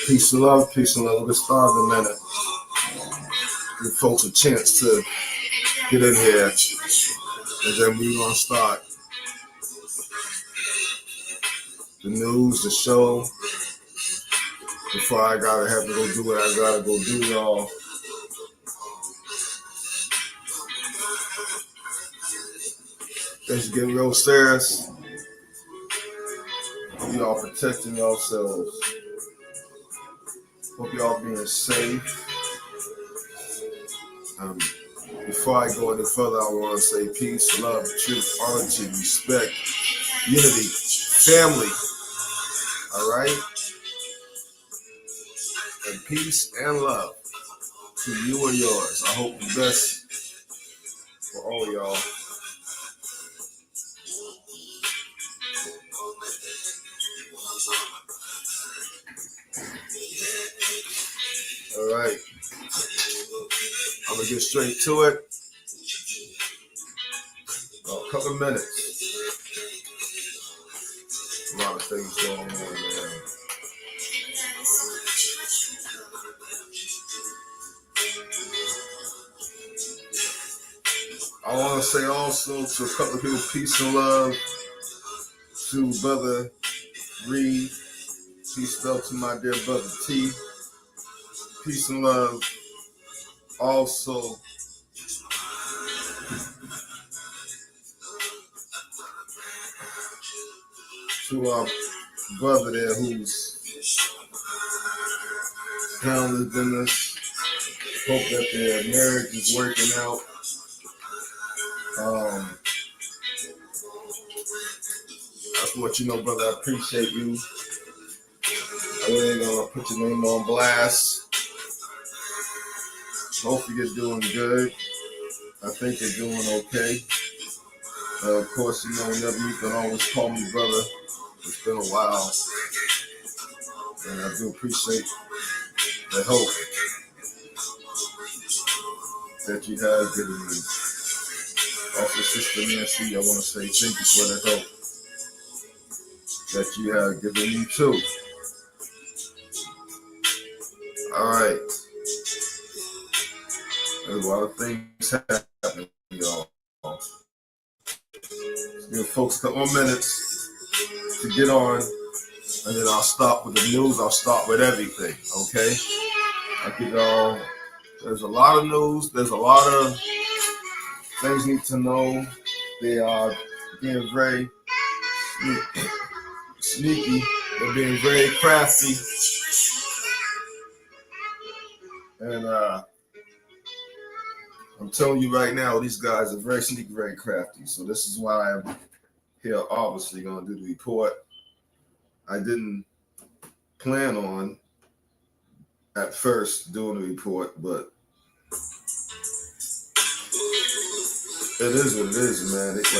Peace and love, peace and love. We'll get started in a minute. Give folks a chance to get in here, and then we're gonna start the news, the show. Before I gotta have to go do what I gotta go do, y'all. Things get real serious. Hope y'all protecting yourselves. Hope y'all being safe. Before I go any further, I want to say peace, love, truth, honesty, respect, unity, family. All right? And peace and love to you and yours. I hope the best for all of y'all. All right. I'm going to get straight to it. A couple of minutes. A lot of things going on, man. I want to say also to a couple of people, peace and love to Brother Reed. Peace and love to my dear brother T. Peace and love also to our brother there who's handling business. Hope that their marriage is working out. That's what you know, brother. I appreciate you. I really ain't gonna put your name on blast. Hopefully you're doing good. I think you're doing okay. Of course, you know, whenever you can always call me brother. It's been a while. And I do appreciate the help that you have given me. Also, Sister Nancy, I want to say thank you for the help that you have given me too. All right. There's a lot of things happening, y'all. Give folks a couple more minutes to get on, and then I'll stop with the news. I'll start with everything, okay? I give y'all, there's a lot of news. There's a lot of things you need to know. They are being very sneaky. They're being very crafty. And I'm telling you right now, these guys are very sneaky, very crafty. So this is why I'm here, obviously, going to do the report. I didn't plan on, at first, doing the report, but it is what it is, man. It's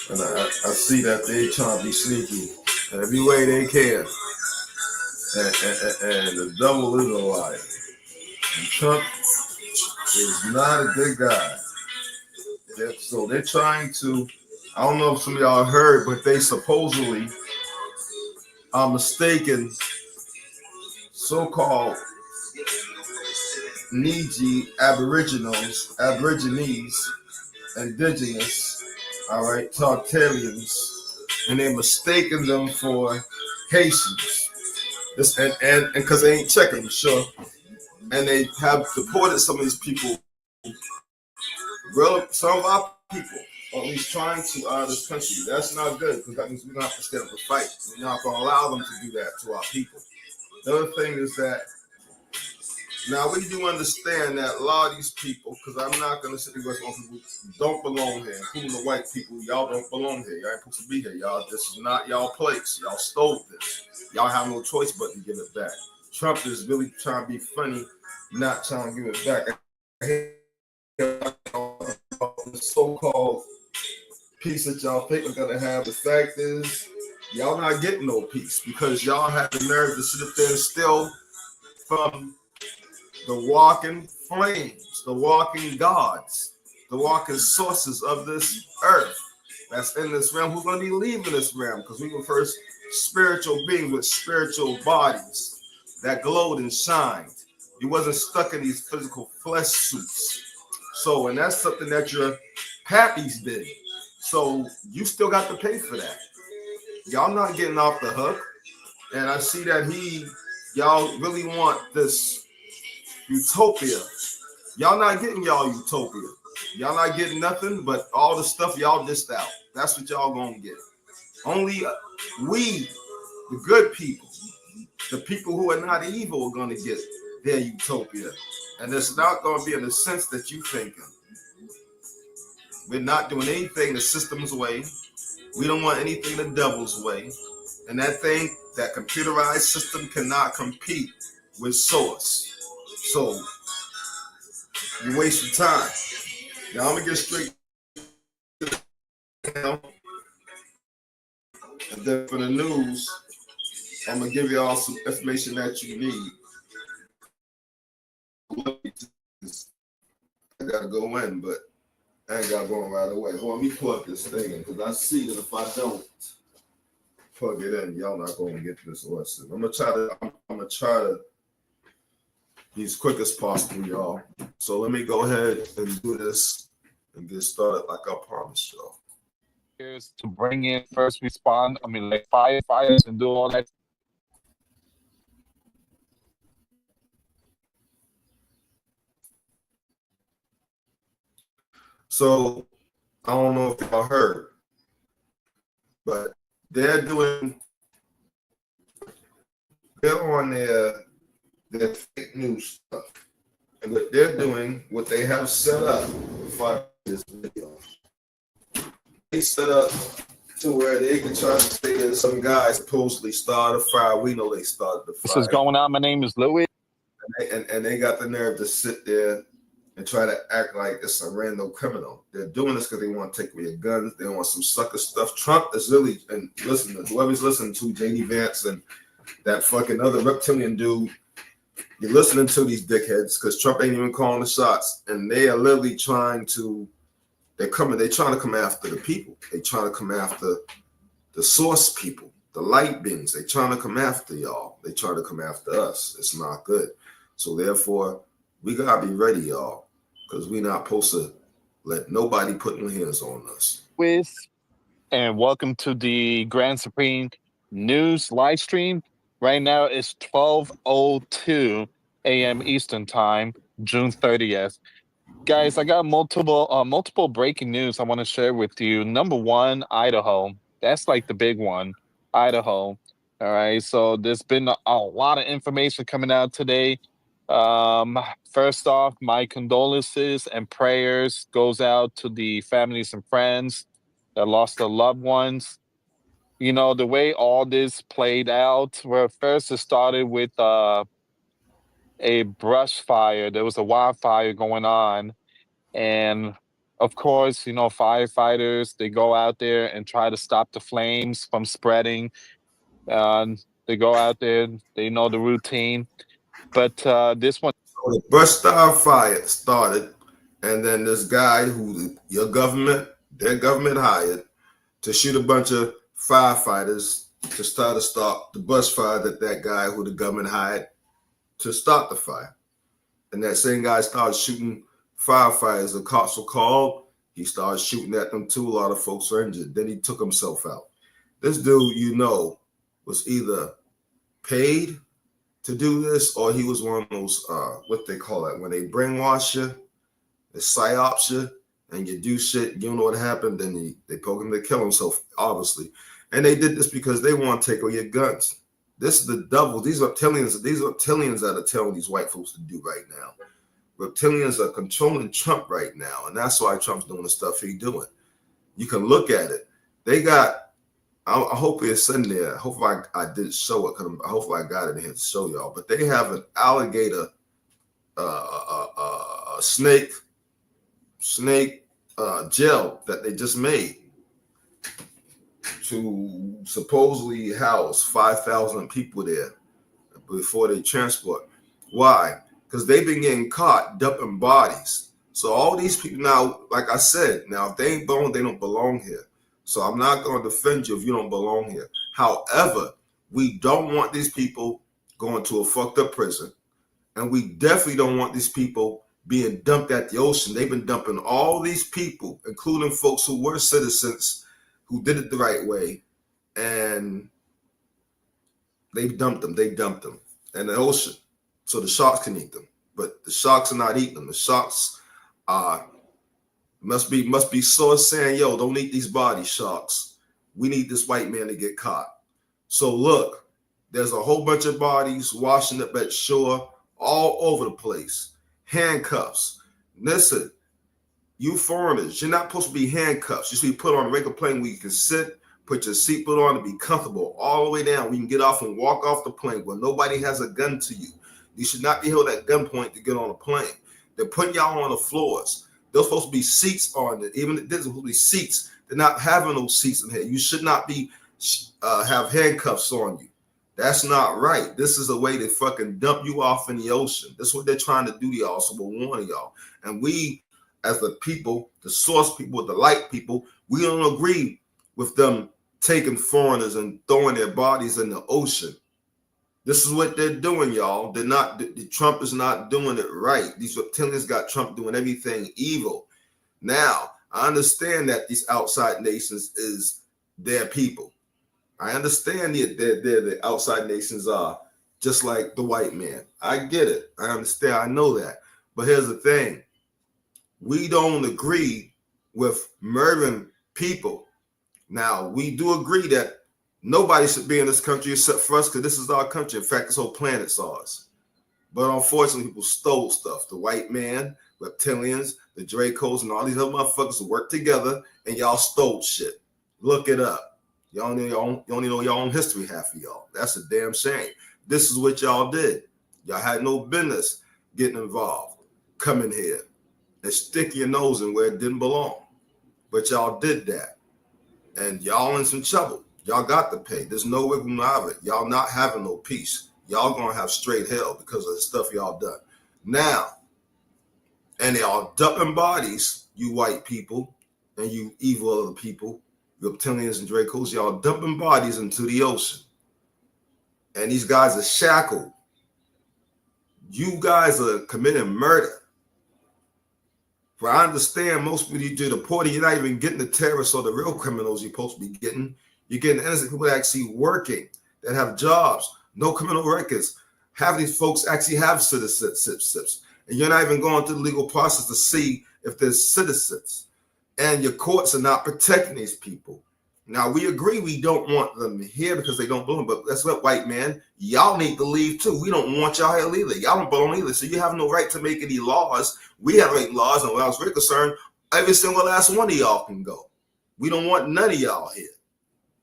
like, and I see that they trying to be sneaky in every way they can. And the devil is a liar. And Trump is not a good guy. So they're trying to, I don't know if some of y'all heard, but they supposedly are mistaken so-called Niji Aborigines, indigenous, all right, Tartarians, and they're mistaking them for Haitians. This and because they ain't checking them, sure. And they have deported some of these people, some of our people, or at least trying to out of this country. That's not good, because that means we don't have to stand up and fight. We're not going to allow them to do that to our people. The other thing is that now we do understand that a lot of these people, because I'm not going to sit here and people don't belong here, including the white people. Y'all don't belong here. Y'all ain't supposed to be here. Y'all, this is not y'all place. Y'all stole this. Y'all have no choice but to give it back. Trump is really trying to be funny, not trying to give it back. The so-called peace that y'all think we're going to have, the fact is, y'all not getting no peace, because y'all have the nerve to sit up there and steal from the walking flames, the walking gods, the walking sources of this earth that's in this realm, who's going to be leaving this realm, because we were first spiritual beings with spiritual bodies that glowed and shined. You wasn't stuck in these physical flesh suits. So, and that's something that your pappies did. So you still got to pay for that. Y'all not getting off the hook. And I see that y'all really want this utopia. Y'all not getting y'all utopia. Y'all not getting nothing but all the stuff y'all dissed out. That's what y'all gonna get. Only we, the good people, the people who are not evil, are gonna get their utopia. And it's not gonna be in the sense that you thinking. We're not doing anything the system's way. We don't want anything the devil's way. And that thing, that computerized system cannot compete with source. So you're wasting time. Now I'm gonna get straight now. And then for the news, I'm gonna give you all some information that you need. I gotta go in, but I ain't gotta go in right away. Hold on, let me plug this thing in because I see that if I don't plug it in, y'all not gonna get this lesson. I'm gonna try to be as quick as possible, y'all. So let me go ahead and do this and get started like I promised y'all. Here's to bring in first respond. I mean, like firefighters and do all that. So I don't know if y'all heard, but they're on their fake news stuff. And what they're doing, what they have set up for this video, they set up to where they can try to say that some guys supposedly started a fire. We know they started the fire. This is going on. My name is Louis. And they got the nerve to sit there and try to act like it's a random criminal. They're doing this because they want to take away your guns. They want some sucker stuff. Trump is really, and listen to whoever's listening to J.D. Vance and that fucking other reptilian dude, you're listening to these dickheads because Trump ain't even calling the shots. And they are literally trying to come after the people. They're trying to come after the source people, the light beings. They're trying to come after y'all. They're trying to come after us. It's not good. So therefore, we gotta be ready, y'all, because we're not supposed to let nobody put no hands on us. And welcome to the Grand Supreme News live stream. Right now it's 12:02 a.m. Eastern Time, June 30th. Guys, I got multiple breaking news I want to share with you. Number one, Idaho. That's like the big one, Idaho. All right, so there's been a lot of information coming out today. First off, my condolences and prayers goes out to the families and friends that lost their loved ones. You know, the way all this played out, where first it started with a brush fire. There was a wildfire going on. And of course, you know, firefighters, they go out there and try to stop the flames from spreading. They go out there, they know the routine. But this one. So the brush fire started, and then this guy who their government hired to shoot a bunch of firefighters to stop the brush fire that guy who the government hired to stop the fire. And that same guy started shooting firefighters. The cops were called. He started shooting at them too. A lot of folks were injured. Then he took himself out. This dude, you know, was either paid to do this or he was one of those, what they call it, when they brainwash you, they psyops you, and you do shit, you don't know what happened, then they poke him to kill himself, obviously. And they did this because they want to take away your guns. This is the devil. These reptilians that are telling these white folks to do right now. Reptilians are controlling Trump right now, and that's why Trump's doing the stuff he's doing. You can look at it. They got, I hope it's in there. Hopefully I did show it, because hopefully I got it in here to show y'all. But they have an alligator, snake gel that they just made to supposedly house 5,000 people there before they transport. Why? Because they've been getting caught dumping bodies. So all these people now, like I said, now if they ain't belong, they don't belong here. So I'm not going to defend you if you don't belong here. However, we don't want these people going to a fucked up prison. And we definitely don't want these people being dumped at the ocean. They've been dumping all these people, including folks who were citizens, who did it the right way. And they dumped them in the ocean so the sharks can eat them. But the sharks are not eating them. The sharks must be sort of saying, yo, don't eat these bodies, sharks. We need this white man to get caught. So look, there's a whole bunch of bodies washing up at shore all over the place. Handcuffs. Listen, you foreigners, you're not supposed to be handcuffs. You should be put on a regular plane where you can sit, put your seatbelt on and be comfortable all the way down. We can get off and walk off the plane where nobody has a gun to you. You should not be held at gunpoint to get on a plane. They're putting y'all on the floors. There's supposed to be seats on it. Even if there's supposed to be seats, they're not having those seats in here. You should not be have handcuffs on you. That's not right. This is a way to fucking dump you off in the ocean. That's what they're trying to do to y'all. So we're warning y'all. And we, as the people, the source people, the light people, we don't agree with them taking foreigners and throwing their bodies in the ocean. This is what they're doing, y'all. They're not. Trump is not doing it right. These reptilians got Trump doing everything evil. Now, I understand that these outside nations is their people. I understand that the outside nations are just like the white man. I get it. I understand. I know that. But here's the thing. We don't agree with murdering people. Now, we do agree that nobody should be in this country except for us because this is our country. In fact, this whole planet's ours. But unfortunately, people stole stuff. The white man, reptilians, the Dracos, and all these other motherfuckers work together, and y'all stole shit. Look it up. Y'all don't know your own history, half of y'all. That's a damn shame. This is what y'all did. Y'all had no business getting involved. Coming here and stick your nose in where it didn't belong. But y'all did that. And y'all in some trouble. Y'all got to pay. There's no wiggle out of it. Y'all not having no peace. Y'all gonna have straight hell because of the stuff y'all done. Now, and y'all dumping bodies, you white people, and you evil other people, reptilians and Dracos, y'all dumping bodies into the ocean. And these guys are shackled. You guys are committing murder. For I understand most of you do deported, you're not even getting the terrorists or the real criminals you're supposed to be getting. You're getting innocent people actually working, that have jobs, no criminal records. Half these folks actually have citizenships. And you're not even going through the legal process to see if there's citizens. And your courts are not protecting these people. Now, we agree we don't want them here because they don't belong. But that's what, white man, y'all need to leave too. We don't want y'all here either. Y'all don't belong either. So you have no right to make any laws. We have make laws, and when I was really concerned, every single last one of y'all can go. We don't want none of y'all here.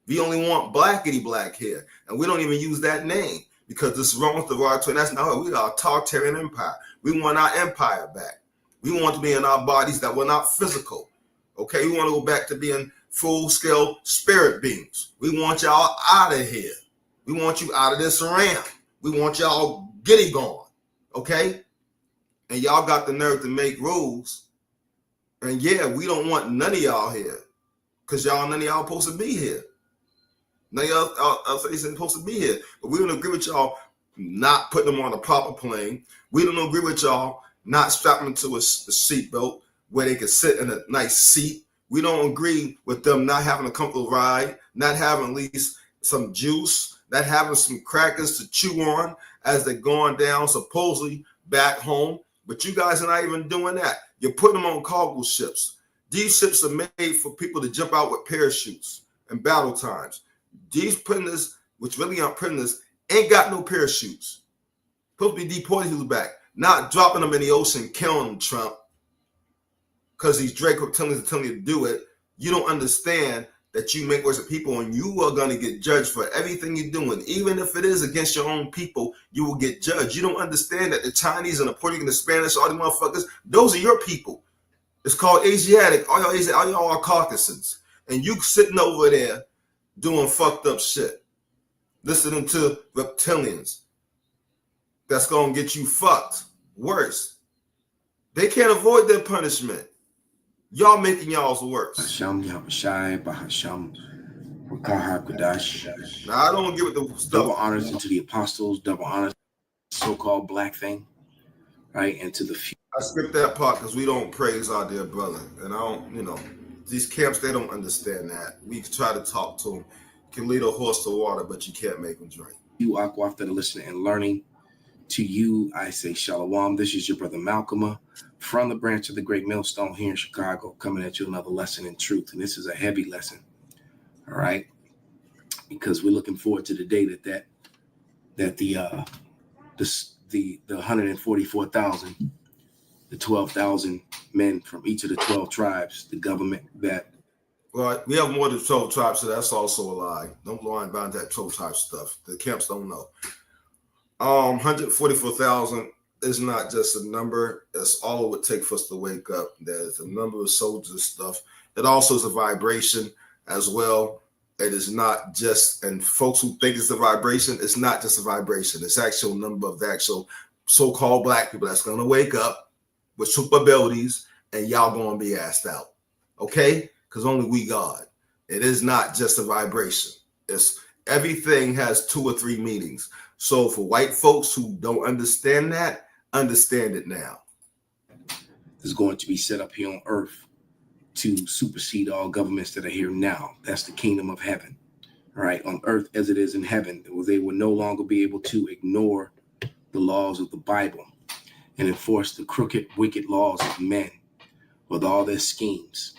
We only want blackity black here. And we don't even use that name because this is wrong with the right. That's not how we are a totalitarian empire. We want our empire back. We want to be in our bodies that were not physical. Okay, we want to go back to being full-scale spirit beings. We want y'all out of here. We want you out of this ramp. We want y'all giddy gone. Okay? And y'all got the nerve to make rules. And yeah, we don't want none of y'all here. Because none of y'all supposed to be here. None of y'all supposed to be here. But we don't agree with y'all not putting them on a proper plane. We don't agree with y'all not strapping them to a seatbelt where they can sit in a nice seat. We don't agree with them not having a comfortable ride, not having at least some juice, not having some crackers to chew on as they're going down, supposedly back home. But you guys are not even doing that. You're putting them on cargo ships. These ships are made for people to jump out with parachutes in battle times. These prisoners, which really aren't prisoners, ain't got no parachutes. Supposed to be deported to the back, not dropping them in the ocean, killing them, Trump. Because these Draco telling you to do it, you don't understand that you make worse of people and you are going to get judged for everything you're doing. Even if it is against your own people, you will get judged. You don't understand that the Chinese and the Puerto Rican, the Spanish, all the motherfuckers, those are your people. It's called Asiatic. All y'all are Caucasians. And you sitting over there doing fucked up shit. Listening to reptilians. That's going to get you fucked. Worse. They can't avoid their punishment. Y'all making y'all's worse. Hashem Yahushai Bahasham Rakah HaKodash. Now I don't give it the stuff. Double honors into the apostles, double honors so-called black thing, right? And to the few. I skipped that part because we don't praise our dear brother. And I don't, these camps, they don't understand that. We try to talk to them. You can lead a horse to water, but you can't make them drink. You, Akwaf, that are listening and learning. To you, I say shalom. This is your brother Malcolm from the branch of the Great Millstone here in Chicago, coming at you another lesson in truth. And this is a heavy lesson, all right? Because we're looking forward to the day that the 144,000, the 12,000 men from each of the 12 tribes, the government that. Well, we have more than 12 tribes, so that's also a lie. Don't lie about that 12 tribe stuff. The camps don't know. 144,000 is not just a number. That's all it would take for us to wake up. There's a number of soldiers and stuff. It also is a vibration as well. It is not just, and folks who think it's a vibration, it's not just a vibration. It's actual number of the actual so-called black people that's going to wake up with super abilities, and y'all going to be asked out. Okay? Because only we God. It is not just a vibration. It's everything has 2 or 3 meanings. So for white folks who don't understand that, understand it now. Is going to be set up here on earth to supersede all governments that are here now. That's the kingdom of heaven, all right? On earth as it is in heaven. They will no longer be able to ignore the laws of the Bible and enforce the crooked, wicked laws of men with all their schemes.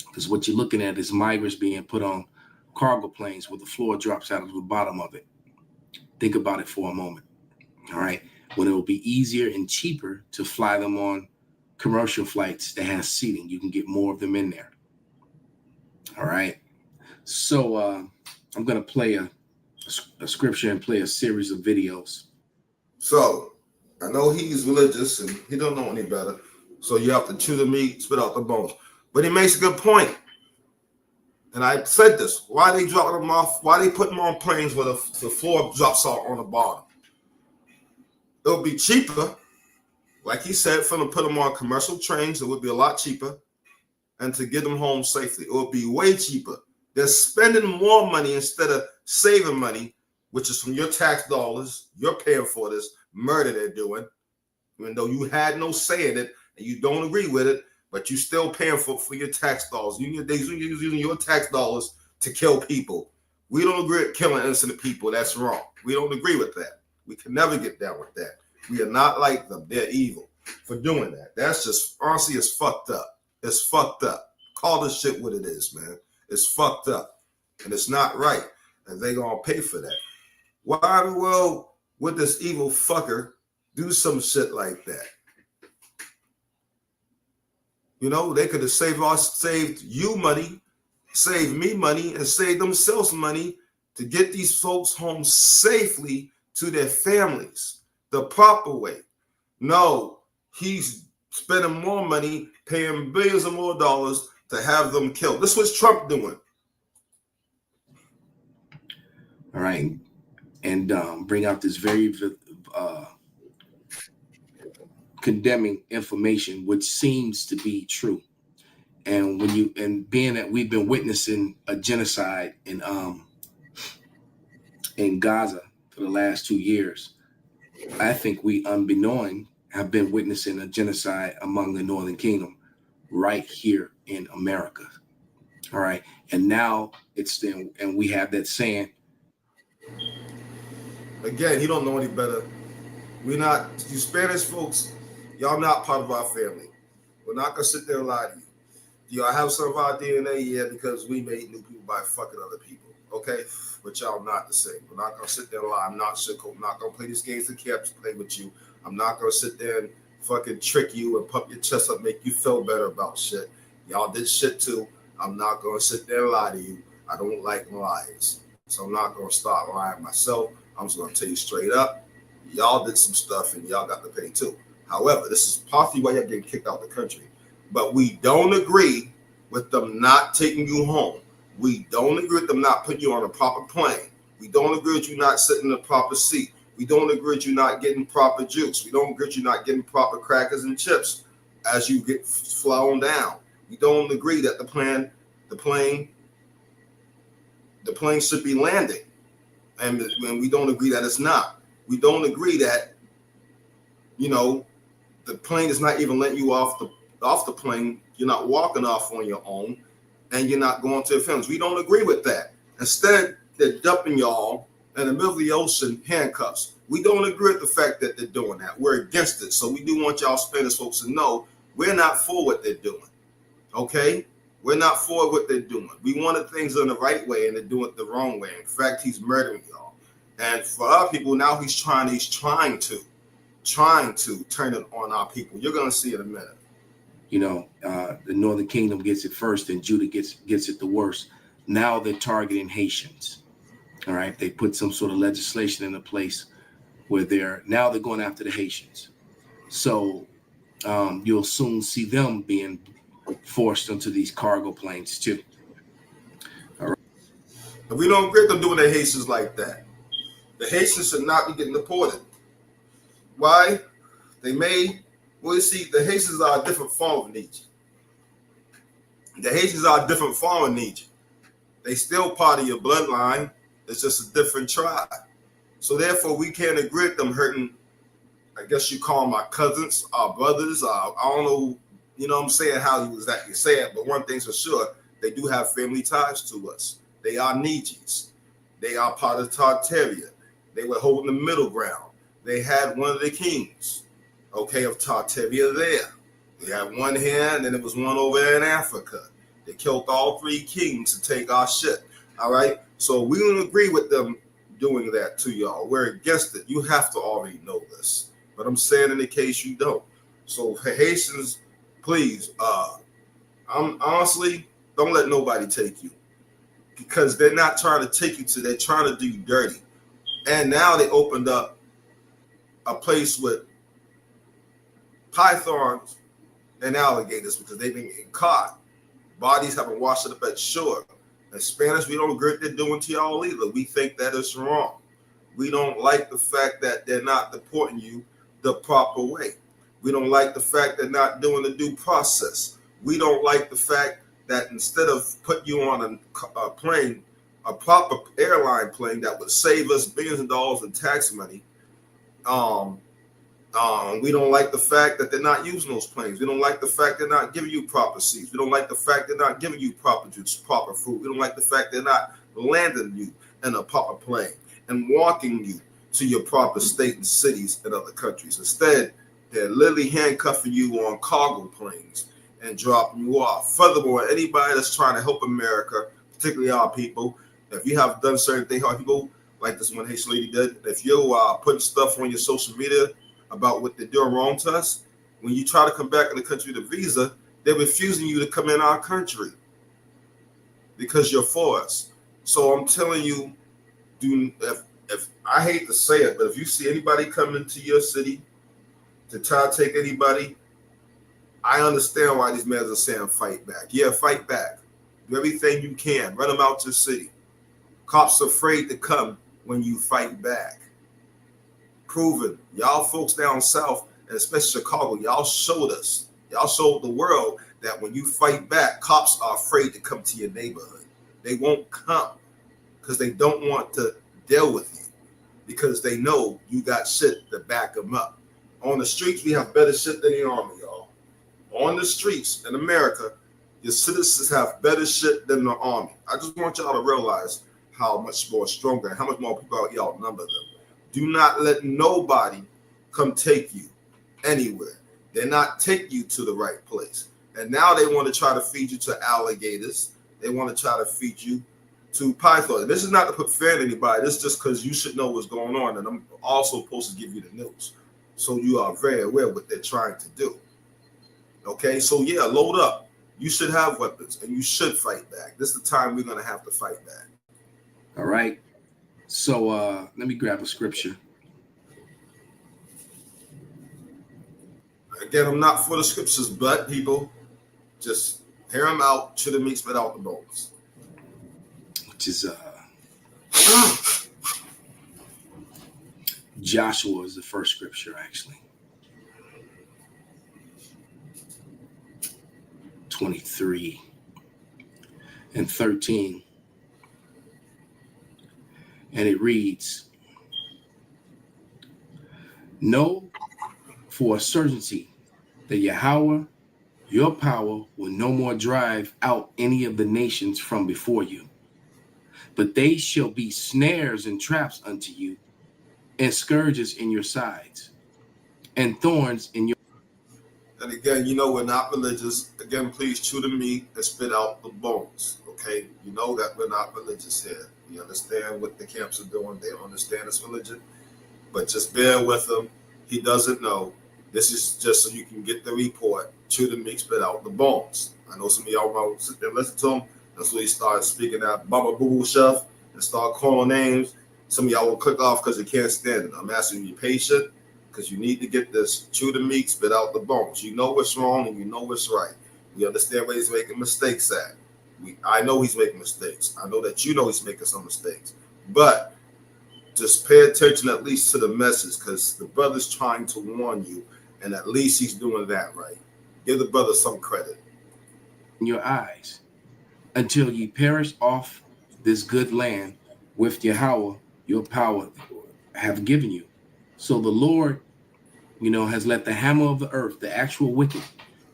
Because what you're looking at is migrants being put on cargo planes where the floor drops out of the bottom of it. Think about it for a moment, all right? When it will be easier and cheaper to fly them on commercial flights that has seating. You can get more of them in there, all right? So I'm going to play a scripture and play a series of videos. So I know he's religious and he don't know any better. So you have to chew the meat, spit out the bones. But he makes a good point. And I said this, why they dropping them off? Why they put them on planes where the floor drops out on the bottom? It would be cheaper, like he said, for them to put them on commercial trains. It would be a lot cheaper, and to get them home safely, it would be way cheaper. They're spending more money instead of saving money, which is from your tax dollars. You're paying for this murder they're doing, even though you had no say in it and you don't agree with it. But you're still paying for your tax dollars. You're using your tax dollars to kill people. We don't agree with killing innocent people. That's wrong. We don't agree with that. We can never get down with that. We are not like them. They're evil for doing that. That's just, honestly, it's fucked up. It's fucked up. Call this shit what it is, man. It's fucked up. And it's not right. And they gonna pay for that. Why in the world would this evil fucker do some shit like that? They could have saved you money, saved me money, and saved themselves money to get these folks home safely to their families the proper way. No, he's spending more money, paying billions of more dollars to have them killed. This was Trump doing. All right. And bring out this very condemning information, which seems to be true. And being that we've been witnessing a genocide in Gaza for the last 2 years, I think we, unbeknown, have been witnessing a genocide among the Northern Kingdom right here in America. All right. And now and we have that saying. Again, he don't know any better. We're not, you Spanish folks, y'all not part of our family. We're not going to sit there and lie to you. Do y'all have some of our DNA? Yeah, because we made new people by fucking other people. Okay? But y'all not the same. We're not going to sit there and lie. I'm not sugarcoat. I'm not going to play these games the camps play with you. I'm not going to sit there and fucking trick you and pump your chest up, make you feel better about shit. Y'all did shit too. I'm not going to sit there and lie to you. I don't like lies. So I'm not going to start lying myself. I'm just going to tell you straight up. Y'all did some stuff and y'all got to pay too. However, this is partly why you're getting kicked out of the country. But we don't agree with them not taking you home. We don't agree with them not putting you on a proper plane. We don't agree with you not sitting in the proper seat. We don't agree with you not getting proper juice. We don't agree with you not getting proper crackers and chips as you get flown down. We don't agree that the plane the plane should be landing. And when we don't agree that it's not. We don't agree that, you know, the plane is not even letting you off the plane. You're not walking off on your own, and you're not going to the films. We don't agree with that. Instead, they're dumping y'all in the middle of the ocean, handcuffs. We don't agree with the fact that they're doing that. We're against it. So we do want y'all Spanish folks to know we're not for what they're doing. Okay? We're not for what they're doing. We wanted things in the right way, and they're doing it the wrong way. In fact, he's murdering y'all. And for our people, now he's trying to turn it on our people. You're going to see in a minute. You know, the Northern Kingdom gets it first, and Judah gets it the worst. Now they're targeting Haitians. All right, they put some sort of legislation into place where they're going after the Haitians. So you'll soon see them being forced onto these cargo planes too. All right. If we don't agree with them doing the Haitians like that, the Haitians should not be getting deported. Why? You see, the Haitians are a different form of Niger. The Haitians are a different form of Niger. They still part of your bloodline. It's just a different tribe. So therefore, we can't agree with them hurting, I guess you call them our cousins, our brothers. I don't know, you know what I'm saying, how you exactly say it. But one thing's for sure, they do have family ties to us. They are Nijis. They are part of Tartaria. They were holding the middle ground. They had one of the kings, okay, of Tartaria there. They had one here, and then there was one over there in Africa. They killed all three kings to take our shit, all right? So we don't agree with them doing that to y'all. We're against it. You have to already know this. But I'm saying in the case you don't. So Haitians, please, I'm honestly, don't let nobody take you. Because they're not trying to take you they're trying to do you dirty. And now they opened up a place with pythons and alligators because they've been getting caught. Bodies haven't washed up at shore. In Spanish, we don't agree with what they're doing to y'all either. We think that is wrong. We don't like the fact that they're not deporting you the proper way. We don't like the fact they're not doing the due process. We don't like the fact that instead of putting you on a plane, a proper airline plane that would save us billions of dollars in tax money, we don't like the fact that they're not using those planes. We don't like the fact they're not giving you proper seats. We don't like the fact they're not giving you proper juice, proper food. We don't like the fact they're not landing you in a proper plane and walking you to your proper state and cities in other countries. Instead, they're literally handcuffing you on cargo planes and dropping you off. Furthermore, anybody that's trying to help America, particularly our people, if you have done certain things, our people, like this one Haitian lady did, if you're putting stuff on your social media about what they're doing wrong to us, when you try to come back in the country with a visa, they're refusing you to come in our country because you're for us. So I'm telling you, if I hate to say it, but if you see anybody come into your city to try to take anybody, I understand why these men are saying fight back. Yeah, fight back. Do everything you can. Run them out your city. Cops are afraid to come when you fight back. Proven. Y'all folks down south, and especially Chicago, y'all showed the world that when you fight back, cops are afraid to come to your neighborhood. They won't come because they don't want to deal with you because they know you got shit to back them up. On the streets, we have better shit than the army, y'all. On the streets in America, your citizens have better shit than the army. I just want y'all to realize how much more stronger and how much more people y'all outnumber them. Do not let nobody come take you anywhere. They're not taking you to the right place. And now they want to try to feed you to alligators. They want to try to feed you to pythons. This is not to put fear in anybody. This is just because you should know what's going on. And I'm also supposed to give you the news. So you are very aware of what they're trying to do. Okay, so yeah, load up. You should have weapons and you should fight back. This is the time we're going to have to fight back. All right. So let me grab a scripture. Again, I'm not for the scriptures, but people, just hear them out, chew the meat, spit out the bones. Which is Joshua is the first scripture, actually. 23 and 13. And it reads, know for a certainty that Yahweh, your power, will no more drive out any of the nations from before you, but they shall be snares and traps unto you, and scourges in your sides, and thorns in your. And again, you know, we're not religious. Again, please chew the meat and spit out the bones. Okay, you know that we're not religious here. We understand what the camps are doing. They don't understand it's religion, but just bear with him. He doesn't know. This is just so you can get the report. Chew the meat, spit out the bones. I know some of y'all might sit there and listen to him. That's when he started speaking that Baba Boo Boo Chef and start calling names. Some of y'all will click off because you can't stand it. I'm asking you to be patient because you need to get this. Chew the meat, spit out the bones. You know what's wrong and you know what's right. We understand where he's making mistakes at. I know he's making mistakes. I know that you know he's making some mistakes. But just pay attention at least to the message, because the brother's trying to warn you, and at least he's doing that right. Give the brother some credit. In your eyes, until ye perish off this good land with Yahweh, your power, have given you. So the Lord, has let the hammer of the earth, the actual wicked,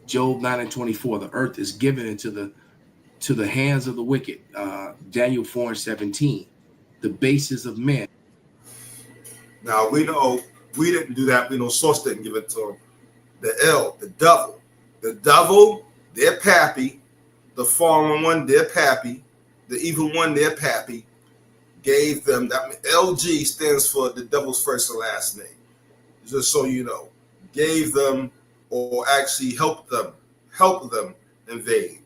Job 9:24, the earth is given into the hands of the wicked. Daniel 4:17, the bases of men. Now we know we didn't do that. We know source didn't give it to him. The devil, their pappy, the fallen one, their pappy, the evil one, their pappy, gave them that. LG stands for the devil's first and last name. Just so you know, gave them or actually helped them invade.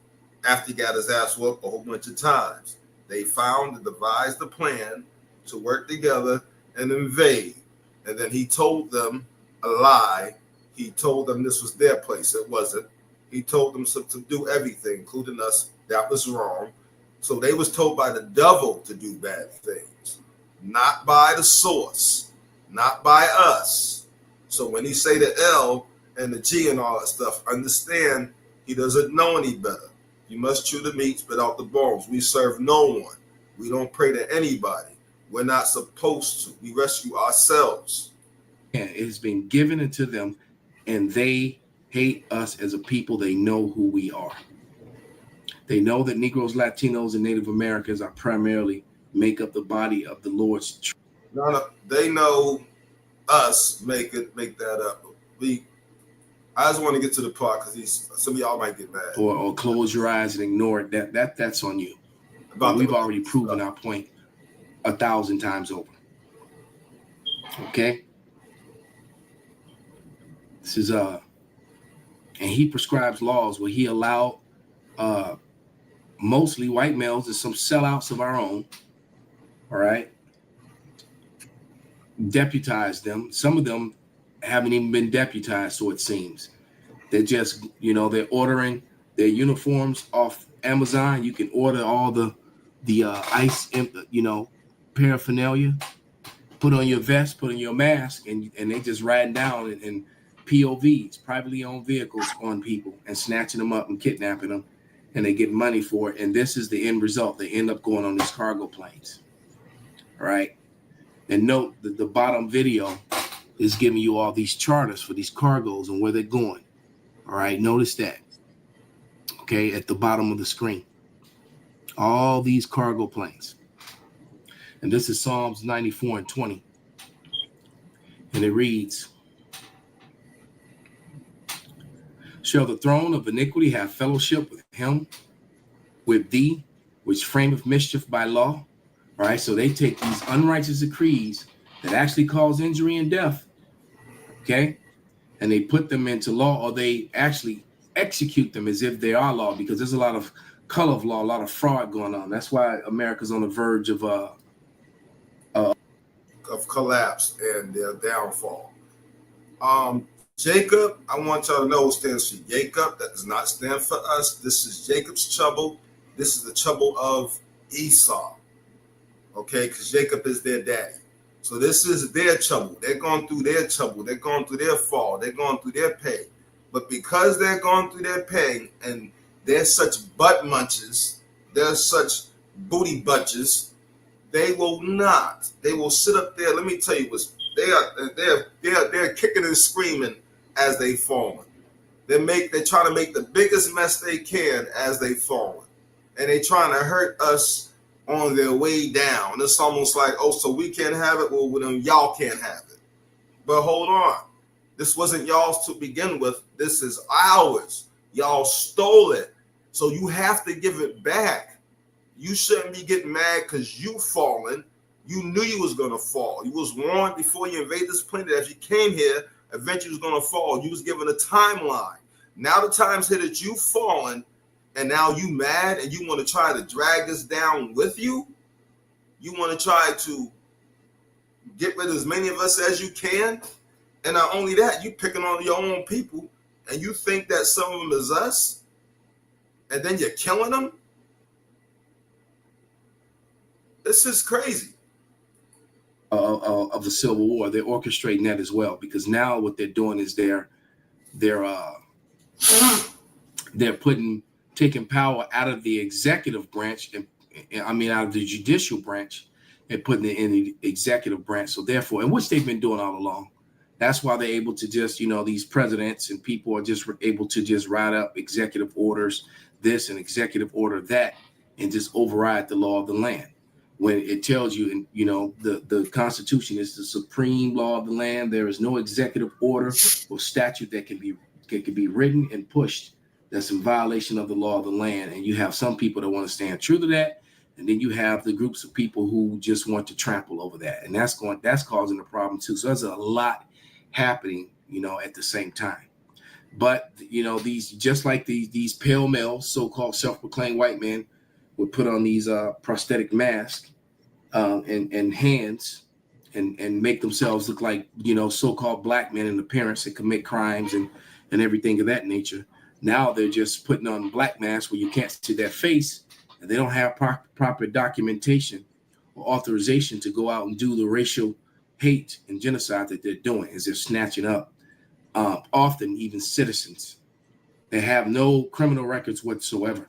After he got his ass whooped a whole bunch of times, they found and devised a plan to work together and invade. And then he told them a lie. He told them this was their place. It wasn't. He told them to do everything, including us. That was wrong. So they was told by the devil to do bad things, not by the source, not by us. So when he say the L and the G and all that stuff, understand he doesn't know any better. You must chew the meat, spit out the bones. We serve no one. We don't pray to anybody. We're not supposed to. We rescue ourselves. And it has been given unto them, and they hate us as a people. They know who we are. They know that Negroes, Latinos, and Native Americans are primarily make up the body of the Lord's church. No, they know us make that up. I just want to get to the part because some of y'all might get mad. Or close your eyes and ignore it. That's on you. But we've already proven our point 1,000 times over. Okay? This is and he prescribes laws where he allowed mostly white males and some sellouts of our own, all right, deputize them. Some of them haven't even been deputized, so it seems. They're just, they're ordering their uniforms off Amazon. You can order all the ICE, paraphernalia, put on your vest, put on your mask, and they just riding down in POVs, privately owned vehicles, on people and snatching them up and kidnapping them, and they get money for it. And this is the end result. They end up going on these cargo planes. All right. And note that the bottom video is giving you all these charters for these cargoes and where they're going. All right. Notice that. Okay. At the bottom of the screen, all these cargo planes. And this is Psalms 94:20. And it reads, shall the throne of iniquity have fellowship with him, with thee, which frameth mischief by law? All right, so they take these unrighteous decrees that actually cause injury and death, okay, and they put them into law, or they actually execute them as if they are law, because there's a lot of color of law, a lot of fraud going on. That's why America's on the verge of collapse and their downfall. Jacob, I want y'all to know, stands for Jacob. That does not stand for us. This is Jacob's trouble. This is the trouble of Esau. Okay, because Jacob is their daddy. So this is their trouble. They're going through their trouble. They're going through their fall. They're going through their pain. But because they're going through their pain and they're such butt munches, they're such booty bunches, They will not. They will sit up there. Let me tell you what's they're kicking and screaming as they falling. They're trying to make the biggest mess they can as they falling, and they trying to hurt us on their way down. It's almost like, oh, so we can't have it. Well, then y'all can't have it. But hold on, this wasn't y'all's to begin with. This is ours. Y'all stole it, so you have to give it back. You shouldn't be getting mad because you fallen. You knew you was gonna fall. You was warned before you invaded this planet that if you came here, eventually you was gonna fall. You was given a timeline. Now the time's hit that you fallen, and now you mad and you want to try to drag us down with you. You want to try to get rid of as many of us as you can, and not only that, you picking on your own people, and you think that some of them is us, and then you're killing them. This is crazy. Of the Civil War, they're orchestrating that as well, because now what they're doing is they're taking power out of the executive branch and out of the judicial branch and putting it in the executive branch. So therefore, and which they've been doing all along. That's why they're able to just, these presidents and people are just able to just write up executive orders, this and executive order that, and just override the law of the land. When it tells you, the Constitution is the supreme law of the land. There is no executive order or statute that can be written and pushed that's in violation of the law of the land. And you have some people that want to stand true to that, and then you have the groups of people who just want to trample over that, and that's causing a problem too. So there's a lot happening, at the same time. But these pale male, so-called self-proclaimed white men would put on these prosthetic masks and hands and make themselves look like, so-called black men in appearance and commit crimes and everything of that nature. Now they're just putting on black masks where you can't see their face, and they don't have proper documentation or authorization to go out and do the racial hate and genocide that they're doing, is they're snatching up often even citizens that have no criminal records whatsoever.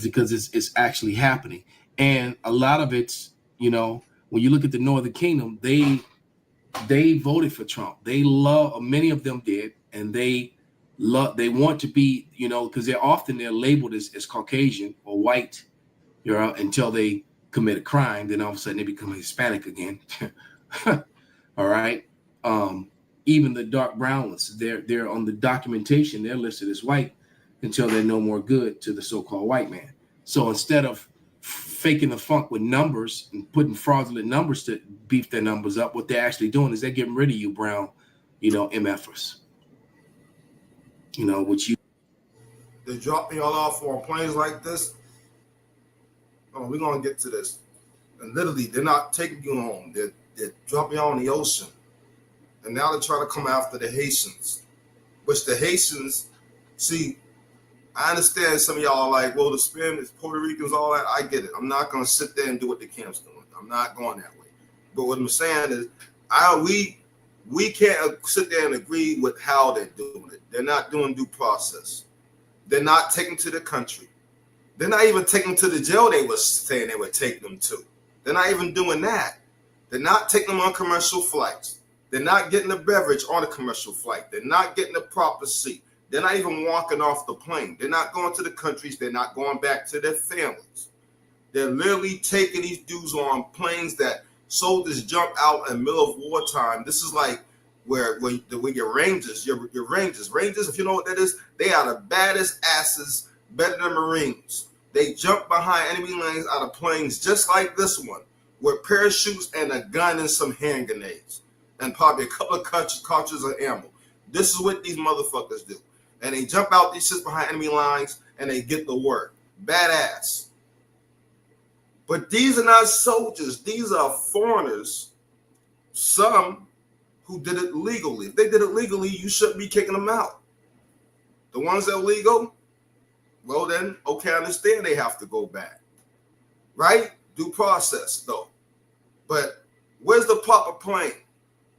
Because it's actually happening. And a lot of it's, when you look at the Northern Kingdom, they voted for Trump. Many of them did, and they want to be, because they're labeled as Caucasian or white, until they commit a crime. Then all of a sudden they become Hispanic again. All right. Even the dark brown ones, they're on the documentation, they're listed as white until they're no more good to the so-called white man. So instead of faking the funk with numbers and putting fraudulent numbers to beef their numbers up, what they're actually doing is they're getting rid of you brown, MFers. They drop y'all off on planes like this. Oh, we're gonna get to this. And literally, they're not taking you home. They're dropping y'all in the ocean. And now they're trying to come after the Haitians, which the Haitians, see, I understand some of y'all are like, well, the Spanish, Puerto Ricans, all that. I get it. I'm not going to sit there and do what the camp's doing. I'm not going that way. But what I'm saying is, we can't sit there and agree with how they're doing it. They're not doing due process. They're not taking to the country. They're not even taking to the jail they were saying they would take them to. They're not even doing that. They're not taking them on commercial flights. They're not getting a beverage on a commercial flight. They're not getting a proper seat. They're not even walking off the plane. They're not going to the countries. They're not going back to their families. They're literally taking these dudes on planes that soldiers jump out in the middle of wartime. This is like where your Rangers, your Rangers, if you know what that is, they are the baddest asses, better than Marines. They jump behind enemy lines out of planes just like this one, with parachutes and a gun and some hand grenades, and probably a couple of cartridges of ammo. This is what these motherfuckers do. And they jump out these shits behind enemy lines and they get the work. Badass. But these are not soldiers. These are foreigners. Some who did it legally. If they did it legally, you shouldn't be kicking them out. The ones that are legal, well then, okay, I understand they have to go back. Right? Due process, though. But where's the proper plane?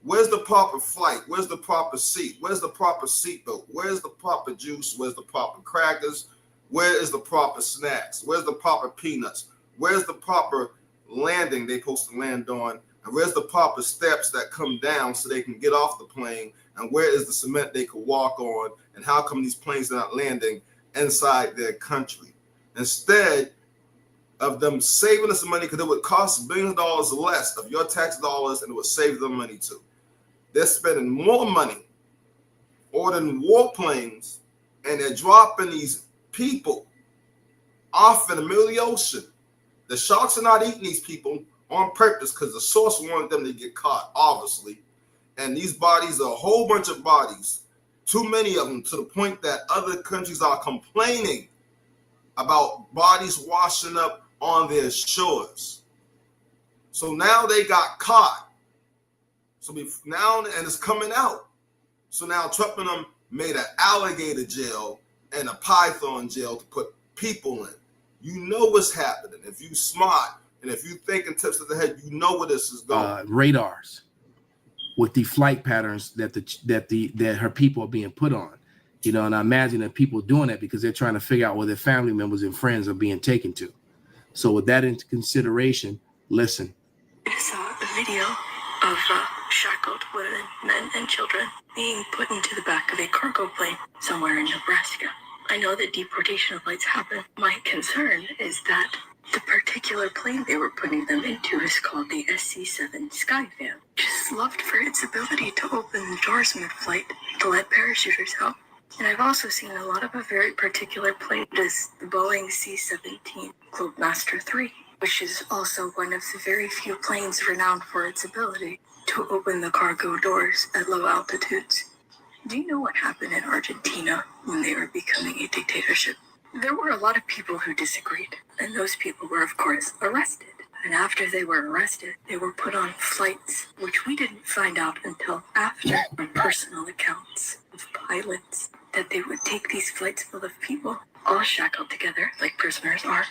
Where's the proper flight? Where's the proper seat? Where's the proper seatbelt? Where's the proper juice? Where's the proper crackers? Where is the proper snacks? Where's the proper peanuts? Where's the proper landing they supposed to land on, and where's the proper steps that come down so they can get off the plane, and where is the cement they could walk on, and how come these planes are not landing inside their country? Instead of them saving us the money, because it would cost billions of dollars less of your tax dollars, and it would save them money too. They're spending more money ordering warplanes, and they're dropping these people off in the middle of the ocean. The sharks are not eating these people on purpose because the source wanted them to get caught, obviously. And these bodies are a whole bunch of bodies, too many of them, to the point that other countries are complaining about bodies washing up on their shores. So now they got caught. So now, and it's coming out. So now Trump and them made an alligator jail and a python jail to put people in. You know what's happening. If you smart and if you think in tips of the head, you know where this is going. Radars with the flight patterns that her people are being put on. You know, and I imagine that people doing that because they're trying to figure out where their family members and friends are being taken to. So with that into consideration, listen. I saw a video of shackled women, men, and children being put into the back of a cargo plane somewhere in Nebraska. I know that deportation flights happen. My concern is that the particular plane they were putting them into is called the SC-7 Skyfan, which is loved for its ability to open the doors mid-flight to let parachuters out. And I've also seen a lot of a very particular plane, is the Boeing C-17 Globemaster III, which is also one of the very few planes renowned for its ability to open the cargo doors at low altitudes. Do you know what happened in Argentina when they were becoming a dictatorship? There were a lot of people who disagreed, and those people were, of course, arrested. And after they were arrested, they were put on flights, which we didn't find out until after, on personal accounts of pilots, that they would take these flights full of people, all shackled together like prisoners are,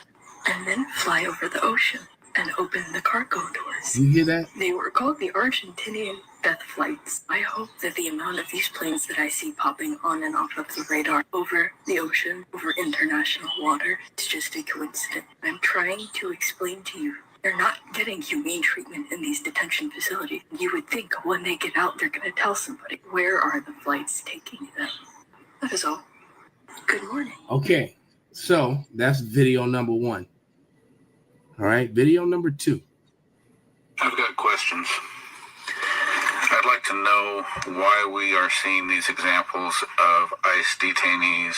and then fly over the ocean and open the cargo doors. You hear that? They were called the Argentinian death flights. I hope that the amount of these planes that I see popping on and off of the radar over the ocean, over international water, is just a coincidence. I'm trying to explain to you, they're not getting humane treatment in these detention facilities. You would think when they get out, they're going to tell somebody, where are the flights taking them? That is all. Good morning. Okay, so that's video number one. All right, video number two. I've got questions. I'd like to know why we are seeing these examples of ICE detainees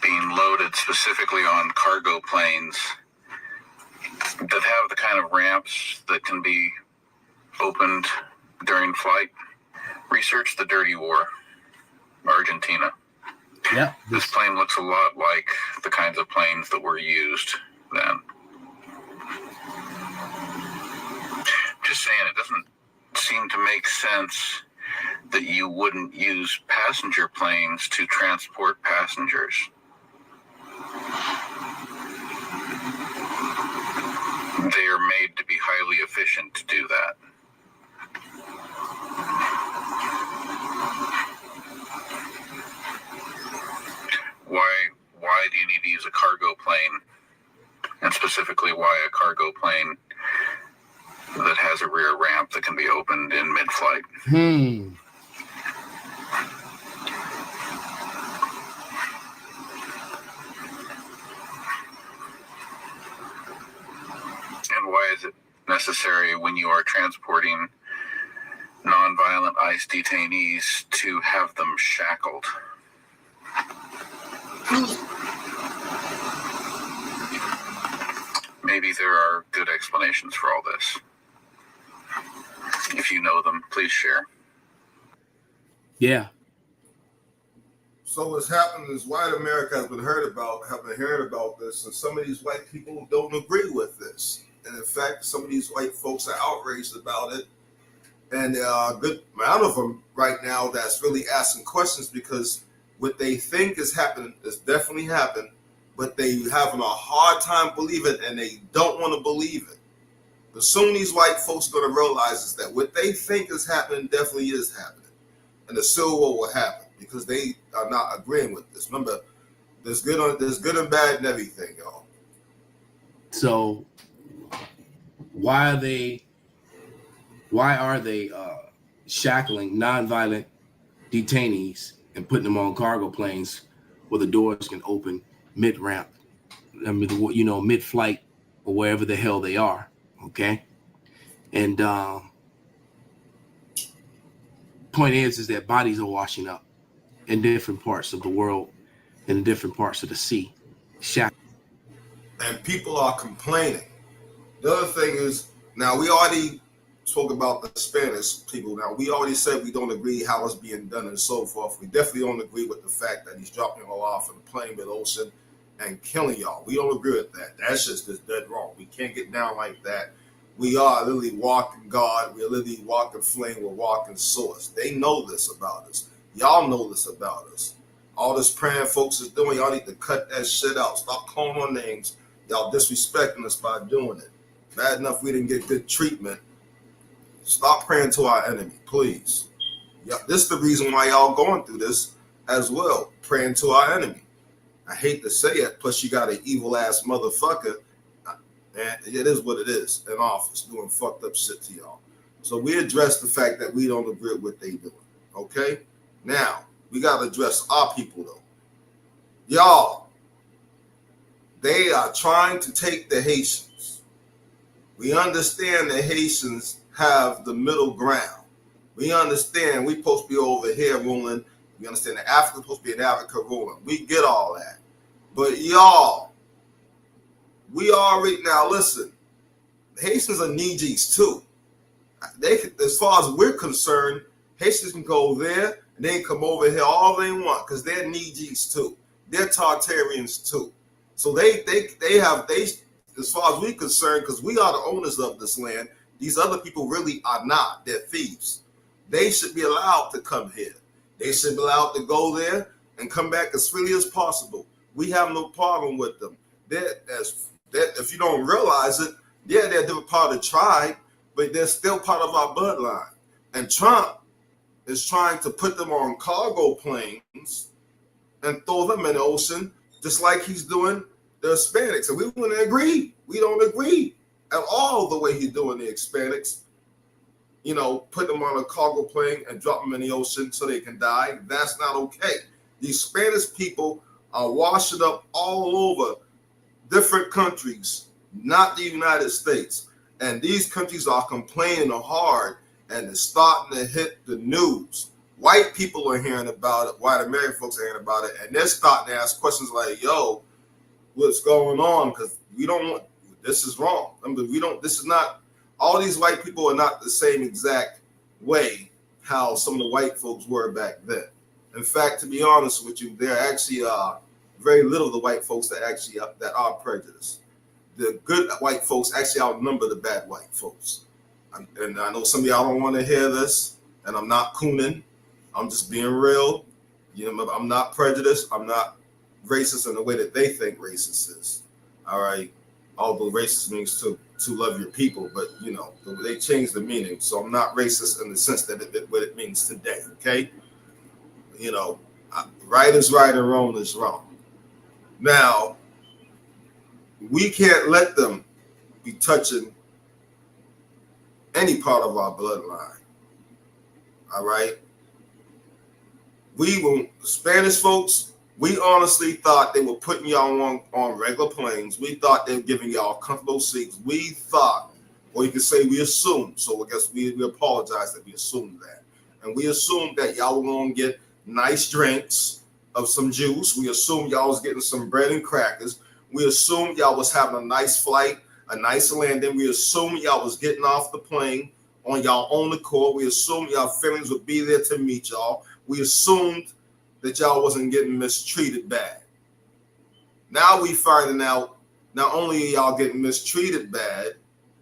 being loaded specifically on cargo planes that have the kind of ramps that can be opened during flight. Research the dirty war, Argentina. Yeah. This plane looks a lot like the kinds of planes that were used then. Just saying, it doesn't seem to make sense that you wouldn't use passenger planes to transport passengers. They are made to be highly efficient to do that. Why do you need to use a cargo plane? And specifically, why a cargo plane that has a rear ramp that can be opened in mid-flight? And why is it necessary when you are transporting nonviolent ICE detainees to have them shackled? Maybe there are good explanations for all this. If you know them, please share. Yeah. So what's happened is white America have been heard about this, and some of these white people don't agree with this. And in fact, some of these white folks are outraged about it. And there are a good amount of them right now that's really asking questions, because what they think is happening is definitely happened, but they having a hard time believing it, and they don't want to believe it. But soon these white folks are going to realize is that what they think is happening definitely is happening. And the Civil War will happen because they are not agreeing with this. Remember, there's good and bad and everything, y'all. So Why are they shackling nonviolent detainees and putting them on cargo planes where the doors can open mid-ramp, mid-flight or wherever the hell they are, okay? And point is that bodies are washing up in different parts of the world, in different parts of the sea. And people are complaining. The other thing is, now we already spoke about the Spanish people. Now we already said we don't agree how it's being done and so forth. We definitely don't agree with the fact that he's dropping y'all off in the plain mid-ocean and killing y'all. We don't agree with that. That's just dead wrong. We can't get down like that. We are literally walking God. We're literally walking flame. We're walking source. They know this about us. Y'all know this about us. All this praying folks is doing, y'all need to cut that shit out. Stop calling our names. Y'all disrespecting us by doing it. Bad enough we didn't get good treatment. Stop praying to our enemy, please. Yeah, this is the reason why y'all going through this as well, praying to our enemy. I hate to say it, plus you got an evil ass motherfucker, and it is what it is, in office doing fucked up shit to y'all. So we address the fact that we don't agree with what they doing, okay? Now, we got to address our people, though. Y'all, they are trying to take the Haitians. We understand the Haitians have the middle ground. We understand we supposed to be over here ruling. We understand that Africa supposed to be in Africa ruling. We get all that. But y'all, we already, now listen, the Haitians are Nijis too. They, as far as we're concerned, Haitians can go there and they can come over here all they want because they're Nijis too. They're Tartarians too. So they as far as we're concerned, because we are the owners of this land, these other people really are not. They're thieves. They should be allowed to come here. They should be allowed to go there and come back as freely as possible. We have no problem with them. If you don't realize it, yeah, they're a different part of the tribe, but they're still part of our bloodline. And Trump is trying to put them on cargo planes and throw them in the ocean, just like he's doing the Hispanics. And we wouldn't agree. We don't agree at all the way he's doing the Hispanics. You know, put them on a cargo plane and drop them in the ocean so they can die. That's not okay. These Spanish people are washing up all over different countries, not the United States. And these countries are complaining hard, and it's starting to hit the news. White people are hearing about it, white American folks are hearing about it, and they're starting to ask questions like, yo, what's going on? Because we don't want, this is wrong. I mean, this is not, all these white people are not the same exact way how some of the white folks were back then. In fact, to be honest with you, there actually are very little of the white folks that actually that are prejudiced. The good white folks actually outnumber the bad white folks. And I know some of y'all don't want to hear this, and I'm not cooning. I'm just being real. You know, I'm not prejudiced. I'm not racist in the way that they think racist is. All right. Although racist means to love your people, but you know, they changed the meaning. So I'm not racist in the sense that what it means today. Okay. You know, right is right and wrong is wrong. Now, we can't let them be touching any part of our bloodline. All right. Spanish folks, we honestly thought they were putting y'all on regular planes. We thought they were giving y'all comfortable seats. We thought, or you could say we assumed. So I guess we apologize that we assumed that. And we assumed that y'all were going to get nice drinks of some juice. We assumed y'all was getting some bread and crackers. We assumed y'all was having a nice flight, a nice landing. We assumed y'all was getting off the plane on y'all own accord. We assumed y'all feelings would be there to meet y'all. We assumed that y'all wasn't getting mistreated bad. Now we finding out not only y'all getting mistreated bad,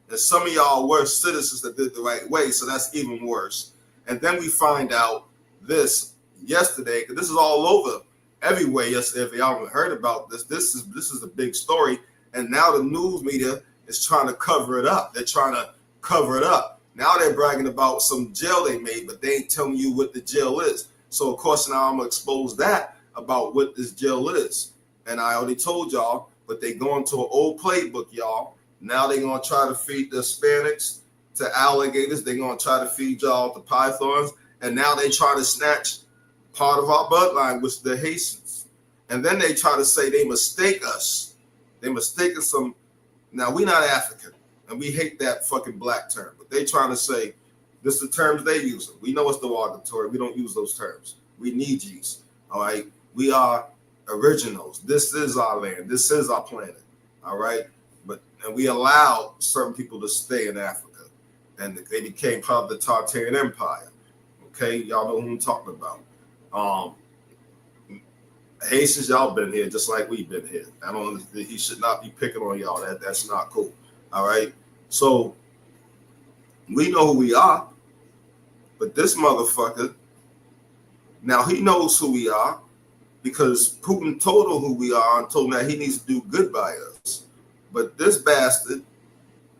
and some of y'all were citizens that did the right way, so that's even worse. And then we find out this yesterday, because this is all over everywhere yesterday. If y'all haven't heard about this, this is a big story. And now the news media is trying to cover it up. They're trying to cover it up. Now they're bragging about some jail they made, but they ain't telling you what the jail is. So, of course, now I'm going to expose that about what this jail is. And I already told y'all, but they going to an old playbook, y'all. Now they're going to try to feed the Hispanics to alligators. They're going to try to feed y'all to pythons. And now they try to snatch part of our bloodline, which is the Haitians. And then they try to say they mistake us. They mistaken some. Now, we're not African, and we hate that fucking black term. But they trying to say, this is the terms they use. We know it's derogatory. We don't use those terms. We need yous. All right? We are originals. This is our land. This is our planet. All right? And we allowed certain people to stay in Africa. And they became part of the Tartarian Empire. Okay? Y'all know who I'm talking about. Haitians, y'all been here just like we've been here. He should not be picking on y'all. That's not cool. All right? So we know who we are. But this motherfucker, now he knows who we are because Putin told him who we are and told him that he needs to do good by us. But this bastard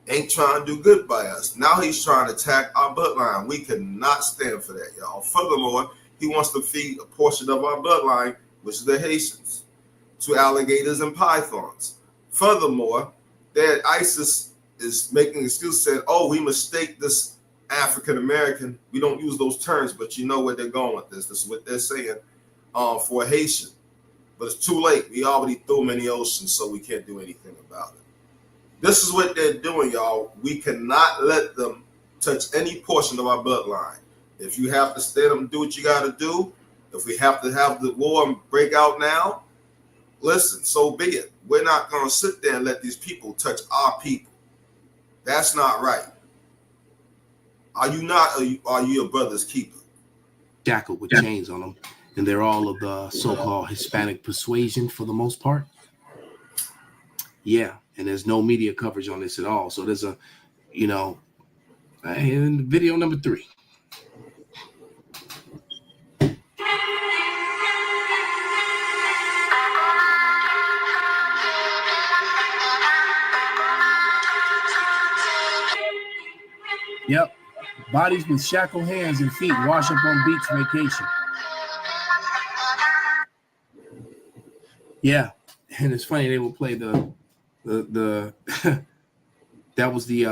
ain't trying to do good by us. Now he's trying to attack our bloodline. We cannot stand for that, y'all. Furthermore, he wants to feed a portion of our bloodline, which is the Haitians, to alligators and pythons. Furthermore, that ISIS is making excuses saying, oh, we mistake this African American. We don't use those terms, but you know where they're going with this. This is what they're saying for a Haitian. But it's too late. We already threw them in the ocean, so we can't do anything about it. This is what they're doing, y'all. We cannot let them touch any portion of our bloodline. If you have to stand up and do what you got to do, if we have to have the war break out now, listen, so be it. We're not going to sit there and let these people touch our people. That's not right. Are you not? Are you your brother's keeper? Shackled with chains on them. And they're all of the so-called Hispanic persuasion for the most part. Yeah. And there's no media coverage on this at all. So there's a, in video number 3. Yep. Bodies with shackled hands and feet wash up on beach vacation. Yeah. And it's funny, they will play the that was the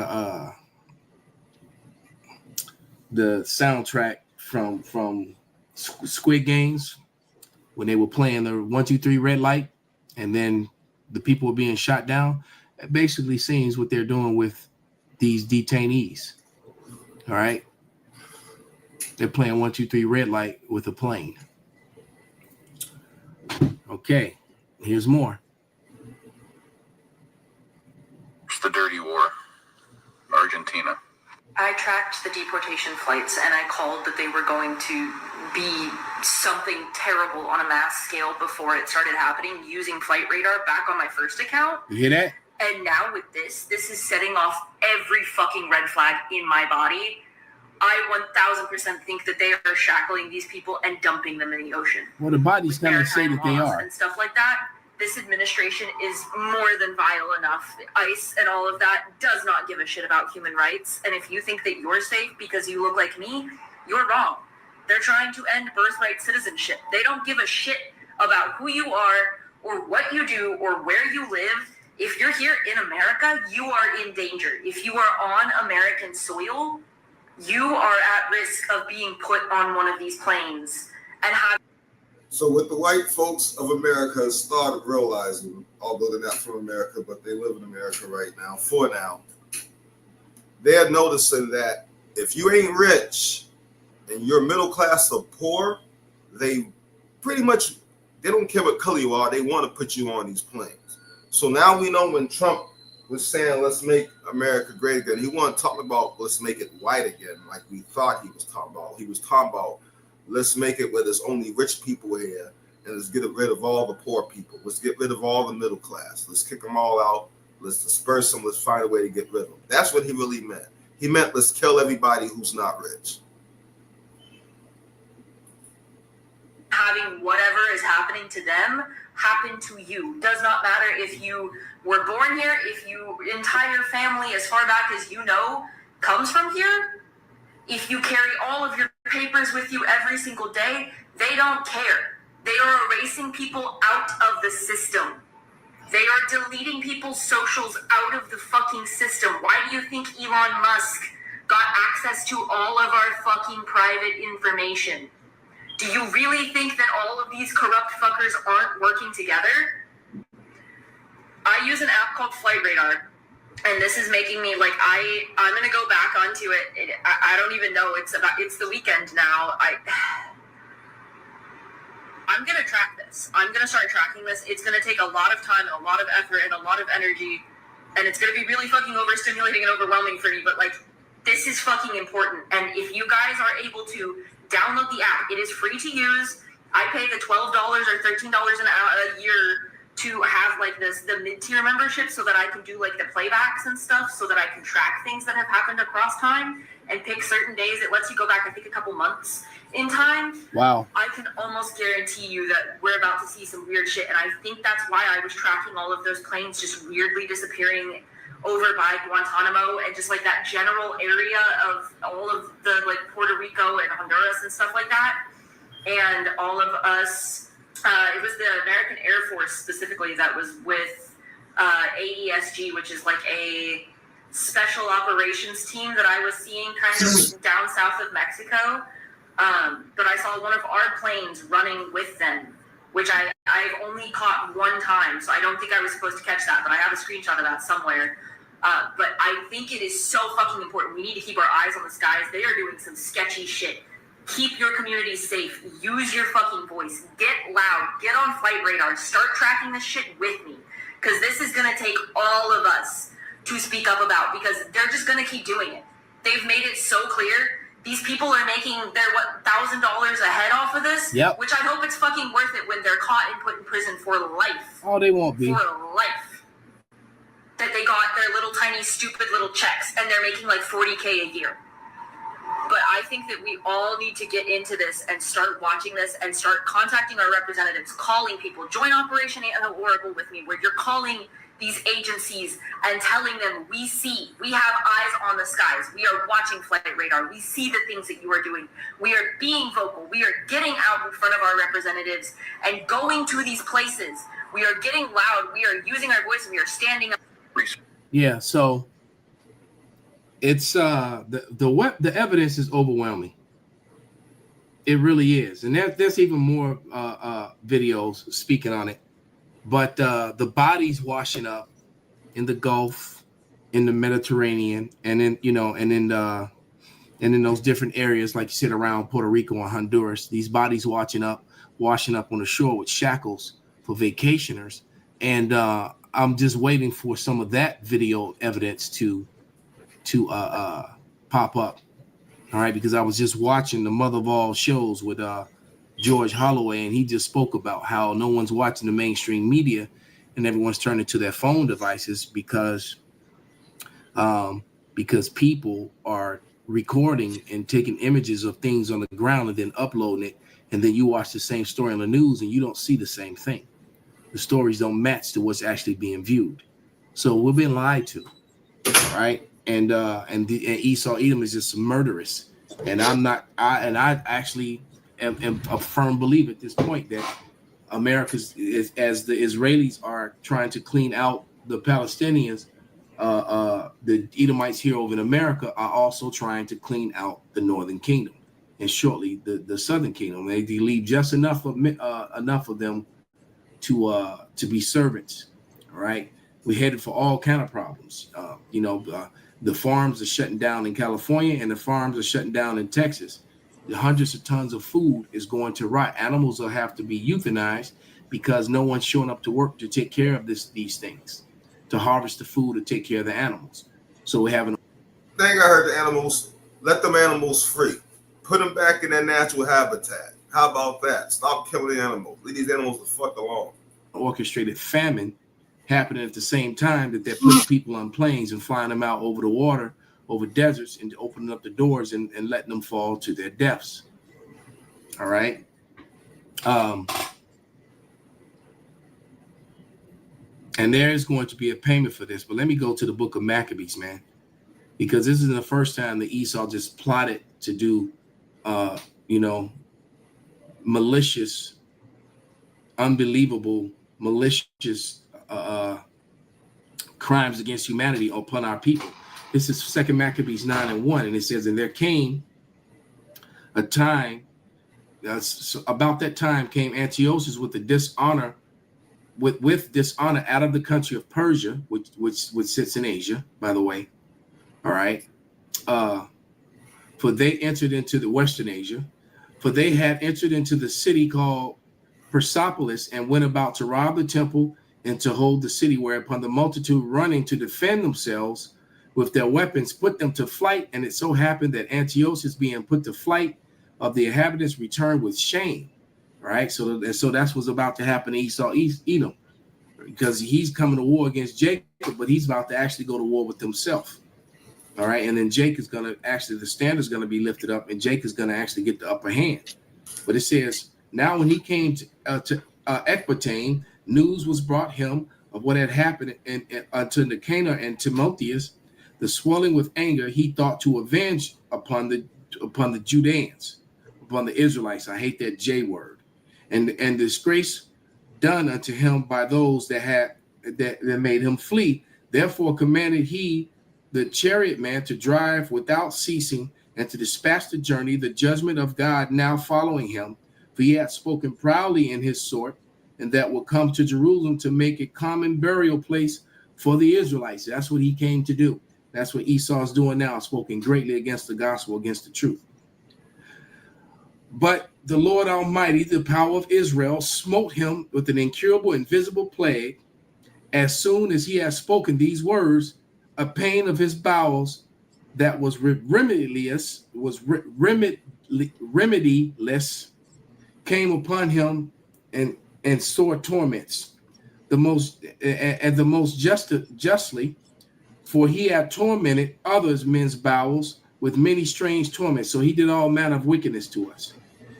soundtrack from Squid Games when they were playing the 1, 2, 3 red light, and then the people were being shot down. It basically seems what they're doing with these detainees. All right, they're playing 1, 2, 3 red light with a plane. Okay, here's more. It's the dirty war. Argentina. I tracked the deportation flights and I called that they were going to be something terrible on a mass scale before it started happening using flight radar back on my first account. You hear that? And now with this is setting off every fucking red flag in my body. I 1000% think that they are shackling these people and dumping them in the ocean. Well, the bodies never say that they are. And stuff like that. This administration is more than vile enough. ICE and all of that does not give a shit about human rights. And if you think that you're safe because you look like me, you're wrong. They're trying to end birthright citizenship. They don't give a shit about who you are or what you do or where you live. If you're here in America, you are in danger. If you are on American soil, you are at risk of being put on one of these planes and have. So what the white folks of America started realizing, although they're not from America, but they live in America right now, for now, they're noticing that if you ain't rich and you're middle class or poor, they pretty much, they don't care what color you are, they want to put you on these planes. So now we know when Trump was saying, let's make America great again, he wasn't talking about let's make it white again, like we thought he was talking about. He was talking about let's make it where there's only rich people here, and let's get rid of all the poor people. Let's get rid of all the middle class. Let's kick them all out. Let's disperse them. Let's find a way to get rid of them. That's what he really meant. He meant let's kill everybody who's not rich. Having whatever is happening to them happen to you. Does not matter if you were born here, if your entire family, as far back as you know, comes from here. If you carry all of your papers with you every single day, they don't care. They are erasing people out of the system. They are deleting people people's socials out of the fucking system. Why do you think Elon Musk got access to all of our fucking private information? Do you really think that all of these corrupt fuckers aren't working together? I use an app called Flight Radar, and this is making me like I'm gonna go back onto it. I don't even know. It's the weekend now. I'm gonna track this. I'm gonna start tracking this. It's gonna take a lot of time and a lot of effort and a lot of energy, and it's gonna be really fucking overstimulating and overwhelming for me. But like, this is fucking important. And if you guys are able to download the app, it is free to use. I pay the $12 or $13 a year to have like the mid-tier membership so that I can do like the playbacks and stuff, so that I can track things that have happened across time and pick certain days. It lets you go back, I think, a couple months in time. Wow. I can almost guarantee you that we're about to see some weird shit, and I think that's why I was tracking all of those planes just weirdly disappearing over by Guantanamo and just like that general area of all of the like Puerto Rico and Honduras and stuff like that. And all of us, it was the American Air Force specifically that was with AESG, which is like a special operations team that I was seeing kind of down south of Mexico. But I saw one of our planes running with them, which I've only caught one time, so I don't think I was supposed to catch that, but I have a screenshot of that somewhere. But I think it is so fucking important. We need to keep our eyes on the skies. They are doing some sketchy shit. Keep your community safe. Use your fucking voice. Get loud. Get on Flight Radar. Start tracking this shit with me. Because this is going to take all of us to speak up about, because they're just going to keep doing it. They've made it so clear. These people are making their, $1,000 a head off of this? Yep. Which I hope it's fucking worth it when they're caught and put in prison for life. Oh, they won't be. For life. That they got their little tiny stupid little checks and they're making like $40K a year. But I think that we all need to get into this and start watching this and start contacting our representatives, calling people. Join Operation Oracle with me, where you're calling these agencies and telling them, we have eyes on the skies. We are watching Flight Radar. We see the things that you are doing. We are being vocal. We are getting out in front of our representatives and going to these places. We are getting loud. We are using our voice, and we are standing up. Yeah, so it's the evidence is overwhelming. It really is, and there's even more videos speaking on it. But the bodies washing up in the Gulf, in the Mediterranean, and in those different areas, like you said, around Puerto Rico and Honduras, these bodies washing up on the shore with shackles for vacationers, and I'm just waiting for some of that video evidence to pop up. All right, because I was just watching the mother of all shows with George Holloway, and he just spoke about how no one's watching the mainstream media and everyone's turning to their phone devices because people are recording and taking images of things on the ground and then uploading it, and then you watch the same story on the news and you don't see the same thing. The stories don't match to what's actually being viewed. So we're being lied to, right? And Esau Edom is just murderous. And I actually am a firm believer at this point that America's as the Israelis are trying to clean out the Palestinians, the Edomites here over in America are also trying to clean out the Northern Kingdom, and shortly the Southern Kingdom. They leave just enough of them to be servants. All right, we're headed for all kind of problems. The farms are shutting down in California, and the farms are shutting down in Texas. The hundreds of tons of food is going to rot. Animals will have to be euthanized because no one's showing up to work to take care of these things, to harvest the food, to take care of the animals. So we're having. Thing I heard the animals, let them animals free, put them back in their natural habitat. How about that? Stop killing the animals. Leave these animals the fuck alone. Orchestrated famine happening at the same time that they're putting people on planes and flying them out over the water, over deserts, and opening up the doors and letting them fall to their deaths. All right. And there is going to be a payment for this. But let me go to the book of Maccabees, man, because this isn't the first time that Esau just plotted to do, malicious, unbelievable, malicious crimes against humanity upon our people. This is 2 Maccabees 9:1, and it says, and there came a time, so about that time came Antiochus with the dishonor, with dishonor out of the country of Persia, which sits in Asia, by the way. All right. For they entered into the Western Asia, for they had entered into the city called Persepolis and went about to rob the temple and to hold the city, whereupon the multitude running to defend themselves with their weapons put them to flight. And it so happened that Antiochus being put to flight of the inhabitants returned with shame. All right. So that's what's about to happen to Esau, Edom, because he's coming to war against Jacob, but he's about to actually go to war with himself. All right. And then Jake is going to actually, the standard is going to be lifted up, and Jake is going to actually get the upper hand. But it says, now when he came to Ecbatane, news was brought him of what had happened to Nicanor and Timotheus. The swelling with anger, he thought to avenge upon the Judeans, upon the Israelites. I hate that J word. And disgrace done unto him by those that made him flee. Therefore commanded he the chariot man to drive without ceasing and to dispatch the journey, the judgment of God now following him. For he had spoken proudly in his sort, and that will come to Jerusalem to make a common burial place for the Israelites. That's what he came to do. That's what Esau's doing now, spoken greatly against the gospel, against the truth. But the Lord Almighty, the power of Israel, smote him with an incurable, invisible plague. As soon as he had spoken these words, a pain of his bowels that was remediless came upon him, and sore torments, the most justly, for he had tormented others men's bowels with many strange torments. So he did all manner of wickedness to us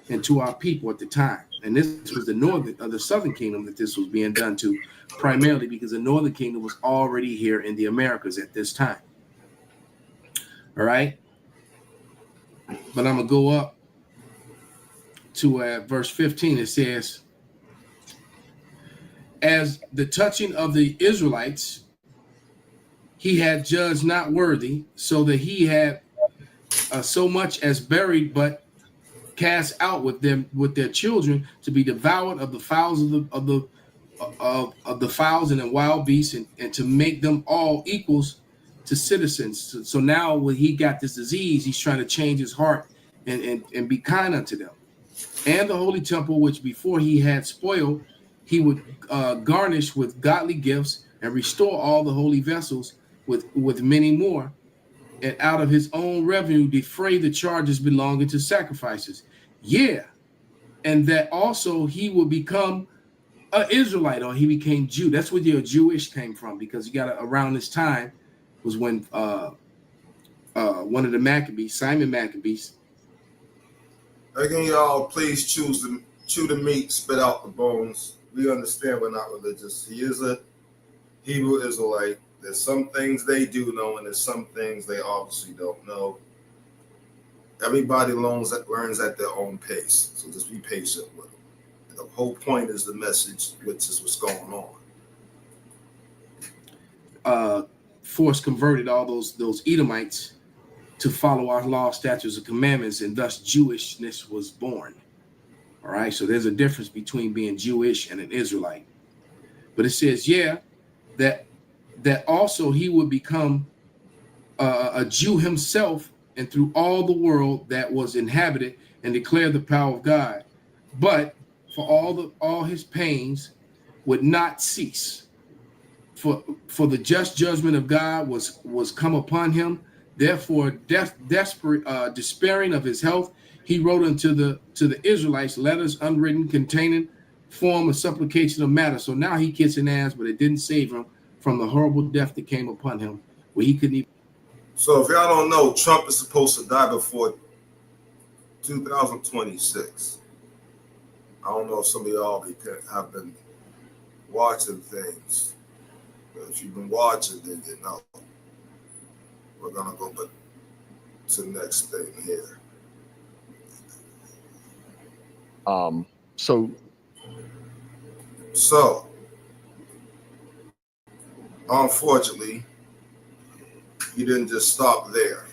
and to our people at the time. And this was the southern kingdom that this was being done to, primarily because the northern kingdom was already here in the Americas at this time. All right. But I'm going to go up to verse 15. It says, as the touching of the Israelites, he had judged not worthy, so that he had so much as buried, but cast out with them, with their children, to be devoured of the fowls of the fowls and the wild beasts, and to make them all equals to citizens. So now when he got this disease, he's trying to change his heart and be kind unto them. And the holy temple, which before he had spoiled, he would garnish with godly gifts and restore all the holy vessels with many more, and out of his own revenue defray the charges belonging to sacrifices. Yeah, and that also he will become an Israelite, or he became Jew. That's where your Jewish came from, because you got around this time was when one of the Maccabees, Simon Maccabees. Again, y'all, please chew the meat, spit out the bones. We understand we're not religious. He is a Hebrew Israelite. There's some things they do know, and there's some things they obviously don't know. Everybody learns at their own pace, so just be patient with them. The whole point is the message, which is what's going on. Force converted all those Edomites to follow our law, statutes, and commandments, and thus Jewishness was born. All right, so there's a difference between being Jewish and an Israelite. But it says, yeah, that also he would become a Jew himself, and through all the world that was inhabited, and declare the power of God. But for all his pains would not cease. For the just judgment of God was come upon him. Therefore, despairing of his health, he wrote unto the Israelites letters unwritten, containing form of supplication of matter. So now he gets an ass, but it didn't save him from the horrible death that came upon him, where he couldn't even. So if y'all don't know, Trump is supposed to die before 2026. I don't know if some of y'all have been watching things. But if you've been watching, then you know. We're going to go to the next thing here. So unfortunately, you didn't just stop there.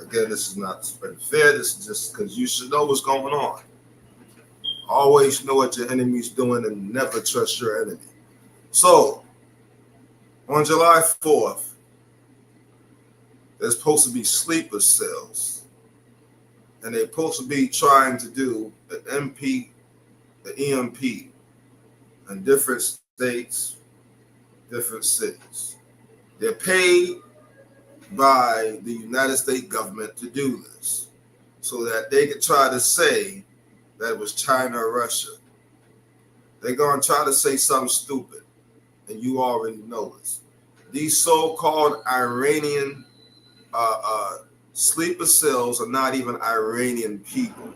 Again, this is not spreading fear. This is just because you should know what's going on. Always know what your enemy's doing and never trust your enemy. So, on July 4th, there's supposed to be sleeper cells. And they're supposed to be trying to do the EMP in different states, different cities. They're paid by the United States government to do this so that they could try to say that it was China or Russia. They're going to try to say something stupid, and you already know this. These so-called Iranian sleeper cells are not even Iranian people.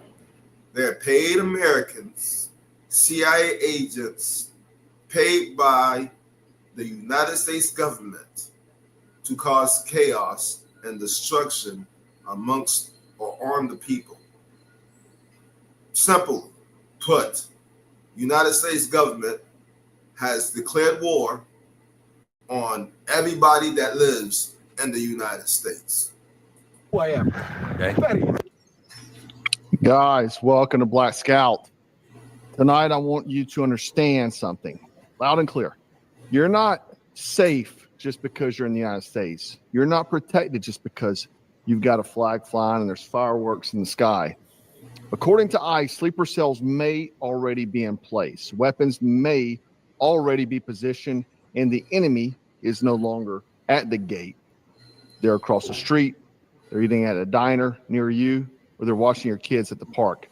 They're paid Americans, CIA agents, paid by the United States government to cause chaos and destruction amongst or on the people. Simple put, United States government has declared war on everybody that lives in the United States. Who I am. Okay. Guys, welcome to Black Scout. Tonight, I want you to understand something loud and clear. You're not safe just because you're in the United States. You're not protected just because you've got a flag flying and there's fireworks in the sky. According to ICE, sleeper cells may already be in place. Weapons may already be positioned, and the enemy is no longer at the gate. They're across the street, they're eating at a diner near you, or they're watching your kids at the park.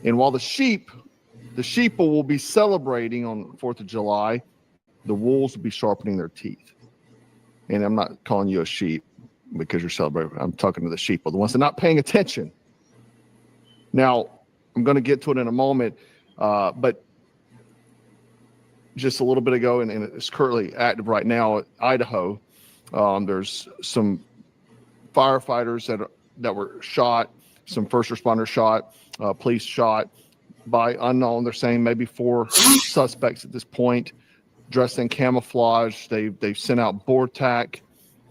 And while the sheep will be celebrating on 4th of July, the wolves will be sharpening their teeth. And I'm not calling you a sheep because you're celebrating. I'm talking to the sheep, the ones that are not paying attention. Now, I'm going to get to it in a moment, but just a little bit ago, and it's currently active right now at Idaho, there's some firefighters that were shot, some first responders shot, police shot by unknown. They're saying maybe 4 suspects at this point, dressed in camouflage. They've sent out BORTAC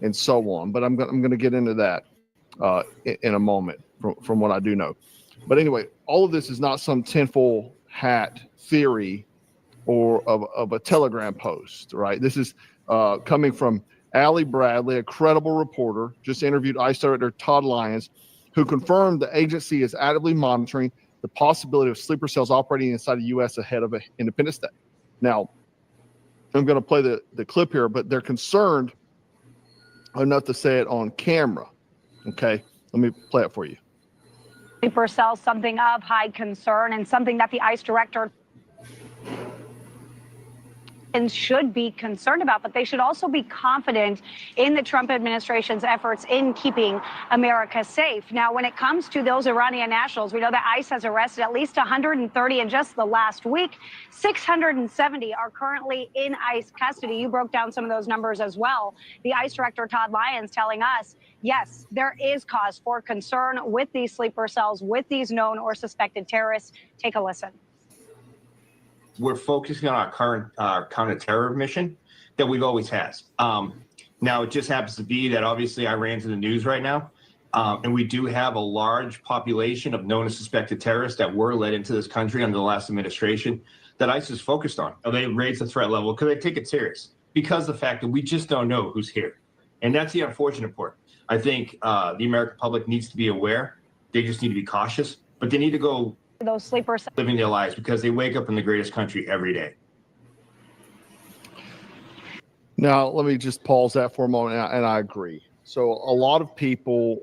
and so on. But I'm going to get into that in a moment from what I do know. But anyway, all of this is not some tinfoil hat theory or of a Telegram post, right? This is coming from Allie Bradley, a credible reporter, just interviewed ICE Director Todd Lyons, who confirmed the agency is actively monitoring the possibility of sleeper cells operating inside the U.S. ahead of Independence Day. Now, I'm going to play the clip here, but they're concerned enough to say it on camera. Okay, let me play it for you. Sleeper cells, something of high concern and something that the ICE director and should be concerned about, but they should also be confident in the Trump administration's efforts in keeping America safe. Now, when it comes to those Iranian nationals, we know that ICE has arrested at least 130 in just the last week. 670 are currently in ICE custody. You broke down some of those numbers as well. The ICE director, Todd Lyons, telling us, yes, there is cause for concern with these sleeper cells, with these known or suspected terrorists. Take a listen. We're focusing on our current counter-terror mission that we've always had. Now, it just happens to be that obviously Iran's in the news right now, and we do have a large population of known and suspected terrorists that were led into this country under the last administration that ICE is focused on. They raise the threat level because they take it serious because of the fact that we just don't know who's here. And that's the unfortunate part. I think the American public needs to be aware. They just need to be cautious, but they need to go those sleepers living their lives because they wake up in the greatest country every day. Now, let me just pause that for a moment, and I agree. So a lot of people,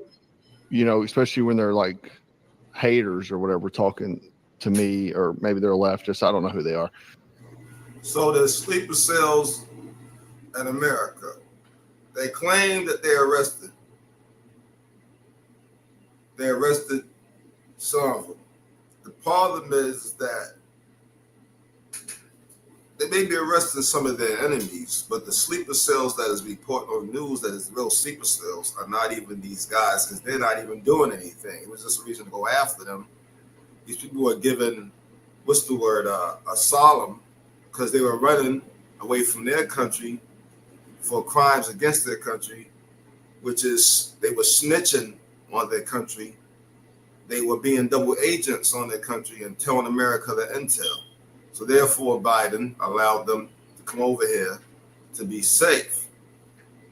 you know, especially when they're like haters or whatever, talking to me, or maybe they're leftists, I don't know who they are. So the sleeper cells in America, they claim that they arrested some of them. The problem is that they may be arresting some of their enemies, but the sleeper cells that is reported on news that is real sleeper cells are not even these guys, because they're not even doing anything. It was just a reason to go after them. These people were given, a solemn, because they were running away from their country for crimes against their country, which is they were snitching on their country. They were being double agents on their country and telling America the intel. So therefore, Biden allowed them to come over here to be safe.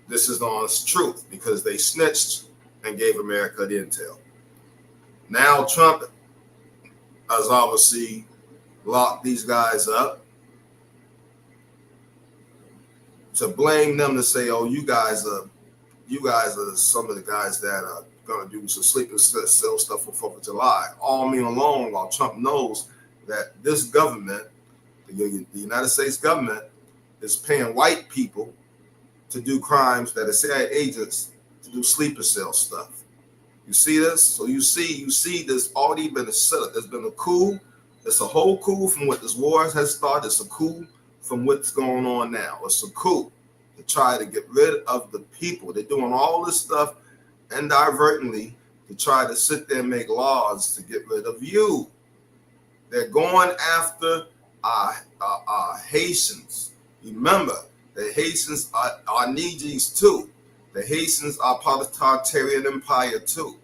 This is the honest truth because they snitched and gave America the intel. Now Trump has obviously locked these guys up to blame them to say, oh, you guys are some of the guys that are going to do some sleeping cell stuff for 4th of July. All mean alone, while Trump knows that this government, the United States government, is paying white people to do crimes that are CIA agents to do sleeper cell stuff. You see this? So you see this already been a setup. There's been a coup. It's a whole coup from what this war has started. It's a coup from what's going on now. It's a coup to try to get rid of the people. They're doing all this stuff inadvertently to try to sit there and make laws to get rid of you. They're going after our Haitians. Remember, the Haitians are Nijis too. The Haitians are part of the Tartarian Empire too.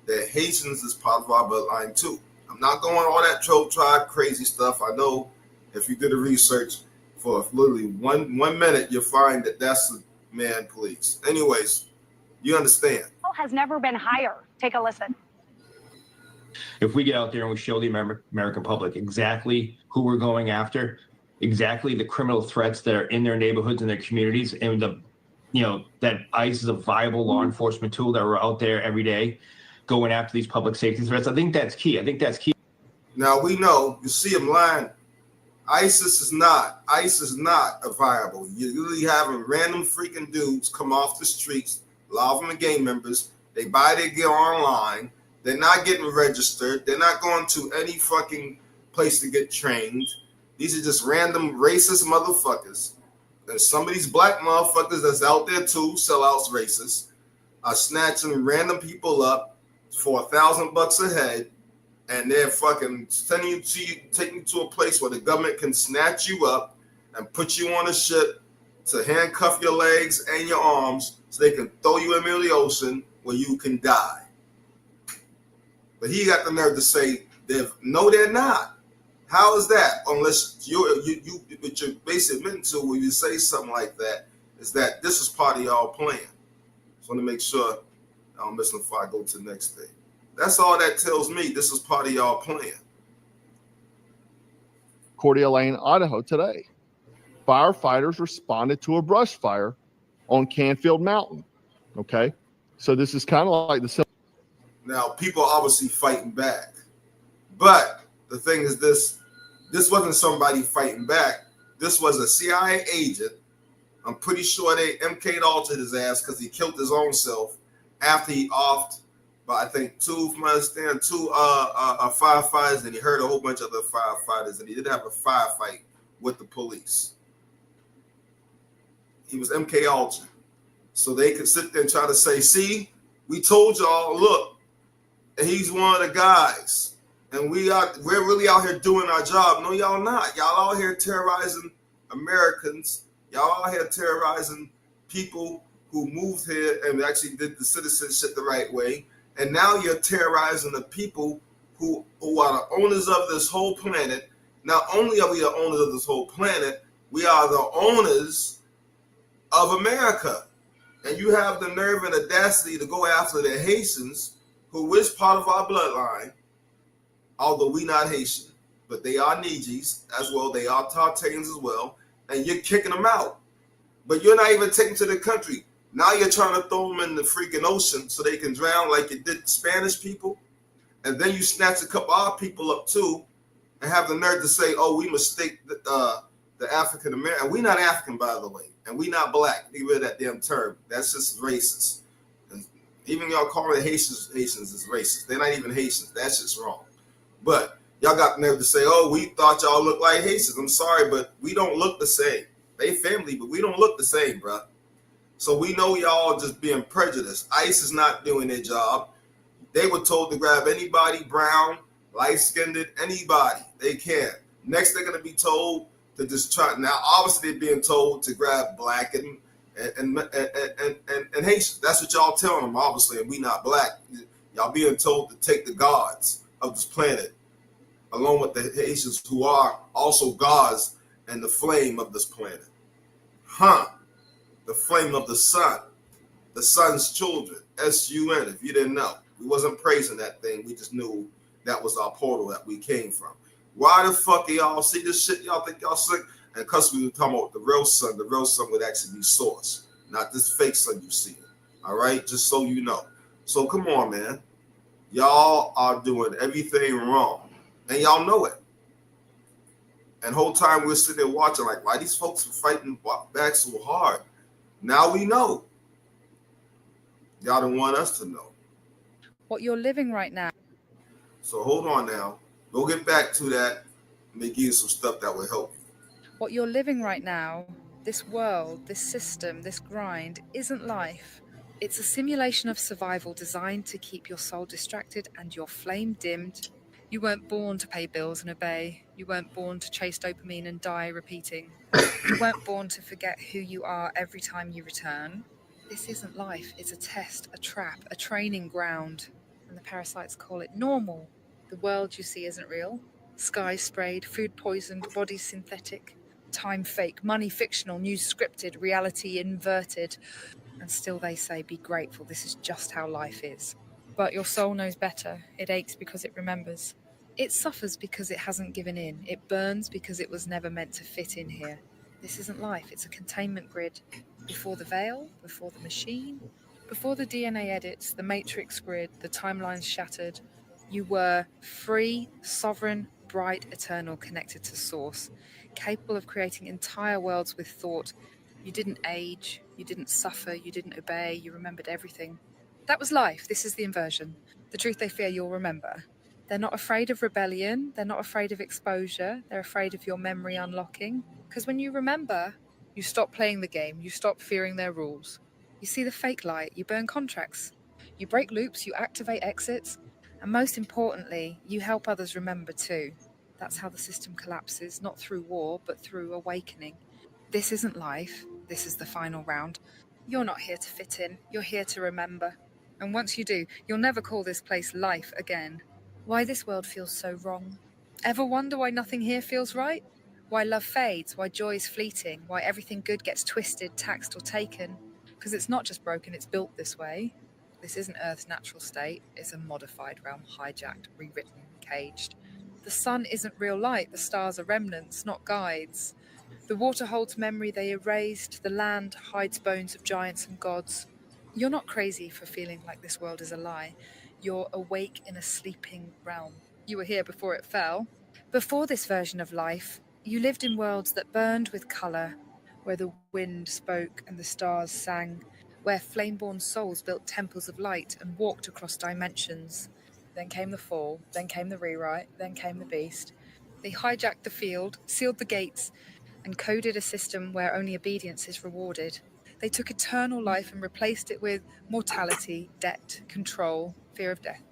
The Haitians is part of our bloodline too. I'm not going all that trope tribe crazy stuff. I know if you do the research for literally one minute, you'll find that that's the man police. Anyways, you understand. Has never been higher. Take a listen. If we get out there and we show the American public exactly who we're going after, exactly the criminal threats that are in their neighborhoods and their communities, and that ICE is a viable law enforcement tool that we're out there every day going after these public safety threats, I think that's key. Now we know, you see them lying. ISIS is not a viable. You're really having random freaking dudes come off the streets. A lot of them are gang members. They buy their gear online. They're not getting registered. They're not going to any fucking place to get trained. These are just random racist motherfuckers. And some of these black motherfuckers that's out there too, sellouts racists, are snatching random people up for $1,000 a head, and they're fucking taking you to a place where the government can snatch you up and put you on a ship to handcuff your legs and your arms so they can throw you in the ocean where you can die. But he got the nerve to say, no, they're not. How is that? Unless you with your basic mental, when you say something like that, is that this is part of y'all plan. Just want to make sure I don't miss them before I go to the next thing. That's all that tells me. This is part of y'all plan. Coeur d'Alene, Idaho today. Firefighters responded to a brush fire on Canfield Mountain. Okay. So this is kind of like the. Now, people are obviously fighting back. But the thing is this wasn't somebody fighting back. This was a CIA agent. I'm pretty sure they MK'd altered his ass because he killed his own self after he offed, but I think two firefighters, and he hurt a whole bunch of other firefighters, and he did have a firefight with the police. He was MK Ultra. So they could sit there and try to say, see, we told y'all, look, and he's one of the guys. And we're really out here doing our job. No, y'all not. Y'all out here terrorizing Americans. Y'all out here terrorizing people who moved here and actually did the citizenship the right way. And now you're terrorizing the people who are the owners of this whole planet. Not only are we the owners of this whole planet, we are the owners of America. And you have the nerve and audacity to go after the Haitians, who is part of our bloodline, although we not Haitian, but they are Nijis as well. They are Tartarians as well. And you're kicking them out. But you're not even taking them to the country. Now you're trying to throw them in the freaking ocean so they can drown like you did the Spanish people. And then you snatch a couple of our people up too and have the nerve to say, oh, we mistake the African American. We're not African, by the way. And we not black. Get rid of that damn term. That's just racist. And even y'all calling the Haitians is racist. They're not even Haitians. That's just wrong. But y'all got the nerve to say, oh, we thought y'all looked like Haitians. I'm sorry, but we don't look the same. They family, but we don't look the same, bro. So we know y'all just being prejudiced. ICE is not doing their job. They were told to grab anybody, brown, light-skinned, anybody. They can. Next, they're going to be told to just try. Now, obviously, they're being told to grab black and Haitians. That's what y'all telling them, obviously, and we not black. Y'all being told to take the gods of this planet, along with the Haitians who are also gods and the flame of this planet. The flame of the sun, the sun's children, S-U-N, if you didn't know. We wasn't praising that thing. We just knew that was our portal that we came from. Why the fuck y'all see this shit? Y'all think y'all sick? And because we were talking about the real sun would actually be source, not this fake sun you see. All right? Just so you know. So come on, man. Y'all are doing everything wrong. And y'all know it. And whole time we're sitting there watching, like, why these folks are fighting back so hard? Now we know. Y'all don't want us to know. What you're living right now. So hold on now. We'll get back to that. Let me give you some stuff that will help you. What you're living right now, this world, this system, this grind, isn't life. It's a simulation of survival designed to keep your soul distracted and your flame dimmed. You weren't born to pay bills and obey. You weren't born to chase dopamine and die repeating. You weren't born to forget who you are every time you return. This isn't life. It's a test, a trap, a training ground. And the parasites call it normal. The world you see isn't real. Sky sprayed, food poisoned, bodies synthetic, time fake, money fictional, news scripted, reality inverted. And still they say, be grateful, this is just how life is. But your soul knows better. It aches because it remembers. It suffers because it hasn't given in. It burns because it was never meant to fit in here. This isn't life, it's a containment grid. Before the veil, before the machine, before the DNA edits, the matrix grid, the timelines shattered, you were free, sovereign, bright, eternal, connected to source, capable of creating entire worlds with thought. You didn't age, you didn't suffer, you didn't obey, you remembered everything. That was life. This is the inversion. The truth they fear you'll remember. They're not afraid of rebellion. They're not afraid of exposure. They're afraid of your memory unlocking. Because when you remember, you stop playing the game. You stop fearing their rules. You see the fake light. You burn contracts. You break loops. You activate exits. And most importantly, you help others remember too. That's how the system collapses, not through war, but through awakening. This isn't life. This is the final round. You're not here to fit in. You're here to remember. And once you do, you'll never call this place life again. Why this world feels so wrong? Ever wonder why nothing here feels right? Why love fades? Why joy is fleeting? Why everything good gets twisted, taxed, or taken? Because it's not just broken, it's built this way. This isn't Earth's natural state. It's a modified realm, hijacked, rewritten, caged. The sun isn't real light. The stars are remnants, not guides. The water holds memory they erased. The land hides bones of giants and gods. You're not crazy for feeling like this world is a lie. You're awake in a sleeping realm. You were here before it fell. Before this version of life, you lived in worlds that burned with colour, where the wind spoke and the stars sang, where flame-born souls built temples of light and walked across dimensions. Then came the fall, then came the rewrite, then came the beast. They hijacked the field, sealed the gates, and coded a system where only obedience is rewarded. They took eternal life and replaced it with mortality, debt, control, fear of death.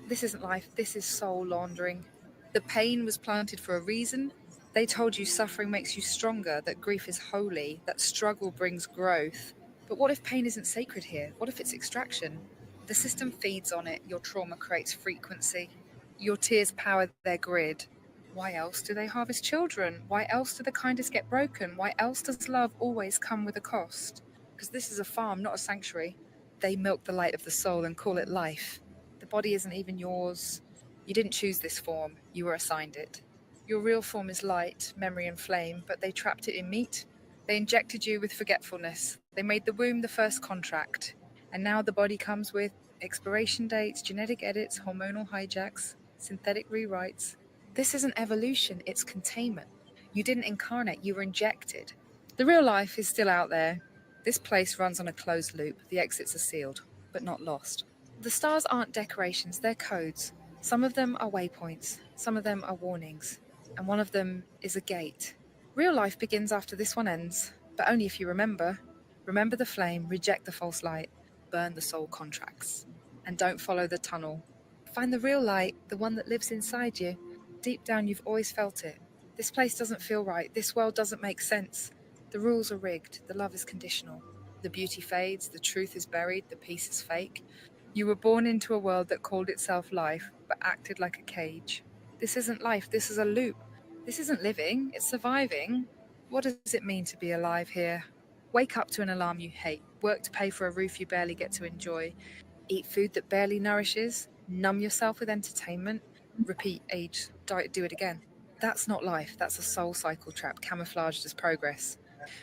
This isn't life, this is soul laundering. The pain was planted for a reason. They told you suffering makes you stronger, that grief is holy, that struggle brings growth. But what if pain isn't sacred here? What if it's extraction? The system feeds on it, your trauma creates frequency. Your tears power their grid. Why else do they harvest children? Why else do the kindest get broken? Why else does love always come with a cost? Because this is a farm, not a sanctuary. They milk the light of the soul and call it life. The body isn't even yours. You didn't choose this form, you were assigned it. Your real form is light, memory and flame, but they trapped it in meat. They injected you with forgetfulness. They made the womb the first contract. And now the body comes with expiration dates, genetic edits, hormonal hijacks, synthetic rewrites. This isn't evolution, it's containment. You didn't incarnate, you were injected. The real life is still out there. This place runs on a closed loop. The exits are sealed, but not lost. The stars aren't decorations, they're codes. Some of them are waypoints, some of them are warnings, and one of them is a gate. Real life begins after this one ends, but only if you remember. Remember the flame, reject the false light, burn the soul contracts, and don't follow the tunnel. Find the real light, the one that lives inside you. Deep down, you've always felt it. This place doesn't feel right. This world doesn't make sense. The rules are rigged. The love is conditional. The beauty fades. The truth is buried. The peace is fake. You were born into a world that called itself life, but acted like a cage. This isn't life. This is a loop. This isn't living. It's surviving. What does it mean to be alive here? Wake up to an alarm you hate. Work to pay for a roof you barely get to enjoy. Eat food that barely nourishes. Numb yourself with entertainment. Repeat, age, die, do it again. That's not life. That's a soul cycle trap camouflaged as progress.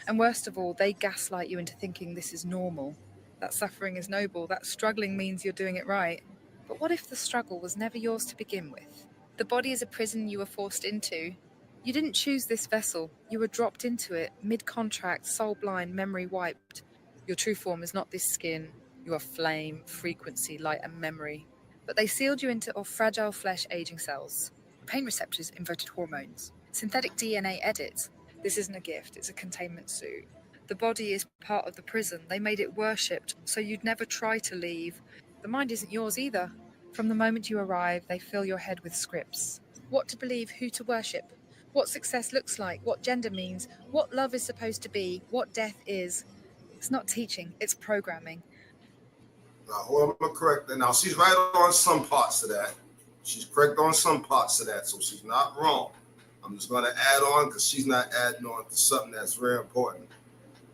And worst of all, they gaslight you into thinking this is normal. That suffering is noble. That struggling means you're doing it right. But what if the struggle was never yours to begin with? The body is a prison you were forced into. You didn't choose this vessel. You were dropped into it, mid-contract, soul blind, memory wiped. Your true form is not this skin. You are flame, frequency, light, and memory. But they sealed you into fragile flesh aging cells. Pain receptors, inverted hormones. Synthetic DNA edits. This isn't a gift, it's a containment suit. The body is part of the prison. They made it worshipped, so you'd never try to leave. The mind isn't yours either. From the moment you arrive, they fill your head with scripts. What to believe, who to worship, what success looks like, what gender means, what love is supposed to be, what death is. It's not teaching, it's programming. Now, I'm gonna correct that. Now, she's right on some parts of that. She's correct on some parts of that, so she's not wrong. I'm just going to add on because she's not adding on to something that's very important.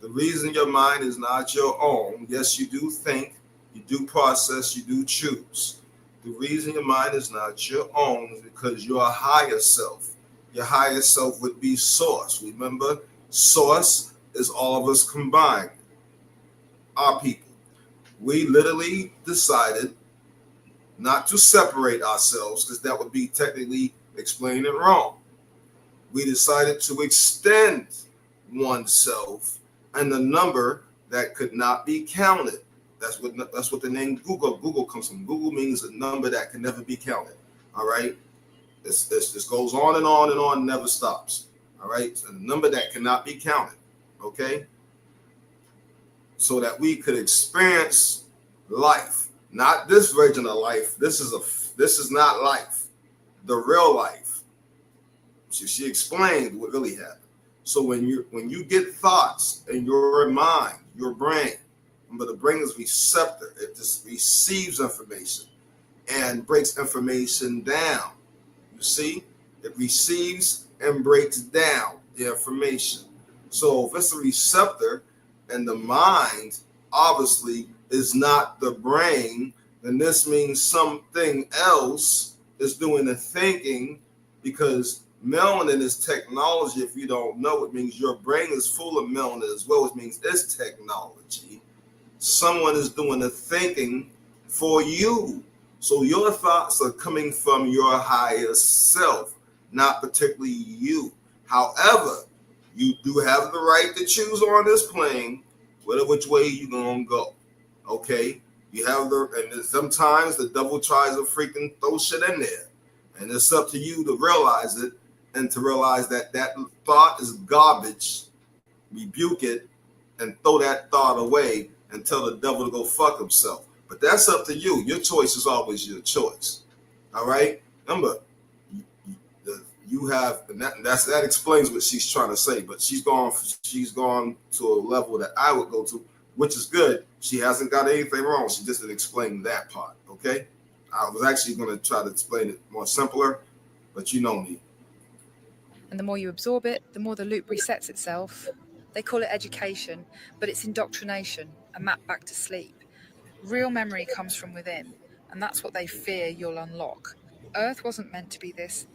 The reason your mind is not your own, yes, you do think, you do process, you do choose. The reason your mind is not your own is because your higher self, your higher self would be source. Remember, source is all of us combined, our people. We literally decided not to separate ourselves because that would be technically explaining it wrong. We decided to extend oneself and the number that could not be counted. That's what the name Google comes from. Google means a number that can never be counted. All right. This goes on and on and on, never stops. All right. So the number that cannot be counted. Okay. So that we could experience life, not this version of life. This is not life, the real life. She explained what really happened. So when you get thoughts in your mind, your brain, remember the brain is receptor. It just receives information and breaks information down. You see, it receives and breaks down the information. So if it's a receptor and the mind obviously is not the brain, then this means something else is doing the thinking, because melanin is technology. If you don't know, it means your brain is full of melanin as well. It means it's technology. Someone is doing the thinking for you. So your thoughts are coming from your higher self, not particularly you. However, you do have the right to choose on this plane which way you're going to go. Okay? You have and sometimes the devil tries to freaking throw shit in there. And it's up to you to realize it and to realize that that thought is garbage. Rebuke it and throw that thought away and tell the devil to go fuck himself. But that's up to you. Your choice is always your choice. All right? Remember, you have, and that explains what she's trying to say, but she's gone to a level that I would go to, which is good. She hasn't got anything wrong. She just didn't explain that part. Okay? I was actually going to try to explain it more simpler, but you know me. And the more you absorb it, the more the loop resets itself. They call it education, but it's indoctrination, a map back to sleep. Real memory comes from within, and that's what they fear you'll unlock. Earth wasn't meant to be this.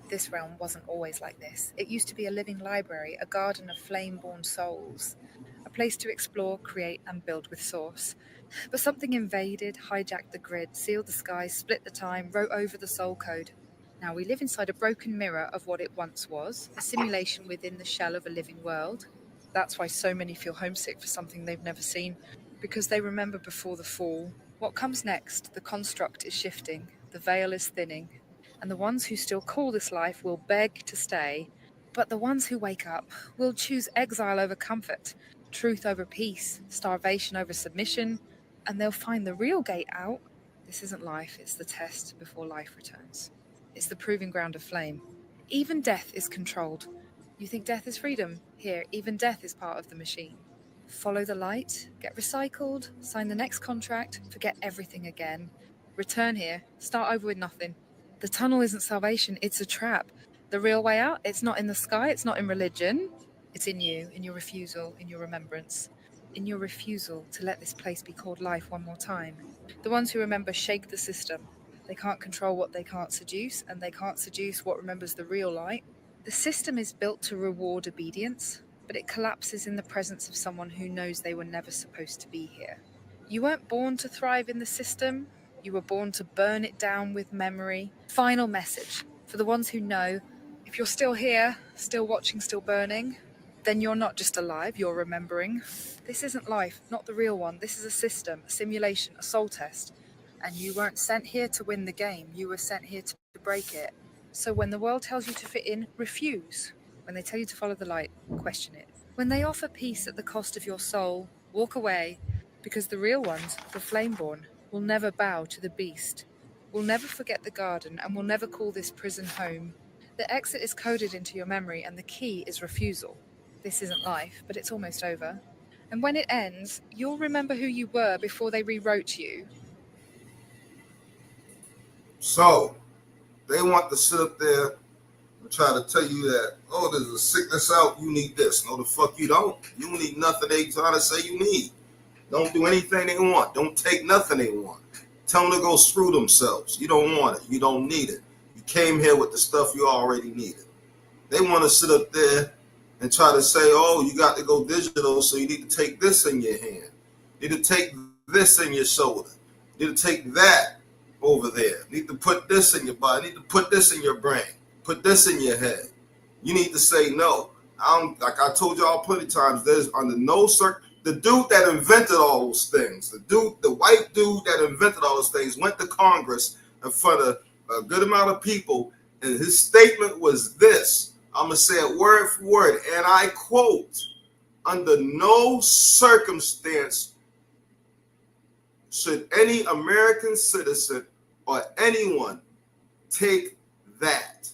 This realm wasn't always like this. It used to be a living library, a garden of flame-born souls, a place to explore, create, and build with source. But something invaded, hijacked the grid, sealed the sky, split the time, wrote over the soul code. Now we live inside a broken mirror of what it once was, a simulation within the shell of a living world. That's why so many feel homesick for something they've never seen, because they remember before the fall. What comes next? The construct is shifting, the veil is thinning, and the ones who still call this life will beg to stay, but the ones who wake up will choose exile over comfort, truth over peace, starvation over submission, and they'll find the real gate out. This isn't life, it's the test before life returns. It's the proving ground of flame. Even death is controlled. You think death is freedom? Here, even death is part of the machine. Follow the light, get recycled, sign the next contract, forget everything again. Return here, start over with nothing. The tunnel isn't salvation, it's a trap. The real way out, it's not in the sky, it's not in religion. It's in you, in your refusal, in your remembrance. In your refusal to let this place be called life one more time. The ones who remember shake the system. They can't control what they can't seduce, and they can't seduce what remembers the real light. The system is built to reward obedience, but it collapses in the presence of someone who knows they were never supposed to be here. You weren't born to thrive in the system, you were born to burn it down with memory. Final message, for the ones who know, if you're still here, still watching, still burning, then you're not just alive, you're remembering. This isn't life, not the real one. This is a system, a simulation, a soul test. And you weren't sent here to win the game, you were sent here to break it. So when the world tells you to fit in, refuse. When they tell you to follow the light, question it. When they offer peace at the cost of your soul, walk away, because the real ones, the Flameborn, will never bow to the beast, will never forget the garden, and will never call this prison home. The exit is coded into your memory, and the key is refusal. This isn't life, but it's almost over. And when it ends, you'll remember who you were before they rewrote you. So they want to sit up there and try to tell you that, oh, there's a sickness out, you need this. No, the fuck you don't. You don't need nothing they trying to say you need. Don't do anything they want. Don't take nothing they want. Tell them to go screw themselves. You don't want it. You don't need it. You came here with the stuff you already needed. They want to sit up there and try to say, oh, you got to go digital, so you need to take this in your hand. You need to take this in your shoulder. You need to take that over there. You need to put this in your body. You need to put this in your brain. Put this in your head. You need to say no. Like I told y'all plenty of times, there's under no the dude that invented all those things, the white dude that invented all those things went to Congress in front of a good amount of people, and his statement was this. I'm going to say it word for word, and I quote, under no circumstance should any American citizen or anyone take that.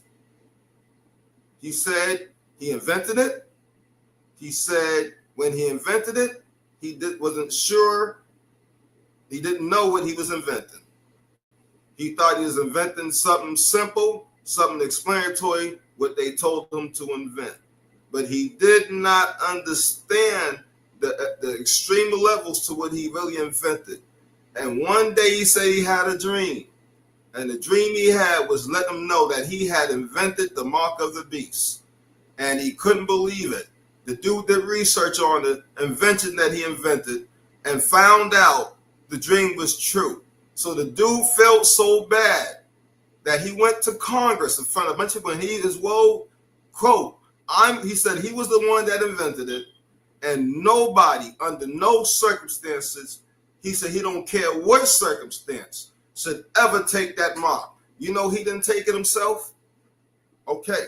He said he invented it. He said when he invented it, he wasn't sure. He didn't know what he was inventing. He thought he was inventing something simple, something explanatory, what they told him to invent. But he did not understand the extreme levels to what he really invented. And one day he said he had a dream. And the dream he had was let him know that he had invented the mark of the beast. And he couldn't believe it. The dude did research on the invention that he invented and found out the dream was true. So the dude felt so bad that he went to Congress in front of a bunch of people, and he is, well, quote, he said he was the one that invented it, and nobody, under no circumstances, he said he don't care what circumstance, should ever take that mark. You know he didn't take it himself? Okay,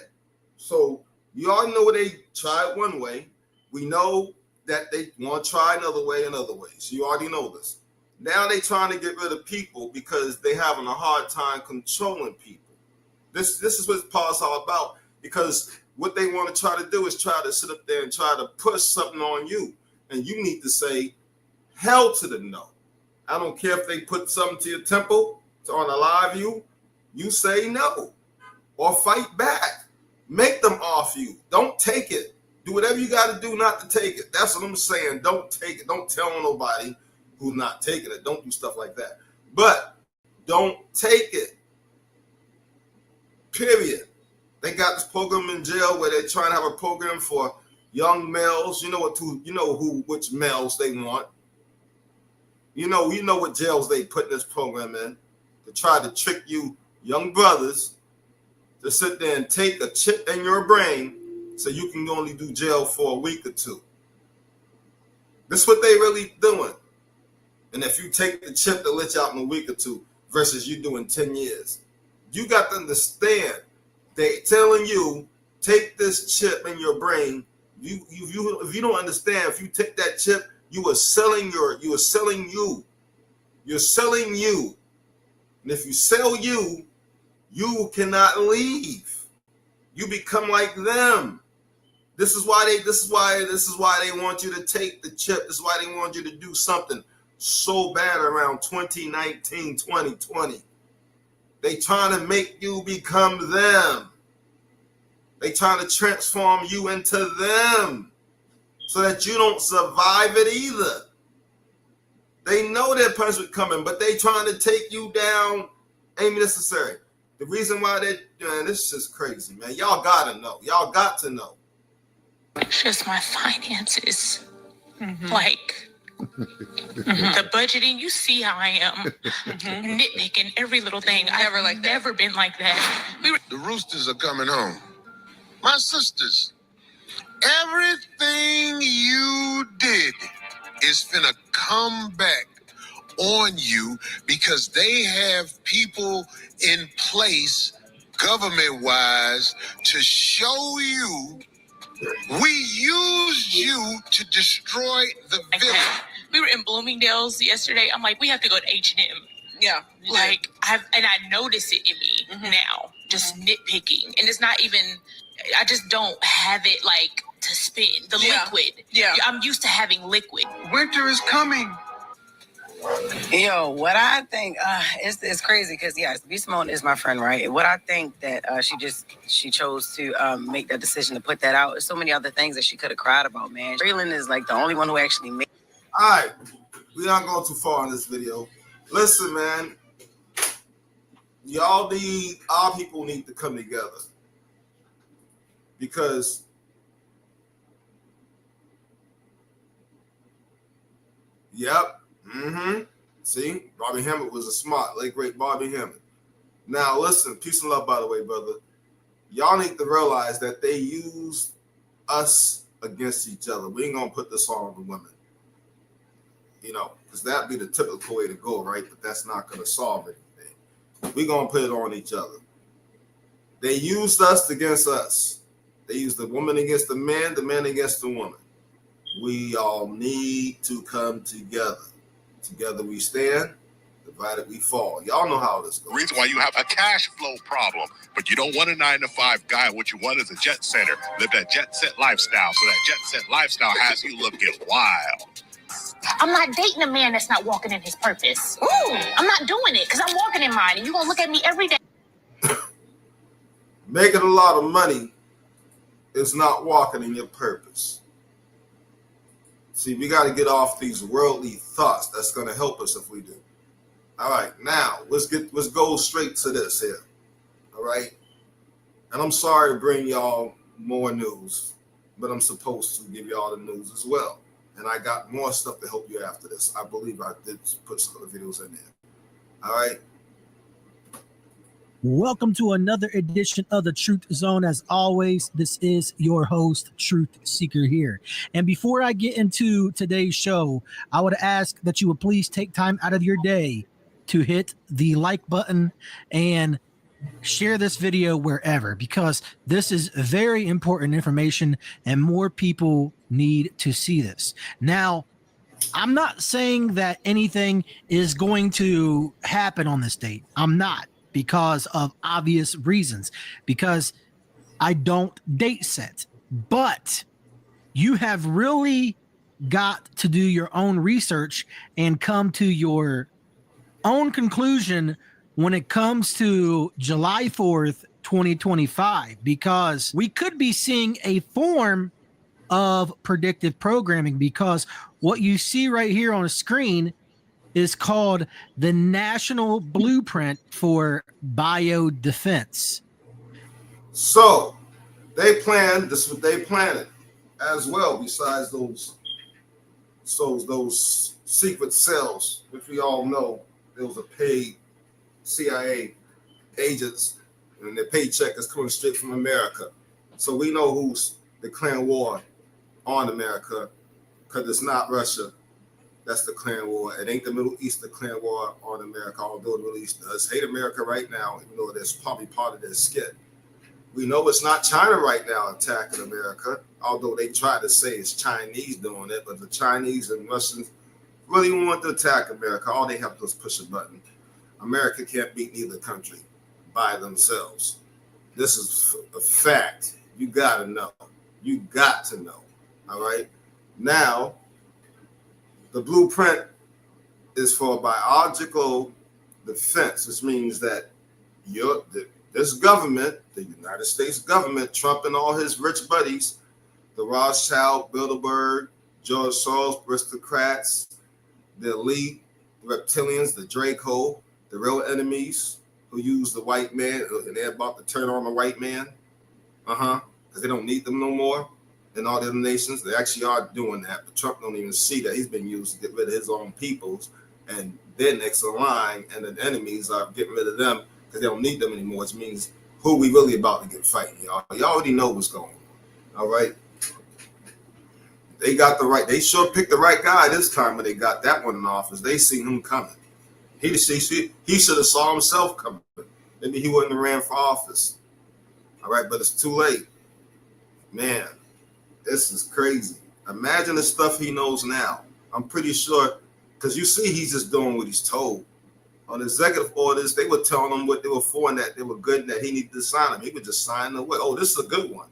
so you all know they tried one way. We know that they want to try another way in other ways. You already know this. Now they're trying to get rid of people because they're having a hard time controlling people. This is what Paul's all about, because what they want to try to do is try to sit up there and try to push something on you. And you need to say, hell to the no. I don't care if they put something to your temple on a live you. You say no or fight back. Make them off you. Don't take it. Do whatever you got to do not to take it. That's what I'm saying. Don't take it. Don't tell nobody who's not taking it. Don't do stuff like that. But don't take it. Period. They got this program in jail where they're trying to have a program for young males. You know which males they want. You know what jails they put this program in to try to trick you young brothers to sit there and take a chip in your brain so you can only do jail for a week or two. This is what they really doing. And if you take the chip, they'll let you out in a week or two versus you doing 10 years. You got to understand, they telling you, take this chip in your brain. If you don't understand, if you take that chip, you are selling you. You're selling you. And if you sell you, you cannot leave. you become like them. This is why they want you to take the chip. This is why they want you to do something so bad around 2019, 2020. They trying to make you become them. They trying to transform you into them so that you don't survive it either. They know their punishment coming, but they trying to take you down ain't necessary. The reason why this is just crazy, man. Y'all gotta know. Y'all got to know. It's just my finances. Like, the budgeting, you see how I am. Nitpicking every little thing. I've never been like that. The roosters are coming home. My sisters, everything you did is finna come back on you because they have people in place, government-wise, to show you we used you to destroy the village. We were in Bloomingdale's yesterday. I'm like, we have to go to H&M. Yeah. Like, I notice it in me now, just nitpicking. And it's not even, I just don't have it like to spin the liquid. Yeah. I'm used to having liquid. Winter is coming. Yo, what I think it's crazy because yes, B Simone is my friend, right? What I think that she chose to make that decision to put that out. There's so many other things that she could have cried about, man. Braylon is like the only one who actually made. All right, we're not going too far in this video. Listen, man, our people need to come together because see, Bobby Hammond was a smart, late great Bobby Hammond. Now listen, peace and love, by the way, brother. Y'all need to realize that they use us against each other. We ain't gonna put this on the women, because that'd be the typical way to go, right? But that's not gonna solve anything. We're gonna put it on each other. They used us against us. They used the woman against the man against the woman. We all need to come together. Together we stand, divided we fall. Y'all know how this goes. The reason why you have a cash flow problem, but you don't want a 9-to-5 guy. What you want is a jet setter. Live that jet set lifestyle. So that jet set lifestyle has you looking wild. I'm not dating a man that's not walking in his purpose. Ooh, I'm not doing it because I'm walking in mine, and you're going to look at me every day. Making a lot of money is not walking in your purpose. See, we got to get off these worldly thoughts. That's going to help us if we do. All right, now let's go straight to this here. All right, and I'm sorry to bring y'all more news, but I'm supposed to give y'all the news as well. And I got more stuff to help you after this. I believe I did put some other videos in there. All right. Welcome to another edition of the Truth Zone. As always, this is your host, Truth Seeker here. And before I get into today's show, I would ask that you would please take time out of your day to hit the like button and share this video wherever, because this is very important information and more people need to see this. Now, I'm not saying that anything is going to happen on this date. I'm not, because of obvious reasons, because I don't date set. But you have really got to do your own research and come to your own conclusion when it comes to July 4th, 2025, because we could be seeing a form of predictive programming, because what you see right here on the screen is called the National Blueprint for Biodefense. So they planned this. What they planned as well. Besides those secret cells, which we all know, those are paid CIA agents, and their paycheck is coming straight from America. So we know who's declaring war on America, because it's not Russia. That's the Klan war. It ain't the Middle East declaring war on America, although the Middle East does hate America right now, even though that's probably part of their skit. We know it's not China right now attacking America, although they try to say it's Chinese doing it, but the Chinese and Russians really want to attack America. All they have to do is push a button. America can't beat neither country by themselves. This is a fact. You got to know. You got to know. All right. Now, the blueprint is for biological defense, which means that this government, the United States government, Trump and all his rich buddies, the Rothschild, Bilderberg, George Soros, aristocrats, the elite, reptilians, the Draco, the real enemies who use the white man, and they're about to turn on the white man. Because they don't need them no more. In all the other nations, they actually are doing that, but Trump don't even see that. He's been used to get rid of his own peoples, and they're next in line, and the enemies are getting rid of them because they don't need them anymore, which means who we really about to get fighting, y'all. You already know what's going on, all right? They got the right, they sure picked the right guy this time when they got that one in office. They seen him coming. He should have saw himself coming. Maybe he wouldn't have ran for office, all right? But it's too late. Man, this is crazy. Imagine the stuff he knows now. I'm pretty sure, because you see he's just doing what he's told. On executive orders, they were telling him what they were for and that they were good and that he needed to sign them. He would just sign away. Oh, this is a good one.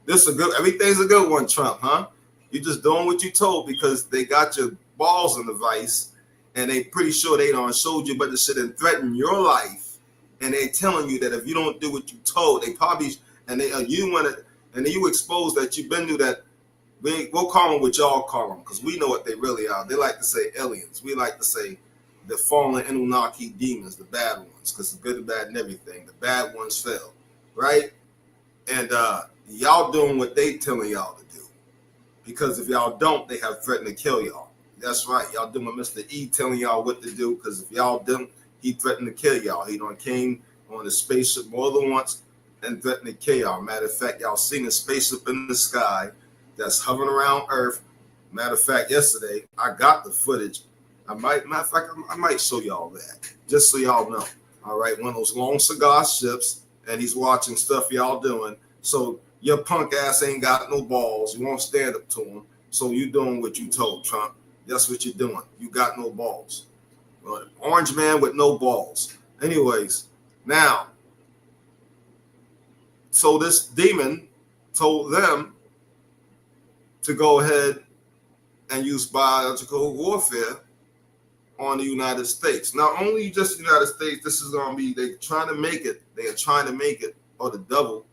Everything's a good one, Trump, huh? You're just doing what you told because they got your balls in the vice and they pretty sure they done showed you but to sit and threaten your life. And they telling you that if you don't do what you told, they probably, and they you want to, and then you expose that you've been through that. We'll call them what y'all call them because we know what they really are. They like to say aliens. We like to say the fallen Anunnaki demons, the bad ones, because the good, the bad, and everything. The bad ones fell, right? And y'all doing what they telling y'all to do. Because if y'all don't, they have threatened to kill y'all. That's right. Y'all doing Mr. E telling y'all what to do because if y'all don't, he threatened to kill y'all. He done came on a spaceship more than once and threatened to kill y'all. Matter of fact, y'all seen a spaceship in the sky that's hovering around Earth. Matter of fact, yesterday I got the footage. I might show y'all that just so y'all know. All right, one of those long cigar ships, and he's watching stuff y'all doing. So your punk ass ain't got no balls. You won't stand up to him. So you doing what you told, Trump. That's what you're doing. You got no balls. Orange man with no balls. Anyways, now, so this demon told them to go ahead and use biological warfare on the United States. Not only just the United States, this is going to be, they're trying to make it, or the devil,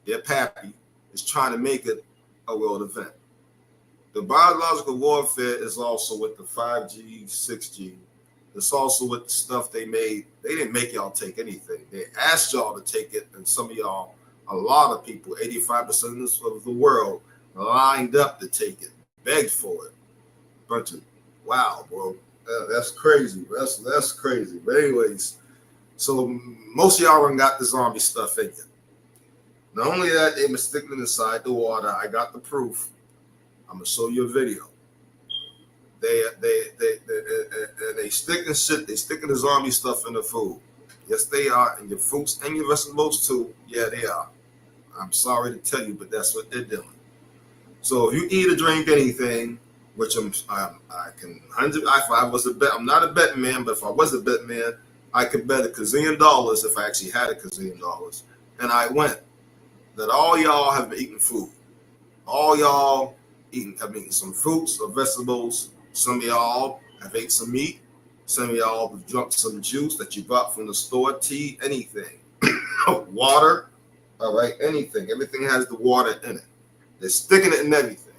their pappy, is trying to make it a world event. The biological warfare is also with the 5G, 6G. It's also with the stuff they made. They didn't make y'all take anything. They asked y'all to take it, and some of y'all, a lot of people, 85% of the world, lined up to take it, begged for it. Bunch of, wow, bro, that's crazy. That's crazy. But anyways, so most of y'all done got the zombie stuff in you. Not only that, they been sticking it inside the water. I got the proof. I'm gonna show you a video. They sticking shit. They sticking the zombie stuff in the food. Yes, they are, and your fruits and your vegetables too. Yeah, they are. I'm sorry to tell you, but that's what they're doing. So if you eat or drink anything, which if I was a bet, I'm not a betting man, but if I was a betting man, I could bet $1 gazillion if I actually had $1 gazillion, and I went that all y'all have been eating food. All y'all have eaten some fruits or vegetables. Some of y'all have ate some meat. Some of y'all have drunk some juice that you bought from the store, tea, anything, water. All right, anything. Everything has the water in it. They're sticking it in everything.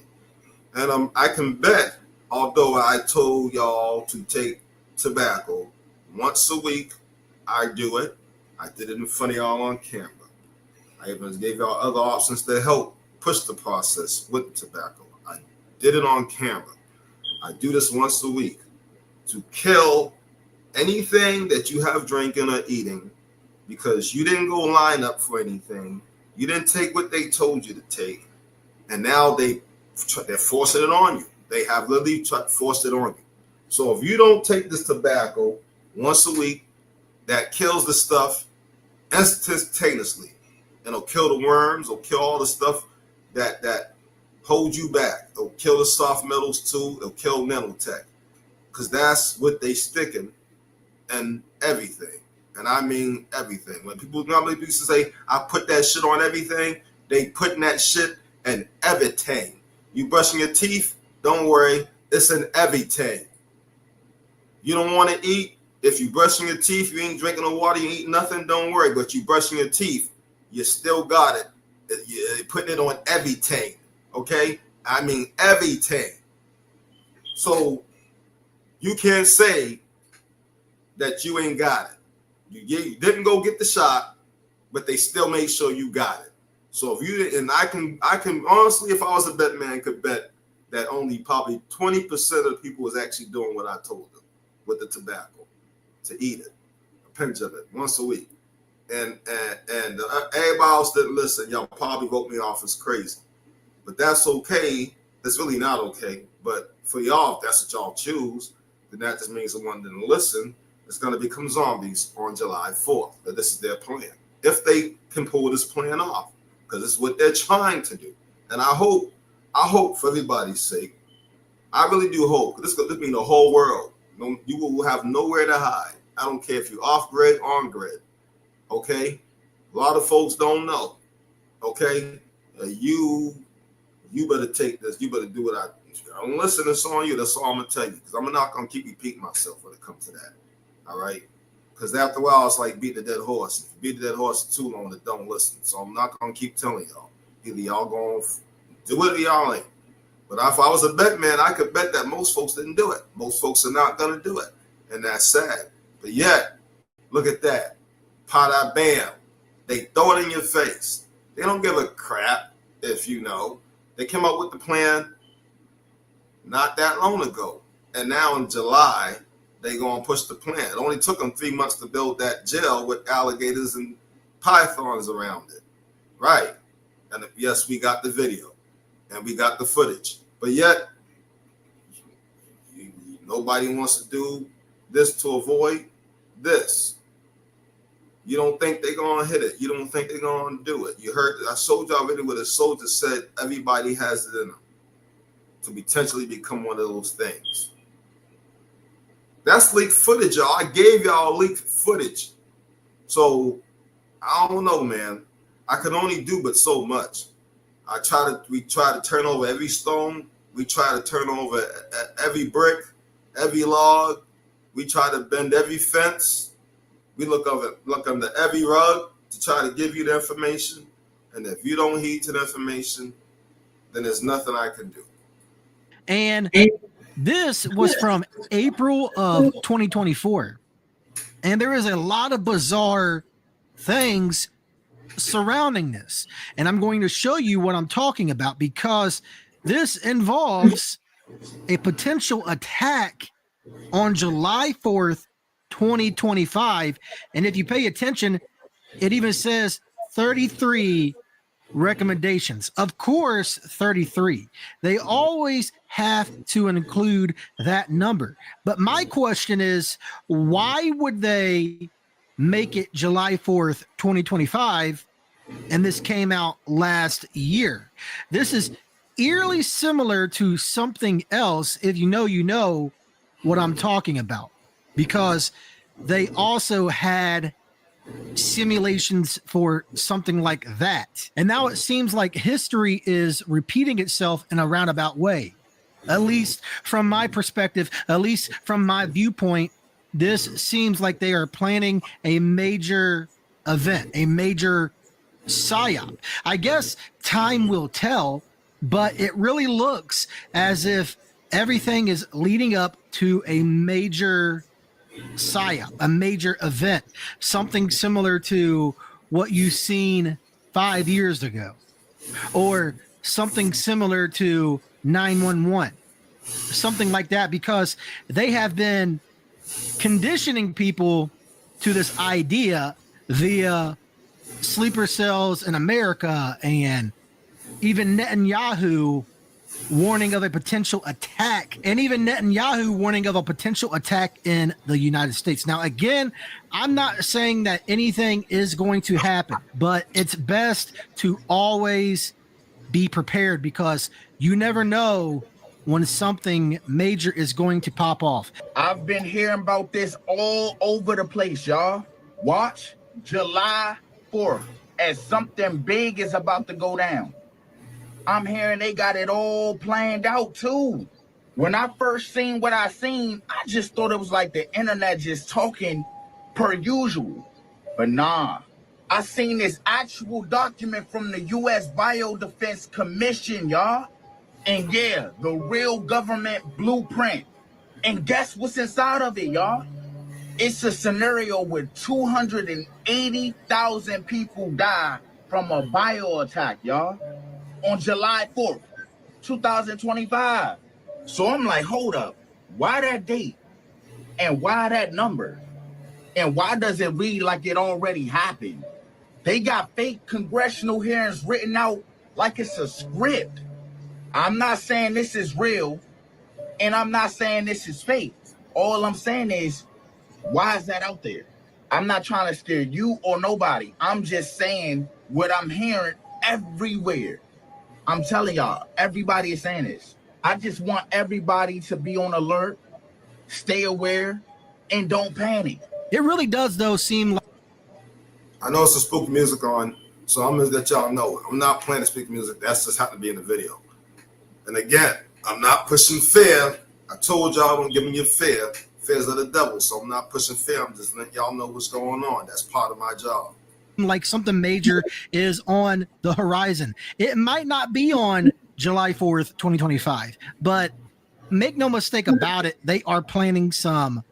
And I can bet, although I told y'all to take tobacco once a week, I do it. I did it in front of y'all on camera. I even gave y'all other options to help push the process with tobacco. I did it on camera. I do this once a week to kill anything that you have drinking or eating because you didn't go line up for anything. You didn't take what they told you to take. And now they're forcing it on you. They have literally forced it on you. So if you don't take this tobacco once a week, that kills the stuff instantaneously. It'll kill the worms, it'll kill all the stuff that hold you back. It'll kill the soft metals too, it'll kill nanotech. Because that's what they sticking and everything. And I mean everything. When people normally used to say, I put that shit on everything, they putting that shit in everything. You brushing your teeth, don't worry, it's in everything. You don't want to eat, if you brushing your teeth, you ain't drinking no water, you eat nothing, don't worry. But you brushing your teeth, you still got it. You're putting it on everything, okay? I mean everything. So you can't say that you ain't got it. You didn't go get the shot, but they still made sure you got it. So if you and I can honestly, if I was a bet man, could bet that only probably 20% of the people was actually doing what I told them with the tobacco, to eat it, a pinch of it once a week. And everybody else didn't listen. Y'all probably wrote me off as crazy, but that's okay. It's really not okay. But for y'all, if that's what y'all choose, then that just means the one didn't listen. It's going to become zombies on July 4th. But this is their plan. If they can pull this plan off, because it's what they're trying to do. And I hope for everybody's sake, I really do hope, because this means the whole world. You will have nowhere to hide. I don't care if you're off grid, on grid. Okay? A lot of folks don't know. Okay? You better take this. You better do what I don't listen. It's on you. That's all I'm going to tell you. Because I'm not going to keep repeating myself when it comes to that. All right? Because after a while, it's like beat the dead horse. If you beat the dead horse too long, it don't listen. So I'm not going to keep telling y'all. Either y'all going to do it or y'all ain't. But if I was a bet man, I could bet that most folks didn't do it. Most folks are not going to do it. And that's sad. But yet, look at that. Pada bam. They throw it in your face. They don't give a crap if you know. They came up with the plan not that long ago. And now in July, they going to push the plan. It only took them 3 months to build that jail with alligators and pythons around it. Right. And yes, we got the video and we got the footage. But yet, nobody wants to do this to avoid this. You don't think they're going to hit it. You don't think they're going to do it. You heard, I showed y'all already where the soldier said everybody has it in them to potentially become one of those things. That's leaked footage, y'all. I gave y'all leaked footage. So, I don't know, man. I can only do but so much. We try to turn over every stone. We try to turn over every brick, every log. We try to bend every fence. We look under every rug to try to give you the information. And if you don't heed to the information, then there's nothing I can do. And this was from April of 2024. And there is a lot of bizarre things surrounding this. And I'm going to show you what I'm talking about, because this involves a potential attack on July 4th, 2025. And if you pay attention, it even says 33 recommendations. Of course, 33. They always have to include that number. But my question is, why would they make it July 4th, 2025, and this came out last year? This is eerily similar to something else, if you know what I'm talking about, because they also had simulations for something like that. And now it seems like history is repeating itself in a roundabout way. At least from my perspective, at least from my viewpoint, this seems like they are planning a major event, a major psyop. I guess time will tell, but it really looks as if everything is leading up to a major psyop, a major event, something similar to what you've seen 5 years ago, or something similar to 911, something like that, because they have been conditioning people to this idea via sleeper cells in America, and even Netanyahu warning of a potential attack, and even Netanyahu warning of a potential attack in the United States. Now, again, I'm not saying that anything is going to happen, but it's best to always be prepared, because you never know when something major is going to pop off. I've been hearing about this all over the place, y'all. Watch July 4th as something big is about to go down. I'm hearing they got it all planned out too. When I first seen what I seen, I just thought it was like the internet just talking per usual. But nah, I seen this actual document from the U.S. Biodefense Commission, y'all. And yeah, the real government blueprint. And guess what's inside of it, y'all? It's a scenario where 280,000 people die from a bio attack, y'all, on July 4th, 2025. So I'm like, hold up, why that date? And why that number? And why does it read like it already happened? They got fake congressional hearings written out like it's a script. I'm not saying this is real, and I'm not saying this is fake. All I'm saying is, why is that out there? I'm not trying to scare you or nobody. I'm just saying what I'm hearing everywhere. I'm telling y'all, everybody is saying this. I just want everybody to be on alert, stay aware, and don't panic. It really does, though, seem like. I know it's a spooky music on, so I'm gonna let y'all know I'm not playing the spooky music. That's just happened to be in the video. And again, I'm not pushing fear. I told y'all don't give me your fear. Fears of the devil. So I'm not pushing fear. I'm just letting y'all know what's going on. That's part of my job. Like something major is on the horizon. It might not be on July 4th, 2025, but make no mistake about it, they are planning some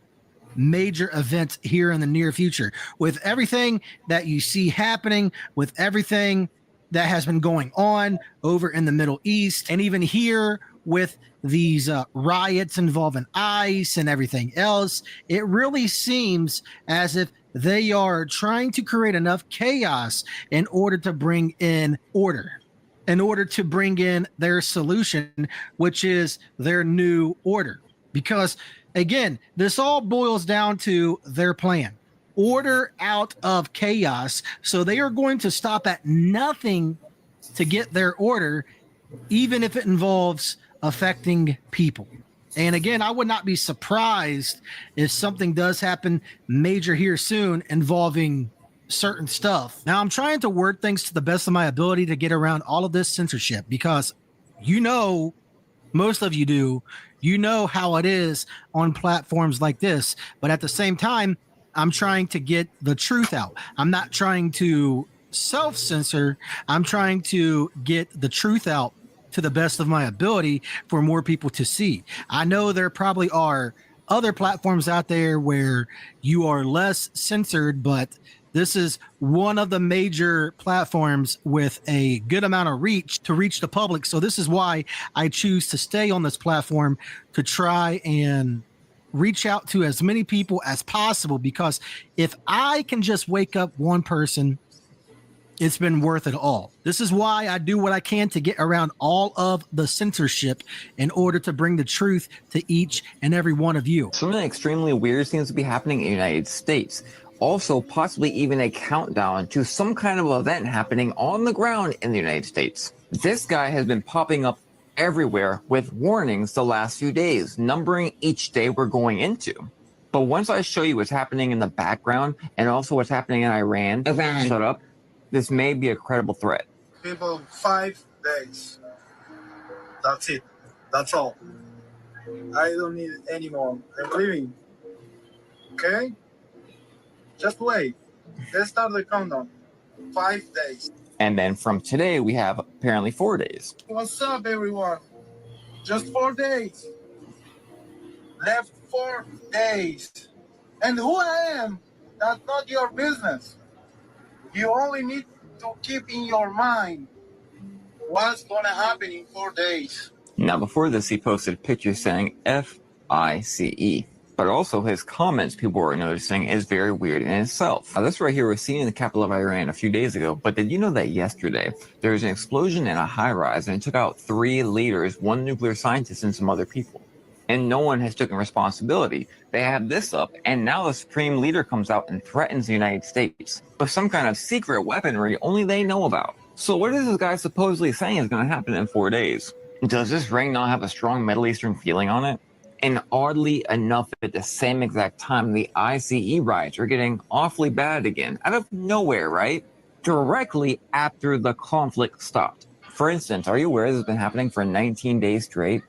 major events here in the near future. With everything that you see happening, with everything that has been going on over in the Middle East, and even here with these riots involving ICE and everything else, it really seems as if they are trying to create enough chaos in order to bring in order, in order to bring in their solution, which is their new order. Because again, this all boils down to their plan. Order out of chaos. So they are going to stop at nothing to get their order, even if it involves affecting people. And again, I would not be surprised if something does happen major here soon involving certain stuff. Now, I'm trying to word things to the best of my ability to get around all of this censorship, because you know, most of you do, you know how it is on platforms like this. But at the same time, I'm trying to get the truth out. I'm not trying to self-censor. I'm trying to get the truth out to the best of my ability for more people to see. I know there probably are other platforms out there where you are less censored, but this is one of the major platforms with a good amount of reach to reach the public. So this is why I choose to stay on this platform, to try and reach out to as many people as possible, because if I can just wake up one person, it's been worth it all. This is why I do what I can to get around all of the censorship in order to bring the truth to each and every one of you. Something extremely weird seems to be happening in the United States. Also, possibly even a countdown to some kind of event happening on the ground in the United States. This guy has been popping up everywhere with warnings the last few days, numbering each day we're going into. But once I show you what's happening in the background and also what's happening in Iran, shut up, this may be a credible threat. People, 5 days. That's it. That's all. I don't need it anymore. I'm leaving. Okay? Just wait. Let's start the countdown. 5 days. And then from today, we have apparently 4 days. What's up, everyone? Just 4 days. Left 4 days. And who I am, that's not your business. You only need to keep in your mind what's going to happen in 4 days. Now, before this, he posted pictures saying FICE. But also his comments, people were noticing, is very weird in itself. Now, this right here was seen in the capital of Iran a few days ago, but did you know that yesterday there was an explosion in a high-rise and it took out 3 leaders, 1 nuclear scientist, and some other people? And no one has taken responsibility. They have this up, and now the supreme leader comes out and threatens the United States with some kind of secret weaponry only they know about. So what is this guy supposedly saying is going to happen in 4 days? Does this ring not have a strong Middle Eastern feeling on it? And oddly enough, at the same exact time, the ICE riots are getting awfully bad again, out of nowhere, right? Directly after the conflict stopped. For instance, are you aware this has been happening for 19 days straight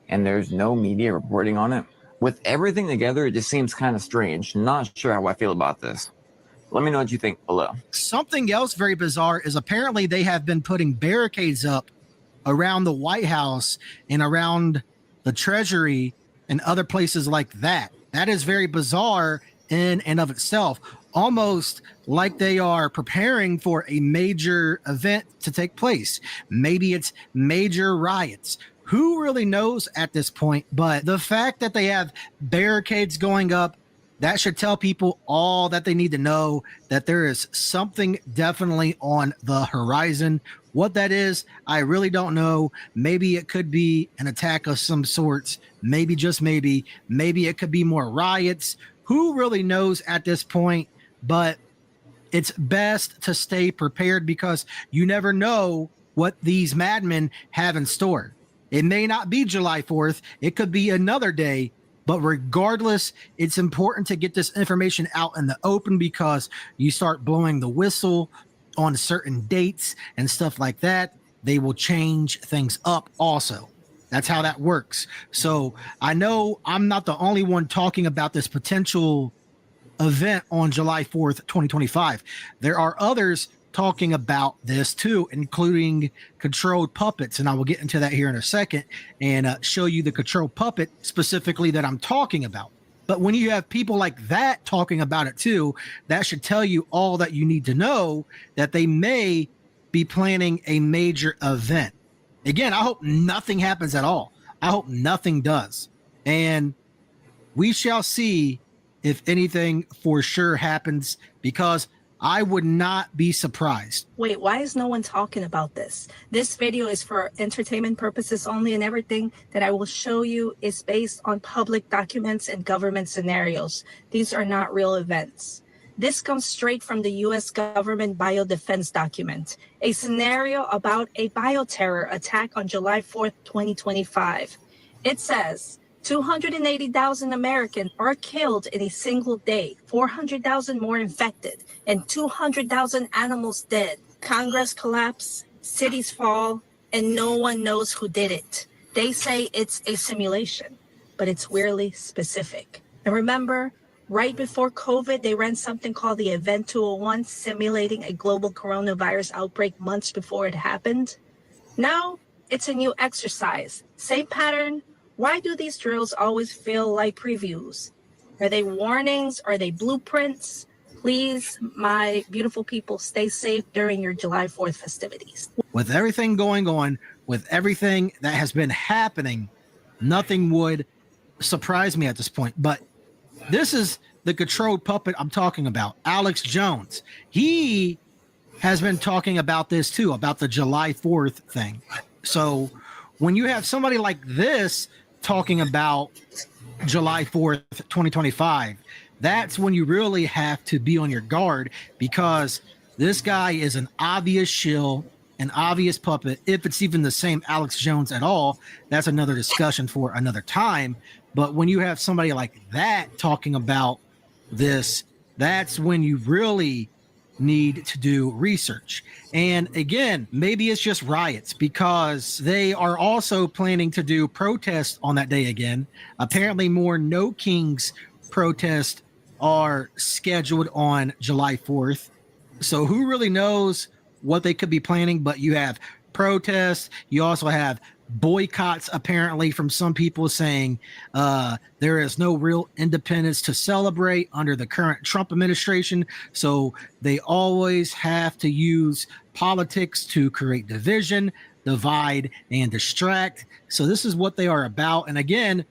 and there's no media reporting on it? With everything together, it just seems kind of strange. Not sure how I feel about this. Let me know what you think below. Something else very bizarre is apparently they have been putting barricades up around the White House and around the Treasury and other places like that. That is very bizarre in and of itself, almost like they are preparing for a major event to take place. Maybe it's major riots. Who really knows at this point? But the fact that they have barricades going up, that should tell people all that they need to know, that there is something definitely on the horizon. What that is, I really don't know. Maybe it could be an attack of some sorts. Maybe, just maybe it could be more riots. Who really knows at this point? But it's best to stay prepared because you never know what these madmen have in store. It may not be July 4th. It could be another day. But regardless, it's important to get this information out in the open because you start blowing the whistle on certain dates and stuff like that, they will change things up also. That's how that works. So I know I'm not the only one talking about this potential event on July 4th, 2025. There are others talking about this too, including Controlled Puppets. And I will get into that here in a second and show you the Controlled Puppet specifically that I'm talking about. But when you have people like that talking about it too, that should tell you all that you need to know, that they may be planning a major event. Again, I hope nothing happens at all. I hope nothing does. And we shall see if anything for sure happens, because I would not be surprised. Wait, why is no one talking about this? This video is for entertainment purposes only, and everything that I will show you is based on public documents and government scenarios. These are not real events. This comes straight from the U.S. government biodefense document, a scenario about a bioterror attack on July 4th, 2025. It says, 280,000 Americans are killed in a single day, 400,000 more infected, and 200,000 animals dead. Congress collapse, cities fall, and no one knows who did it. They say it's a simulation, but it's weirdly specific. And remember, right before COVID, they ran something called the Event 201, simulating a global coronavirus outbreak months before it happened. Now, it's a new exercise. Same pattern. Why do these drills always feel like previews? Are they warnings? Are they blueprints? Please, my beautiful people, stay safe during your July 4th festivities. With everything going on, with everything that has been happening, nothing would surprise me at this point. But this is the Controlled Puppet I'm talking about, Alex Jones. He has been talking about this too, about the July 4th thing. So when you have somebody like this talking about July 4th, 2025, that's when you really have to be on your guard, because this guy is an obvious shill, an obvious puppet. If it's even the same Alex Jones at all, that's another discussion for another time. But when you have somebody like that talking about this, that's when you really need to do research. And again, maybe it's just riots, because they are also planning to do protests on that day again. Apparently more No Kings protests are scheduled on July 4th. So who really knows what they could be planning? But you have protests. You also have boycotts, apparently, from some people saying there is no real independence to celebrate under the current Trump administration. So they always have to use politics to create division, divide, and distract. So this is what they are about. And again,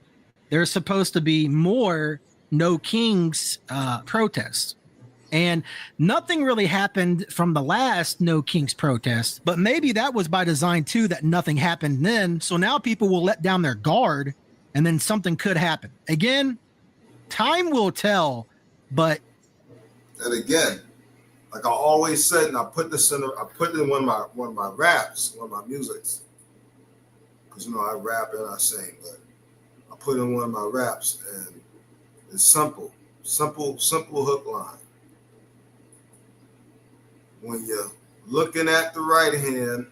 there's supposed to be more No Kings protests. And nothing really happened from the last No Kings protest, but maybe that was by design too, that nothing happened then. So now people will let down their guard, and then something could happen. Again, time will tell, but. And again, like I always said, and I put this in, I put it in one of my raps, one of my musics, because I rap and I sing, but I put in one of my raps, and it's simple hook line. When you're looking at the right hand,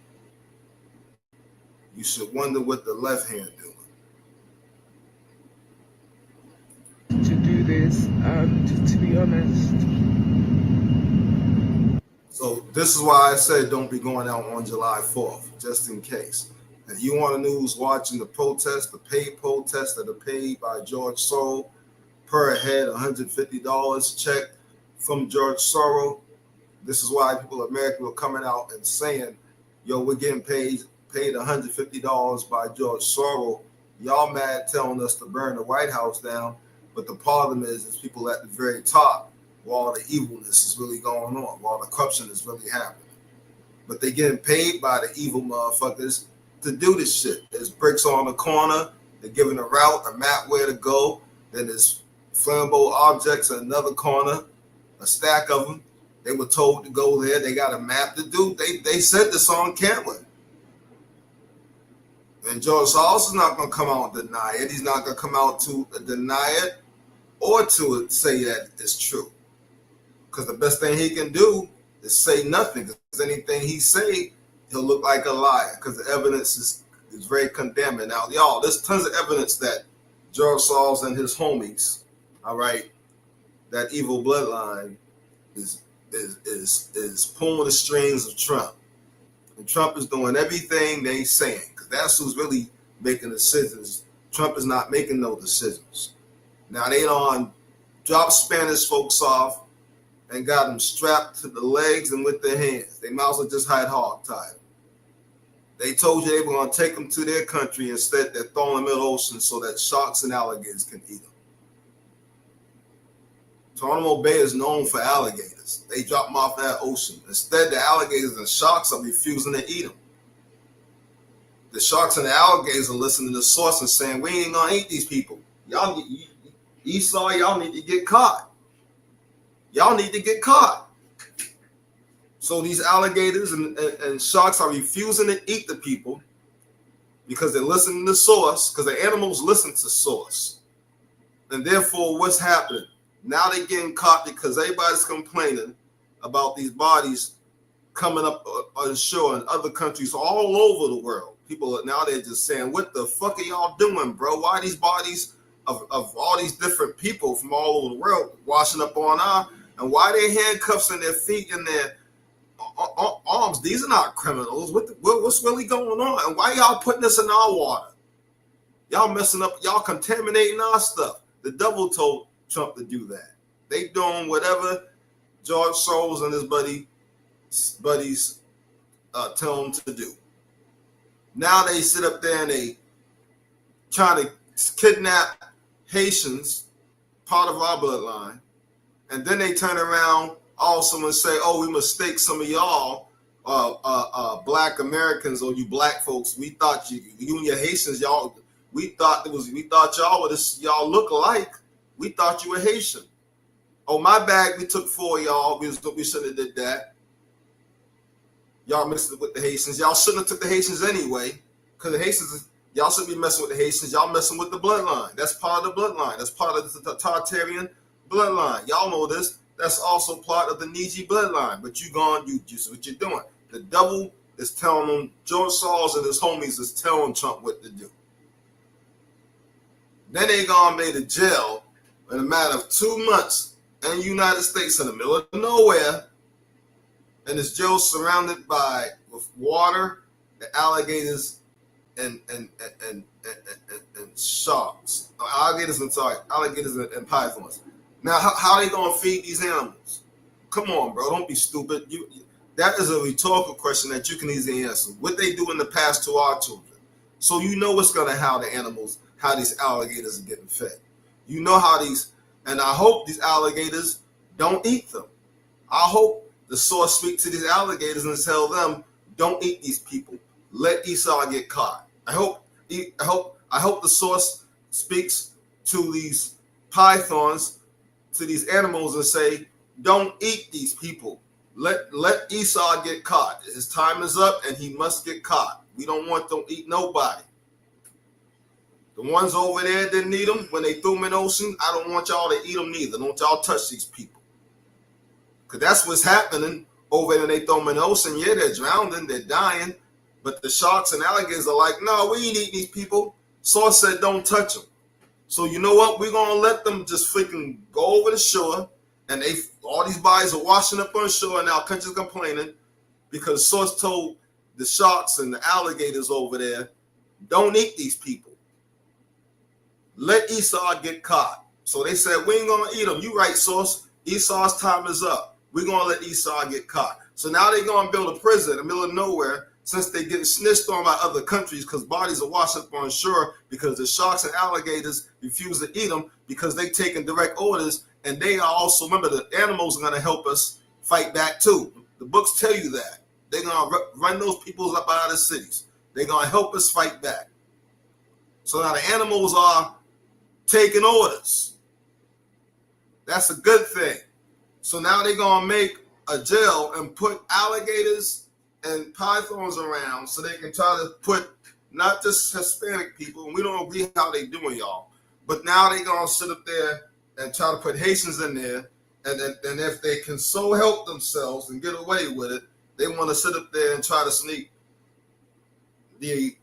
you should wonder what the left hand doing. To do this, to be honest. So this is why I said don't be going out on July 4th, just in case. If you want to know who's watching the protest, the paid protests that are paid by George Soros, per head, $150 check from George Soros. This is why people in America are coming out and saying, yo, we're getting paid $150 by George Soros. Y'all mad telling us to burn the White House down. But the problem is people at the very top, where all the evilness is really going on, while the corruption is really happening. But they getting paid by the evil motherfuckers to do this shit. There's bricks on the corner. They're giving a route, a map where to go. Then there's flammable objects in another corner, a stack of them. They were told to go there. They got a map to do. They said this on camera. And George Soros is not going to come out and deny it. He's not going to come out to deny it or to say that it's true. Because the best thing he can do is say nothing. Because anything he say, he'll look like a liar. Because the evidence is very condemning. Now, y'all, there's tons of evidence that George Soros and his homies, all right, that evil bloodline is pulling the strings of Trump. And Trump is doing everything they saying, because that's who's really making decisions. Trump is not making no decisions. Now they done dropped Spanish folks off and got them strapped to the legs and with their hands. They might as well just had hog tied. They told you they were going to take them to their country. Instead, they're throwing them in the ocean so that sharks and alligators can eat them. Guantanamo Bay is known for alligators. They drop them off that ocean. Instead, the alligators and sharks are refusing to eat them. The sharks and the alligators are listening to the source and saying, we ain't going to eat these people. Y'all, Esau, y'all need to get caught. Y'all need to get caught. So these alligators and sharks are refusing to eat the people because they're listening to source, because the animals listen to source. And therefore, what's happening? Now they're getting caught because everybody's complaining about these bodies coming up on shore in other countries all over the world. People now they're just saying, what the fuck are y'all doing, bro? Why these bodies of all these different people from all over the world washing up on our, and why they handcuffs in their feet and their arms? These are not criminals. What's really going on? And why y'all putting this in our water? Y'all messing up, y'all contaminating our stuff. The devil told Trump to do that. They doing whatever George Soros and his buddies tell them to do. Now they sit up there and they try to kidnap Haitians, part of our bloodline, and then they turn around also and say, oh, we mistake some of y'all black Americans or you black folks. We thought you and your Haitians, y'all, we thought y'all look alike. We thought you were Haitian. Oh, my bag, we took 4 of y'all. We shouldn't have did that. Y'all mixed it with the Haitians. Y'all shouldn't have took the Haitians anyway, because the Haitians, y'all shouldn't be messing with the Haitians. Y'all messing with the bloodline. That's part of the bloodline. That's part of the Tartarian bloodline. Y'all know this. That's also part of the Niji bloodline. But you what you're doing. The devil is telling them, George Soros and his homies is telling Trump what to do. Then they gone made to jail in a matter of 2 months in the United States in the middle of nowhere. And this jail surrounded with water, the alligators, and sharks. Alligators and pythons. Now, how they gonna feed these animals? Come on, bro, don't be stupid. That is a rhetorical question that you can easily answer. What they do in the past to our children. So you know what's gonna how these alligators are getting fed. You know and I hope these alligators don't eat them. I hope the source speak to these alligators and tell them, don't eat these people. Let Esau get caught. I hope the source speaks to these pythons, to these animals, and say, don't eat these people. Let Esau get caught. His time is up and he must get caught. We don't eat nobody. The ones over there didn't eat them when they threw them in the ocean. I don't want y'all to eat them neither. Don't y'all touch these people. Because that's what's happening over there when they throw them in the ocean. Yeah, they're drowning, they're dying. But the sharks and alligators are like, no, we ain't eating these people. Source said don't touch them. So you know what? We're going to let them just freaking go over the shore. And all these bodies are washing up on shore, and our country's complaining because Source told the sharks and the alligators over there, don't eat these people. Let Esau get caught. So they said, we ain't going to eat them. You right, Source. Esau's time is up. We're going to let Esau get caught. So now they're going to build a prison in the middle of nowhere since they're getting snitched on by other countries because bodies are washed up on shore because the sharks and alligators refuse to eat them because they taking direct orders. And they are also, remember, the animals are going to help us fight back too. The books tell you that. They're going to run those peoples up out of the cities. They're going to help us fight back. So now the animals are taking orders. That's a good thing. So now they're going to make a jail and put alligators and pythons around so they can try to put not just Hispanic people, and we don't agree how they doing, y'all, but now they're going to sit up there and try to put Haitians in there, and if they can so help themselves and get away with it, they want to sit up there and try to sneak the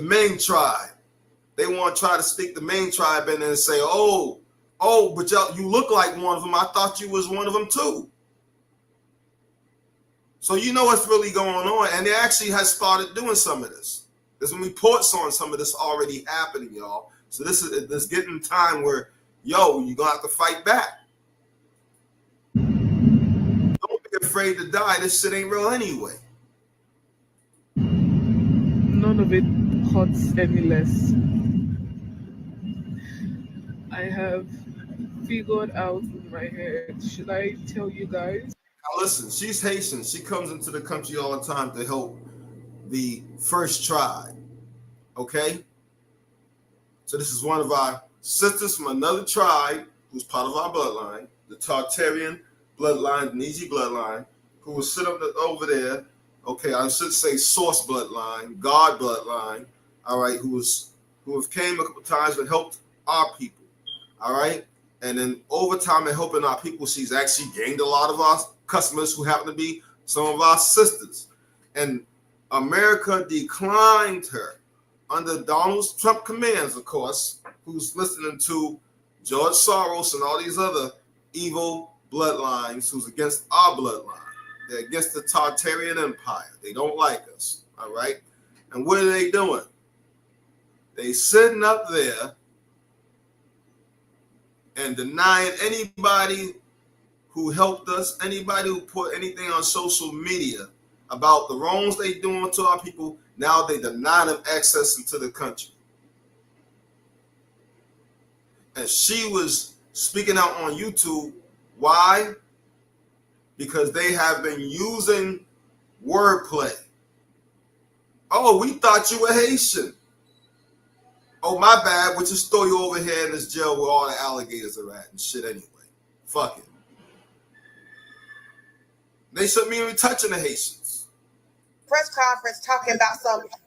main tribe. They want to try to sneak the main tribe in there and say, oh, but y'all, you look like one of them. I thought you was one of them too. So you know what's really going on, and they actually has started doing some of this. There's some reports on some of this already happening, y'all. So this getting time where, you're going to have to fight back. Don't be afraid to die. This shit ain't real anyway. None of it hurts any less. I have figured out in my head, should I tell you guys? Now listen, she's Haitian. She comes into the country all the time to help the first tribe. Okay? So this is one of our sisters from another tribe who's part of our bloodline, the Tartarian bloodline, the Neji bloodline, who was sit up over there. Okay, I should say Source bloodline, God bloodline. All right, who have came a couple times and helped our people. All right, and then over time in helping our people, she's actually gained a lot of our customers who happen to be some of our sisters. And America declined her under Donald Trump commands, of course, who's listening to George Soros and all these other evil bloodlines who's against our bloodline. They're against the Tartarian Empire. They don't like us, all right? And what are they doing? They sitting up there and denying anybody who helped us, anybody who put anything on social media about the wrongs they doing to our people. Now they deny them access into the country. And she was speaking out on YouTube. Why? Because they have been using wordplay. Oh, we thought you were Haitian. Oh, my bad. We'll just throw you over here in this jail where all the alligators are at and shit anyway. Fuck it. They shouldn't be even touching the Haitians. Press conference talking about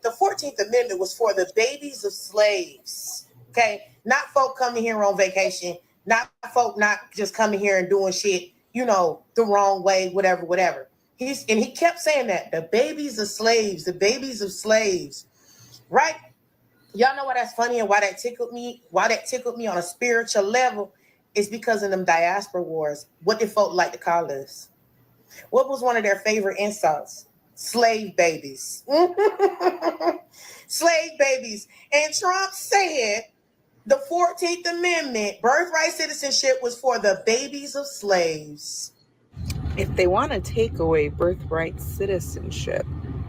the 14th Amendment was for the babies of slaves. Okay? Not folk coming here on vacation. Not folk not just coming here and doing shit, the wrong way, whatever. He kept saying that. The babies of slaves, right? Y'all know why that's funny and why that tickled me? Why that tickled me on a spiritual level is because in them diaspora wars, what did folk like to call us? What was one of their favorite insults? Slave babies. Slave babies. And Trump said the 14th Amendment, birthright citizenship, was for the babies of slaves. If they want to take away birthright citizenship,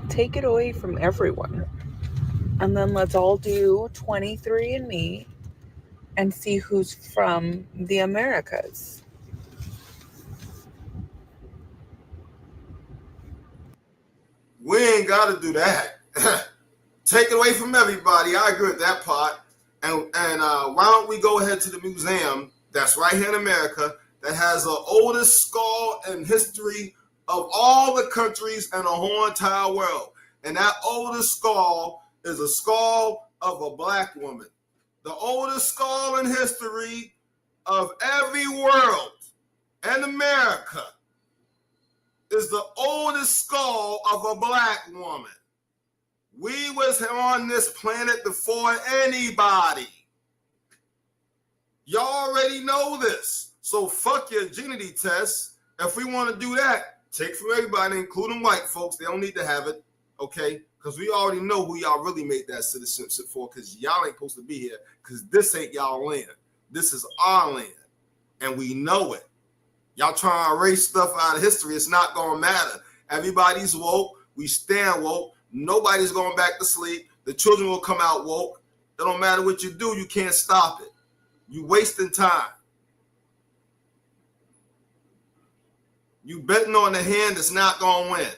take it away from everyone. And then let's all do 23andMe and see who's from the Americas. We ain't got to do that. Take it away from everybody. I agree with that part. And why don't we go ahead to the museum that's right here in America that has the oldest skull in history of all the countries in the whole entire world. And that oldest skull is a skull of a black woman. The oldest skull in history of every world and America is the oldest skull of a black woman. We was on this planet before anybody. Y'all already know this. So fuck your virginity test. If we want to do that, take from everybody, including white folks. They don't need to have it, okay? Because we already know who y'all really made that citizenship for, because y'all ain't supposed to be here, because this ain't y'all land. This is our land, and we know it. Y'all trying to erase stuff out of history. It's not going to matter. Everybody's woke. We stand woke. Nobody's going back to sleep. The children will come out woke. It don't matter what you do. You can't stop it. You wasting time. You betting on the hand that's not going to win.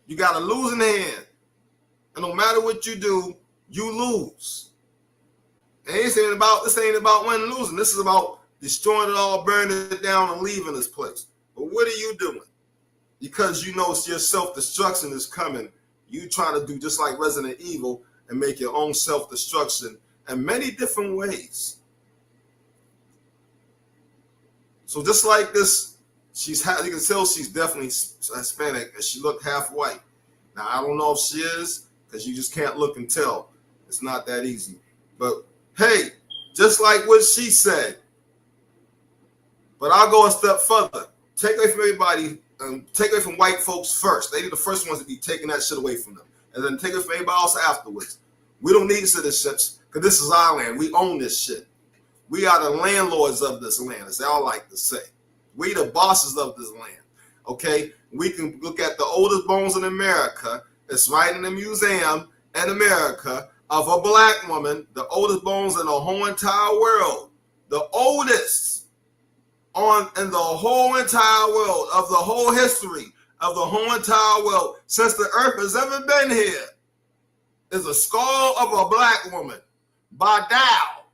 You got a losing hand. And no matter what you do, you lose. This ain't about winning and losing. This is about destroying it all, burning it down, and leaving this place. But what are you doing? Because you know your self-destruction is coming. You trying to do just like Resident Evil and make your own self-destruction in many different ways. So just like this, you can tell she's definitely Hispanic, and she looked half white. Now, I don't know if she is, because you just can't look and tell. It's not that easy. But, hey, just like what she said, but I'll go a step further. Take away from everybody, take away from white folks first. They are the first ones to be taking that shit away from them. And then take it from everybody else afterwards. We don't need citizenships, because this is our land. We own this shit. We are the landlords of this land, as they all like to say. We the bosses of this land, okay? We can look at the oldest bones in America. It's right in the museum in America of a black woman, the oldest bones in the whole entire world. The oldest in the whole entire world, of the whole history of the whole entire world, since the earth has ever been here, is a skull of a black woman by Dow.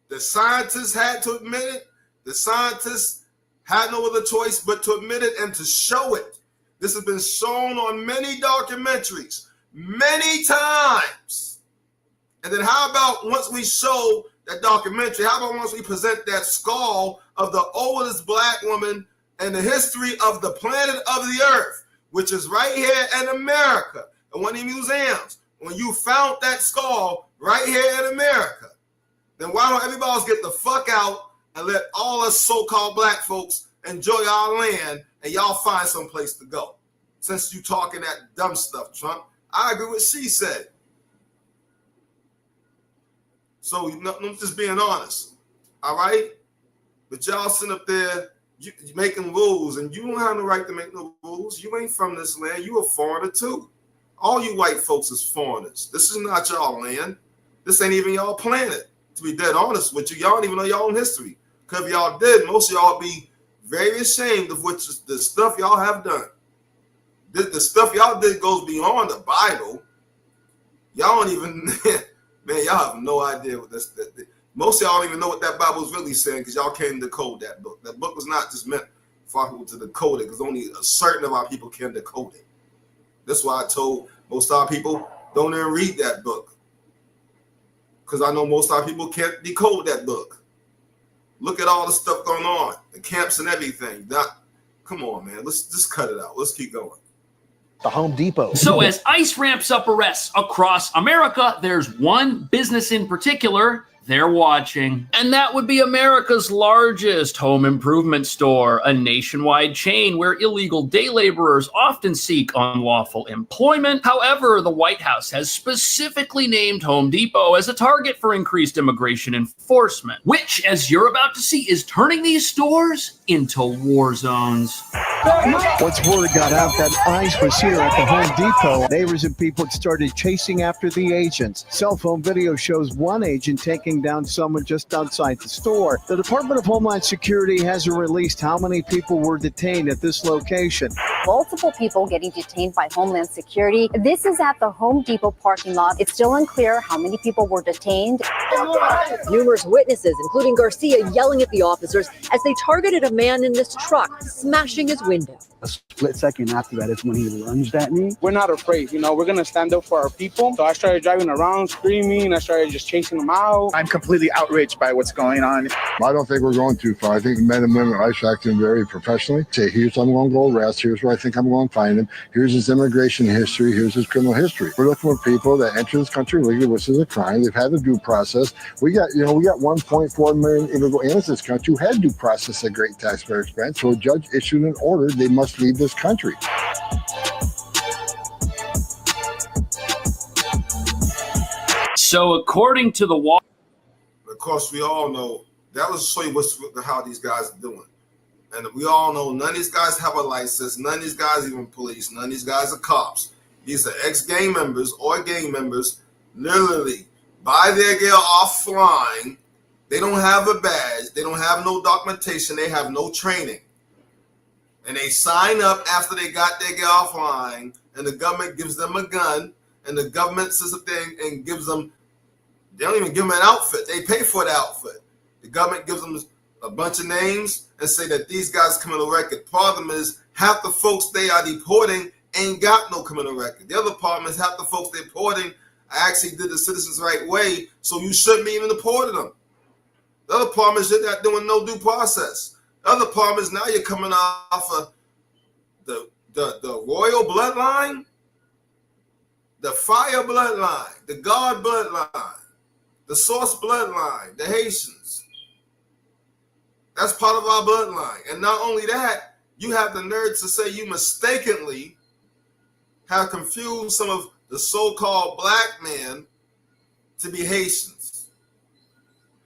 The scientists had to admit it. The scientists had no other choice but to admit it and to show it. This has been shown on many documentaries, many times. And then how about once we show that documentary, how about once we present that skull of the oldest black woman in the history of the planet of the earth, which is right here in America, in one of the museums. When you found that skull right here in America, then why don't everybody else get the fuck out and let all us so-called black folks enjoy our land and y'all find some place to go? Since you talking that dumb stuff, Trump, I agree with what she said. So I'm just being honest, all right? But y'all sitting up there you making rules, and you don't have the right to make no rules. You ain't from this land. You a foreigner too. All you white folks is foreigners. This is not y'all land. This ain't even y'all planet. To be dead honest with you, y'all don't even know your own history. Because if y'all did, most of y'all be very ashamed of what the stuff y'all have done. The stuff y'all did goes beyond the Bible. Y'all don't even, man, y'all have no idea what this. Most of y'all don't even know what that Bible is really saying, because y'all can't decode that book. That book was not just meant for people to decode it, because only a certain of our people can decode it. That's why I told most of our people, don't even read that book. Because I know most of our people can't decode that book. Look at all the stuff going on, the camps and everything. Come on, man. Let's just cut it out. Let's keep going. The Home Depot. So as ICE ramps up arrests across America, there's one business in particular they're watching. And that would be America's largest home improvement store, a nationwide chain where illegal day laborers often seek unlawful employment. However, the White House has specifically named Home Depot as a target for increased immigration enforcement, which, as you're about to see, is turning these stores into war zones. Once word got out that ICE was here at the Home Depot, neighbors and people started chasing after the agents. Cell phone video shows one agent taking down someone just outside the store. The Department of Homeland Security hasn't released how many people were detained at this location. Multiple people getting detained by Homeland Security. This is at the Home Depot parking lot. It's still unclear how many people were detained. Numerous witnesses, including Garcia, yelling at the officers as they targeted a man in this truck, smashing his window. A split second after that is when he lunged at me. We're not afraid, you know, we're gonna stand up for our people. So I started driving around screaming, I started just chasing them out. I'm completely outraged by what's going on. I don't think we're going too far. I think men and women are acting very professionally. Say, here's I'm going to go arrest, here's where I think I'm going to find him, here's his immigration history, here's his criminal history. We're looking for people that enter this country legally, which is a crime. They've had a due process. We got 1.4 million illegal aliens in this country who had due process at great taxpayer expense. So a judge issued an order, they must leave this country. So according to the wall, of course, we all know that was show you how these guys are doing. And we all know none of these guys have a license. None of these guys even police. None of these guys are cops. These are ex-gang members or gang members literally buy their gear offline. They don't have a badge. They don't have no documentation. They have no training. And they sign up after they got their gear offline, and the government gives them a gun, and the government says a thing and gives them, they don't even give them an outfit. They pay for the outfit. The government gives them a bunch of names and say that these guys criminal record. Problem is, half the folks they are deporting ain't got no criminal record. The other problem is half the folks they're deporting actually did the citizens right way, so you shouldn't be even deporting them. The other problem is you're not doing no due process. The other problem is now you're coming off of the royal bloodline, the fire bloodline, the God bloodline, the source bloodline, the Haitians. That's part of our bloodline. And not only that, you have the nerve to say you mistakenly have confused some of the so-called black men to be Haitians.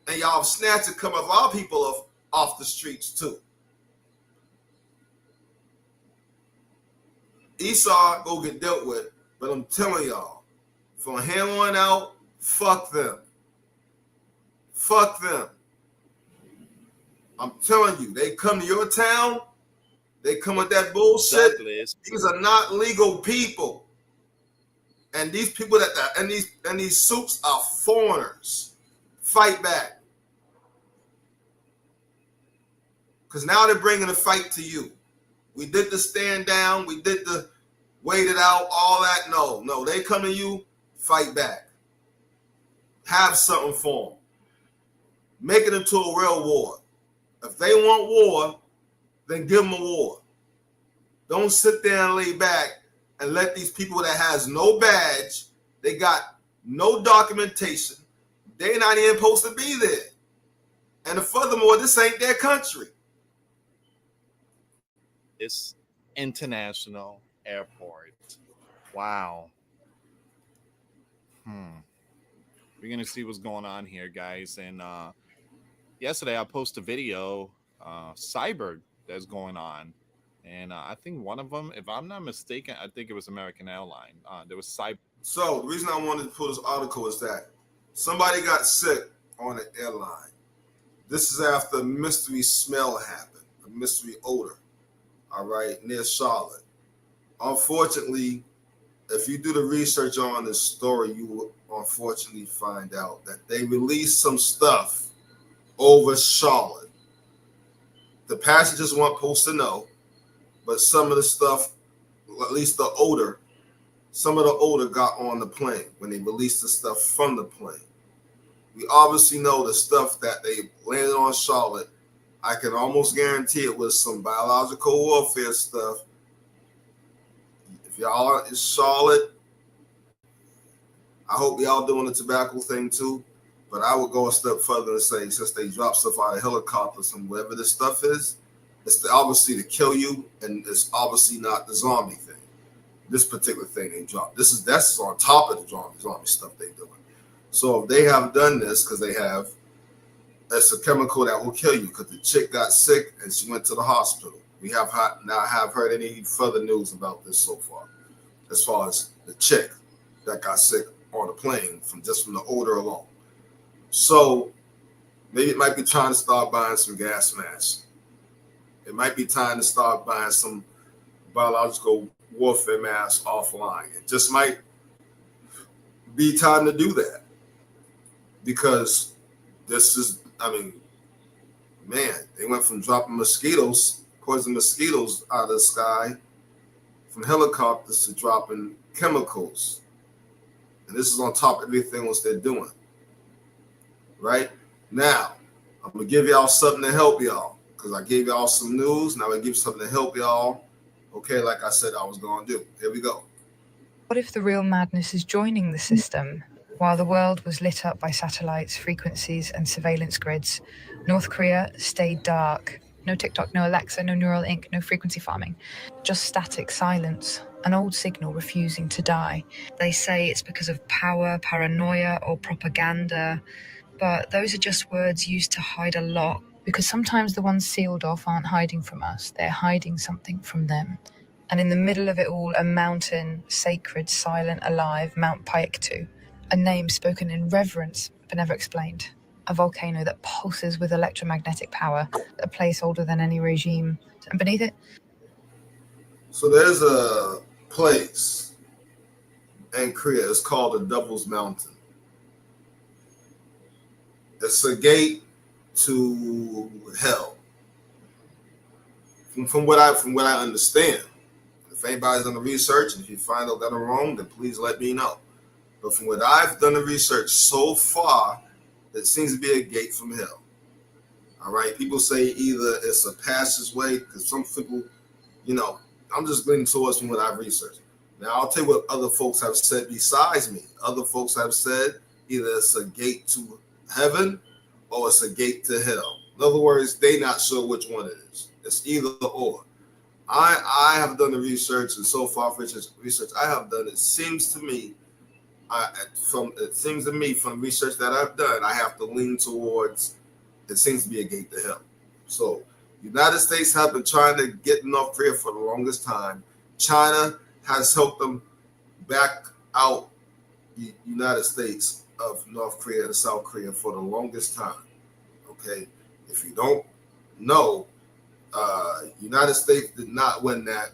And y'all snatched a couple of our people off the streets too. Esau go get dealt with, but I'm telling y'all, from here on out, fuck them. Fuck them. I'm telling you, they come to your town, they come with that bullshit. These are not legal people. And these people and these suits are foreigners. Fight back. Because now they're bringing the fight to you. We did the stand down. We did the wait it out, all that. No, they come to you, fight back. Have something for them. Make it into a real war. If they want war, then give them a war. Don't sit there and lay back and let these people that has no badge, they got no documentation, they're not even supposed to be there. And furthermore, this ain't their country. It's international airport. Wow. We're gonna see what's going on here, guys. And yesterday I posted a video, cyber that's going on. And I think one of them, if I'm not mistaken, I think it was American Airlines. There was cyber. So the reason I wanted to pull this article is that somebody got sick on an airline. This is after a mystery smell happened, a mystery odor, all right, near Charlotte. Unfortunately, if you do the research on this story, you will unfortunately find out that they released some stuff over Charlotte. The passengers weren't supposed to know, but some of the stuff, at least the odor, some of the odor got on the plane when they released the stuff from the plane. We obviously know the stuff that they landed on Charlotte. I can almost guarantee it was some biological warfare stuff. If y'all are in Charlotte, I hope y'all doing the tobacco thing too. But I would go a step further and say, since they dropped stuff out of helicopters and whatever this stuff is, it's obviously to kill you, and it's obviously not the zombie thing. This particular thing they dropped. That's on top of the zombie stuff they doing. So if they have done this, because they have, it's a chemical that will kill you. Because the chick got sick and she went to the hospital. We have not heard any further news about this so far, as far as the chick that got sick on the plane from the odor alone. So maybe it might be time to start buying some gas masks. It might be time to start buying some biological warfare masks offline. It just might be time to do that, because this is, they went from dropping mosquitoes poison mosquitoes out of the sky from helicopters to dropping chemicals. And this is on top of everything else they're doing. Right? Now, I'm going to give y'all something to help y'all, because I gave y'all some news. Now I give you something to help y'all. Okay, like I said I was going to do. Here we go. What if the real madness is joining the system? While the world was lit up by satellites, frequencies, and surveillance grids, North Korea stayed dark. No TikTok, no Alexa, no Neuralink, no frequency farming. Just static silence, an old signal refusing to die. They say it's because of power, paranoia, or propaganda. But those are just words used to hide a lot, because sometimes the ones sealed off aren't hiding from us. They're hiding something from them. And in the middle of it all, a mountain, sacred, silent, alive, Mount Paektu, a name spoken in reverence but never explained. A volcano that pulses with electromagnetic power, a place older than any regime. And beneath it? So there's a place in Korea. It's called the Devil's Mountain. It's a gate to hell. From what I understand. If anybody's done the research, and if you find out that I'm wrong, then please let me know. But from what I've done the research so far, it seems to be a gate from hell. All right. People say either it's a passageway, because some people, I'm just leaning towards from what I've researched. Now I'll tell you what other folks have said besides me. Other folks have said either it's a gate to heaven or it's a gate to hell. In other words, they're not sure which one it is. It's either or. I have done the research, and so far for research I have done, it seems to me from the research that I've done, I have to lean towards it seems to be a gate to hell. So United States have been trying to get North Korea for the longest time. China has helped them back out the United States of North Korea and South Korea for the longest time. Okay, if you don't know, United States did not win that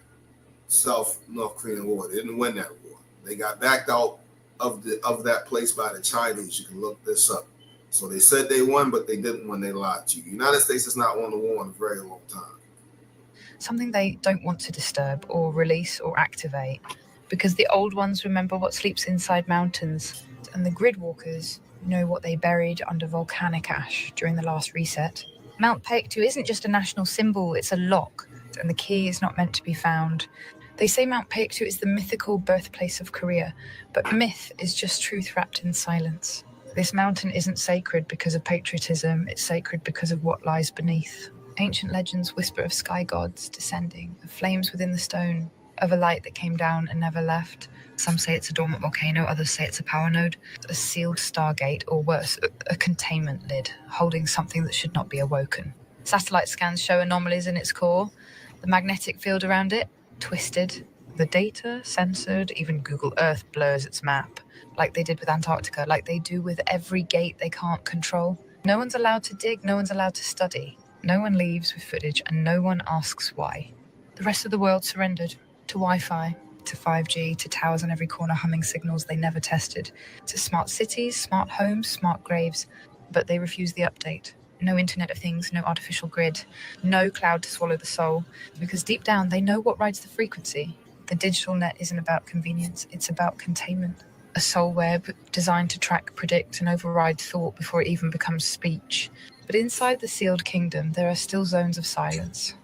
South-North Korean war. They didn't win that war. They got backed out of that place by the Chinese. You can look this up. So they said they won, but they didn't win. They lied to you. United States has not won a war in a very long time. Something they don't want to disturb or release or activate, because the old ones remember what sleeps inside mountains, and the grid walkers know what they buried under volcanic ash during the last reset. Mount Paektu isn't just a national symbol, it's a lock, and the key is not meant to be found. They say Mount Paektu is the mythical birthplace of Korea, but myth is just truth wrapped in silence. This mountain isn't sacred because of patriotism, it's sacred because of what lies beneath. Ancient legends whisper of sky gods descending, of flames within the stone, of a light that came down and never left. Some say it's a dormant volcano, others say it's a power node, a sealed stargate, or worse, a containment lid, holding something that should not be awoken. Satellite scans show anomalies in its core, the magnetic field around it, twisted, the data censored, even Google Earth blurs its map, like they did with Antarctica, like they do with every gate they can't control. No one's allowed to dig, no one's allowed to study. No one leaves with footage, and no one asks why. The rest of the world surrendered to Wi-Fi, to 5G, to towers on every corner humming signals they never tested, to smart cities, smart homes, smart graves, but they refused the update. No Internet of Things, no artificial grid, no cloud to swallow the soul, because deep down they know what rides the frequency. The digital net isn't about convenience, it's about containment. A soul web designed to track, predict, and override thought before it even becomes speech. But inside the sealed kingdom, there are still zones of silence.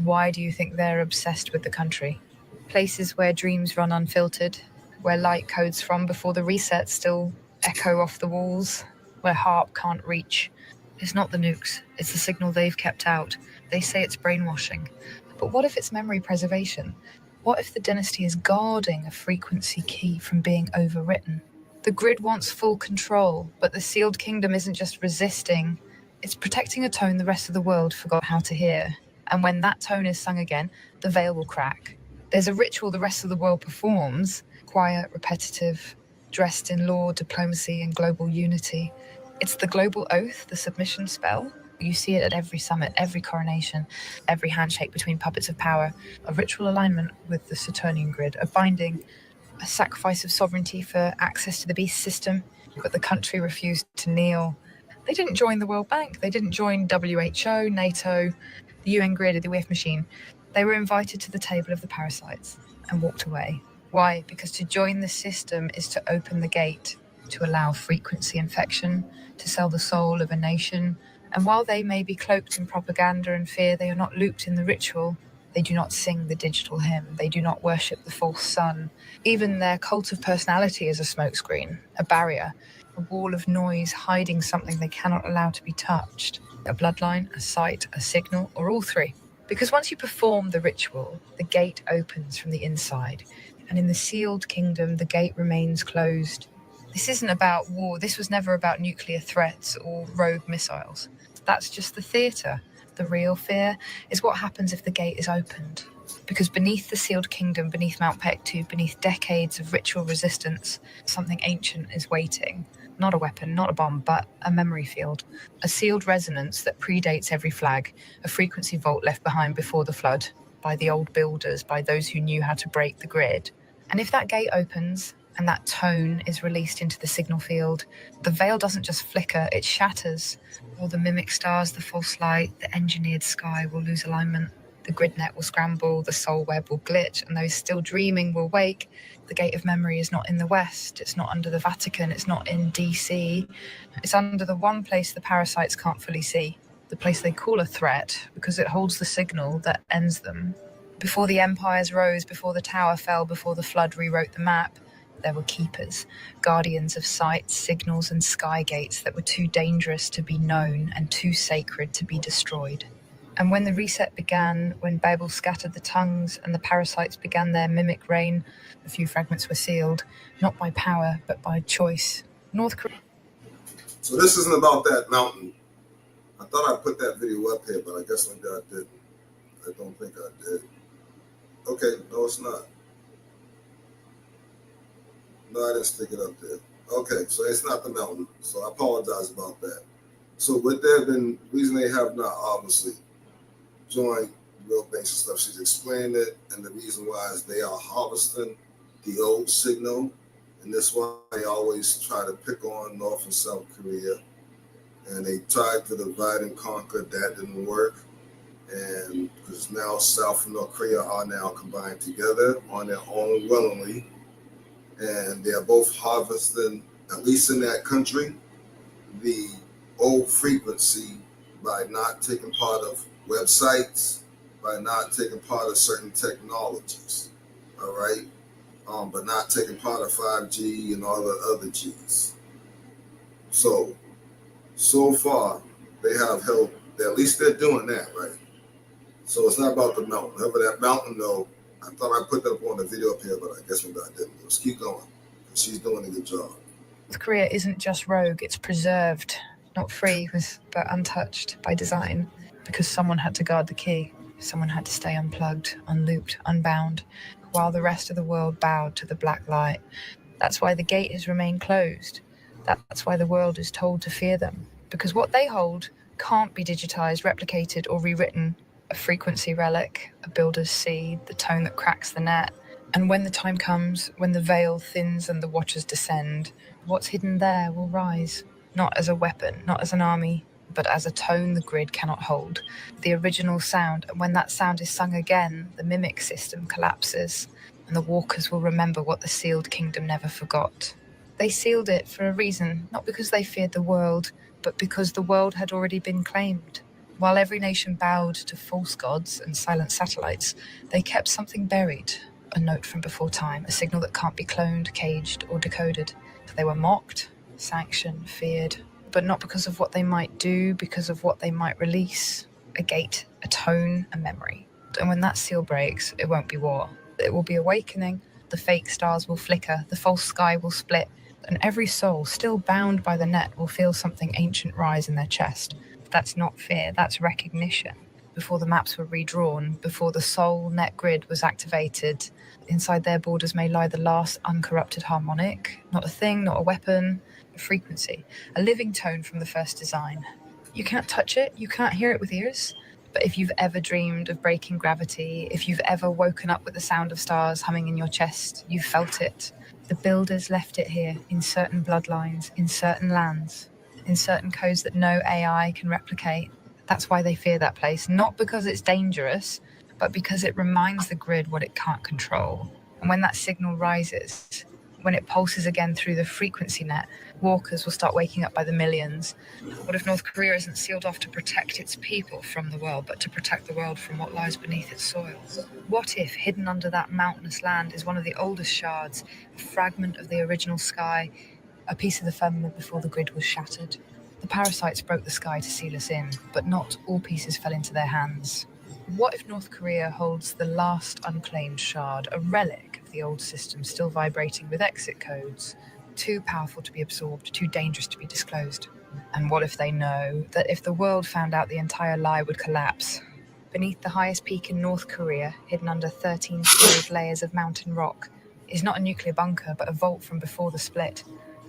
Why do you think they're obsessed with the country? Places where dreams run unfiltered, where light codes from before the reset still echo off the walls, where HAARP can't reach. It's not the nukes, it's the signal they've kept out. They say it's brainwashing. But what if it's memory preservation? What if the dynasty is guarding a frequency key from being overwritten? The grid wants full control, but the sealed kingdom isn't just resisting, it's protecting a tone the rest of the world forgot how to hear. And when that tone is sung again, the veil will crack. There's a ritual the rest of the world performs, quiet, repetitive, dressed in law, diplomacy, and global unity. It's the global oath, the submission spell. You see it at every summit, every coronation, every handshake between puppets of power, a ritual alignment with the Saturnian grid, a binding, a sacrifice of sovereignty for access to the beast system, but the country refused to kneel. They didn't join the World Bank. They didn't join WHO, NATO, the UN grid, or the WEF machine. They were invited to the table of the parasites and walked away. Why? Because to join the system is to open the gate to allow frequency infection, to sell the soul of a nation. And while they may be cloaked in propaganda and fear, they are not looped in the ritual. They do not sing the digital hymn. They do not worship the false sun. Even their cult of personality is a smokescreen, a barrier, a wall of noise hiding something they cannot allow to be touched. A bloodline, a site, a signal, or all three. Because once you perform the ritual, the gate opens from the inside. And in the sealed kingdom, the gate remains closed. This isn't about war. This was never about nuclear threats or rogue missiles. That's just the theatre. The real fear is what happens if the gate is opened. Because beneath the sealed kingdom, beneath Mount Pektu, beneath decades of ritual resistance, something ancient is waiting. Not a weapon, not a bomb, but a memory field. A sealed resonance that predates every flag, a frequency vault left behind before the flood, by the old builders, by those who knew how to break the grid. And if that gate opens, and that tone is released into the signal field, the veil doesn't just flicker, it shatters. All the mimic stars, the false light, the engineered sky will lose alignment. The grid net will scramble, the soul web will glitch, and those still dreaming will wake. The gate of memory is not in the West, it's not under the Vatican, it's not in DC. It's under the one place the parasites can't fully see, the place they call a threat, because it holds the signal that ends them. Before the empires rose, before the tower fell, before the flood rewrote the map, there were keepers, guardians of sights, signals, and sky gates that were too dangerous to be known and too sacred to be destroyed. And when the reset began, when Babel scattered the tongues and the parasites began their mimic reign, a few fragments were sealed, not by power, but by choice. North Korea. So this isn't about that mountain. I thought I put that video up here, but I guess maybe I didn't. I don't think I did. Okay, no, it's not. No, I didn't stick it up there. Okay, so it's not the mountain. So I apologize about that. So what they've been, the reason they have not obviously joined real basic stuff, she's explained it, and the reason why is they are harvesting the old signal, and that's why they always try to pick on North and South Korea, and they tried to divide and conquer. That didn't work, and because now South and North Korea are now combined together on their own willingly, and they're both harvesting, at least in that country, the old frequency by not taking part of websites, by not taking part of certain technologies, all right? But not taking part of 5G and all the other Gs. So far, they have held, at least they're doing that, right? So it's not about the mountain. However, that mountain, though, I thought I put that up on the video up here, but I guess maybe I didn't. Let's keep going. She's doing a good job. North Korea isn't just rogue, it's preserved, not free, but untouched by design, because someone had to guard the key. Someone had to stay unplugged, unlooped, unbound, while the rest of the world bowed to the black light. That's why the gate has remained closed. That's why the world is told to fear them, because what they hold can't be digitized, replicated, or rewritten. A frequency relic, a builder's seed, the tone that cracks the net. And when the time comes, when the veil thins and the watchers descend, what's hidden there will rise, not as a weapon, not as an army, but as a tone the grid cannot hold, the original sound. And when that sound is sung again, the mimic system collapses, and the walkers will remember what the sealed kingdom never forgot. They sealed it for a reason, not because they feared the world, but because the world had already been claimed. While every nation bowed to false gods and silent satellites, they kept something buried, a note from before time, a signal that can't be cloned, caged, or decoded. They were mocked, sanctioned, feared, but not because of what they might do, because of what they might release. A gate, a tone, a memory. And when that seal breaks, it won't be war. It will be awakening. The fake stars will flicker, the false sky will split, and every soul, still bound by the net, will feel something ancient rise in their chest. That's not fear, that's recognition. Before the maps were redrawn, before the soul net grid was activated, inside their borders may lie the last uncorrupted harmonic, not a thing, not a weapon, a frequency, a living tone from the first design. You can't touch it, you can't hear it with ears, but if you've ever dreamed of breaking gravity, if you've ever woken up with the sound of stars humming in your chest, you've felt it. The builders left it here, in certain bloodlines, in certain lands. in certain codes that no AI can replicate. That's why they fear that place, not because it's dangerous, but because it reminds the grid what it can't control. And when that signal rises, when it pulses again through the frequency net, walkers will start waking up by the millions. What if North Korea isn't sealed off to protect its people from the world, but to protect the world from what lies beneath its soil? What if hidden under that mountainous land is one of the oldest shards, a fragment of the original sky, a piece of the firmament before the grid was shattered? The parasites broke the sky to seal us in, but not all pieces fell into their hands. What if North Korea holds the last unclaimed shard, a relic of the old system still vibrating with exit codes, too powerful to be absorbed, too dangerous to be disclosed? And what if they know that if the world found out, the entire lie would collapse? Beneath the highest peak in North Korea, hidden under 13 sealed layers of mountain rock, is not a nuclear bunker, but a vault from before the split.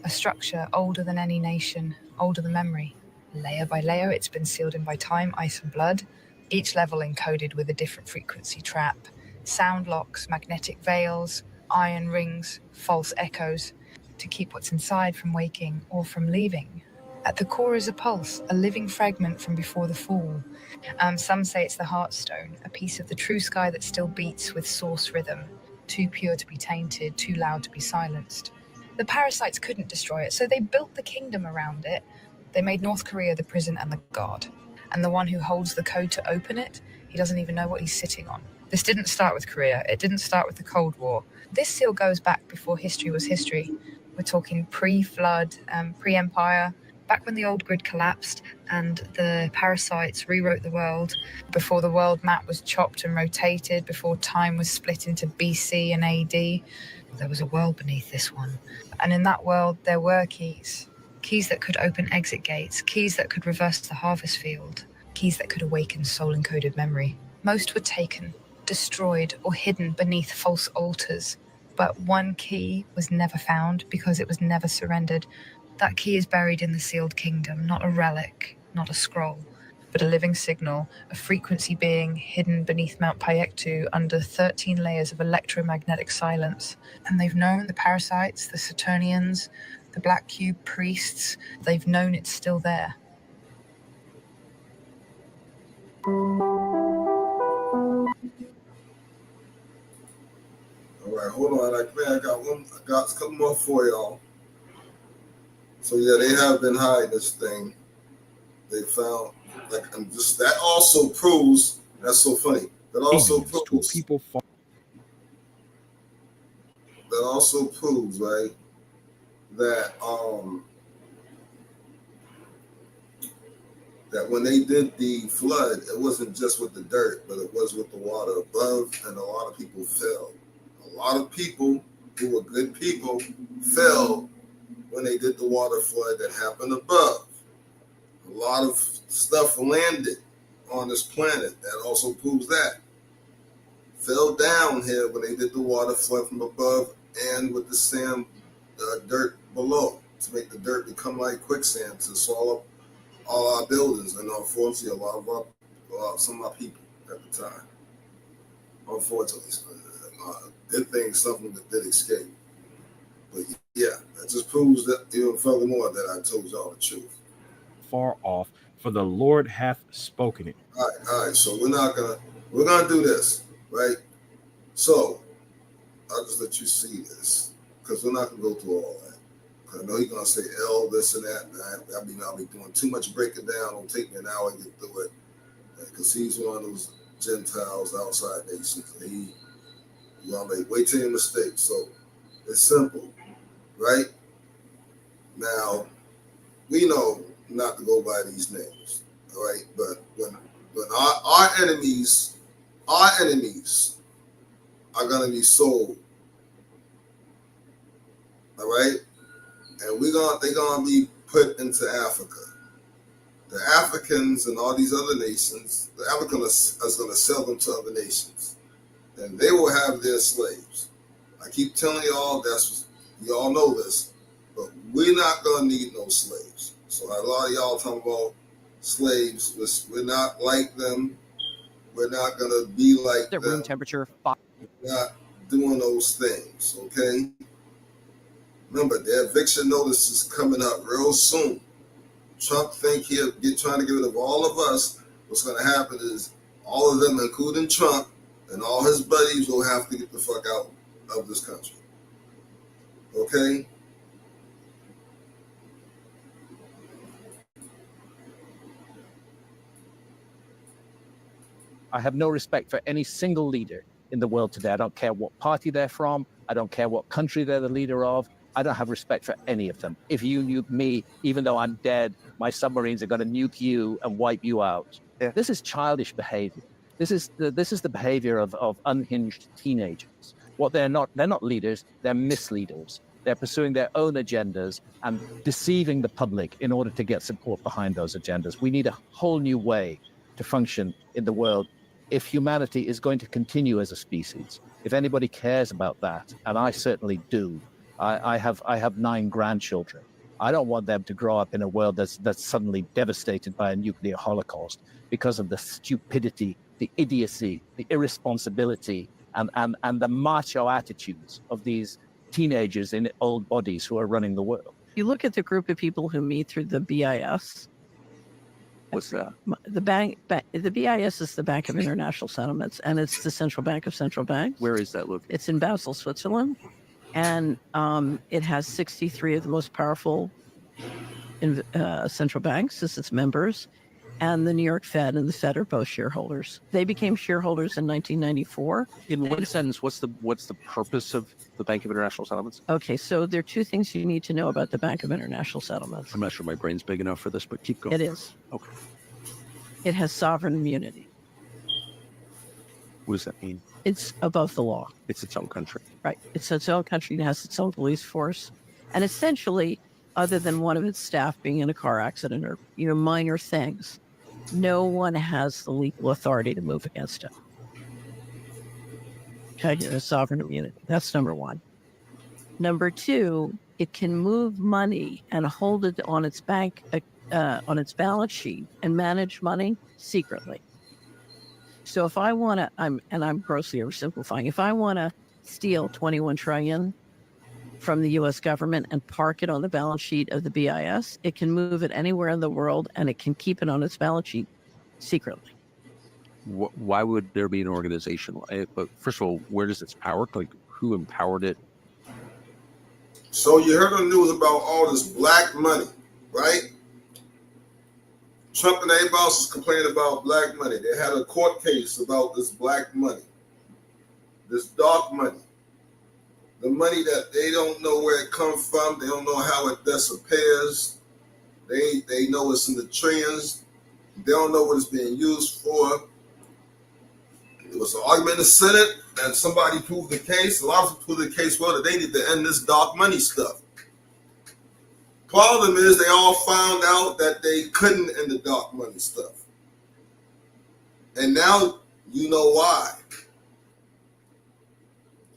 A structure older than any nation, older than memory. Layer by layer, it's been sealed in by time, ice and blood, each level encoded with a different frequency trap. Sound locks, magnetic veils, iron rings, false echoes, to keep what's inside from waking or from leaving. At the core is a pulse, a living fragment from before the fall. Some say it's the Heartstone, a piece of the true sky that still beats with source rhythm, too pure to be tainted, too loud to be silenced. The parasites couldn't destroy it, so they built the kingdom around it. They made North Korea the prison and the god. And the one who holds the code to open it, he doesn't even know what he's sitting on. This didn't start with Korea. It didn't start with the Cold War. This seal goes back before history was history. We're talking pre-flood, pre-empire, back when the old grid collapsed and the parasites rewrote the world, before the world map was chopped and rotated, before time was split into BC and AD. There was a world beneath this one. And in that world, there were keys. Keys that could open exit gates, keys that could reverse the harvest field, keys that could awaken soul-encoded memory. Most were taken, destroyed, or hidden beneath false altars. But one key was never found because it was never surrendered. That key is buried in the sealed kingdom, not a relic, not a scroll, but a living signal, a frequency being hidden beneath Mount Paektu under 13 layers of electromagnetic silence. And they've known, the parasites, the Saturnians, the Black Cube priests, they've known it's still there. All right, hold on. I got a couple more for y'all. So yeah, they have been hiding this thing. They found that also proves, that's so funny. That also proves that also proves, right, that that when they did the flood, it wasn't just with the dirt, but it was with the water above, and a lot of people fell. A lot of people who were good people fell when they did the water flood that happened above. A lot of stuff landed on this planet. That also proves that. Fell down here when they did the water flood from above and with the sand, dirt below, to make the dirt become like quicksand to swallow all our buildings. And unfortunately, some of our people at the time. Unfortunately, good thing something that did escape. But yeah, that just proves that even furthermore that I told y'all the truth. Far off, for the Lord hath spoken it. All right. So we're gonna do this, right? So I'll just let you see this because we're not gonna go through all that. I know he's gonna say L, this and that. And I'll be doing too much breaking down. It'll take me an hour to get through it because he's one of those Gentiles, outside nations, and he's gonna make way too many mistakes. So it's simple, right? Now we know not to go by these names, all right? But when our enemies are gonna be sold, all right? And they're gonna be put into Africa. The Africans and all these other nations, the Africans are gonna sell them to other nations, and they will have their slaves. I keep telling y'all, you all know this, but we're not gonna need no slaves. So a lot of y'all talking about slaves. We're not like them. We're not gonna be like them. Room temperature. We're not doing those things, okay? Remember, the eviction notice is coming up real soon. Trump think he'll trying to get rid of all of us. What's going to happen is all of them, including Trump and all his buddies, will have to get the fuck out of this country. Okay? I have no respect for any single leader in the world today. I don't care what party they're from. I don't care what country they're the leader of. I don't have respect for any of them. If you nuke me, even though I'm dead, my submarines are going to nuke you and wipe you out. Yeah. This is childish behavior. This is the behavior of unhinged teenagers. What they're not leaders, they're misleaders. They're pursuing their own agendas and deceiving the public in order to get support behind those agendas. We need a whole new way to function in the world if humanity is going to continue as a species. If anybody cares about that, and I certainly do, I have 9 grandchildren. I don't want them to grow up in a world that's suddenly devastated by a nuclear holocaust because of the stupidity, the idiocy, the irresponsibility, and the macho attitudes of these teenagers in old bodies who are running the world. You look at the group of people who meet through the BIS. What's that? The BIS is the Bank of International Settlements, and it's the central bank of central banks. Where is that located? It's in Basel, Switzerland, and it has 63 of the most powerful central banks as its members, and the New York Fed and the Fed are both shareholders. They became shareholders in 1994. In one sentence, what's the purpose of the Bank of International Settlements? Okay, so there are 2 things you need to know about the Bank of International Settlements. I'm not sure my brain's big enough for this, but keep going. It is. Okay. It has sovereign immunity. What does that mean? It's above the law. It's its own country. Right. It's its own country. It has its own police force. And essentially, other than one of its staff being in a car accident or, minor things, no one has the legal authority to move against it. Okay, there's sovereign immunity. That's number 1. Number 2, it can move money and hold it on its bank, on its balance sheet and manage money secretly. So if I want to, I'm grossly oversimplifying, if I want to steal 21 trillion from the U.S. government and park it on the balance sheet of the BIS, it can move it anywhere in the world and it can keep it on its balance sheet secretly. Why would there be an organization? But first of all, where does its power? Like, who empowered it? So you heard on the news about all this black money, right? Trump and everybody else is complaining about black money. They had a court case about this black money, this dark money. The money that they don't know where it comes from. They don't know how it disappears. They know it's in the trillions. They don't know what it's being used for. There was an argument in the Senate, and somebody proved the case. A lot of people proved the case well that they need to end this dark money stuff. Problem is, they all found out that they couldn't end the dark money stuff. And now you know why.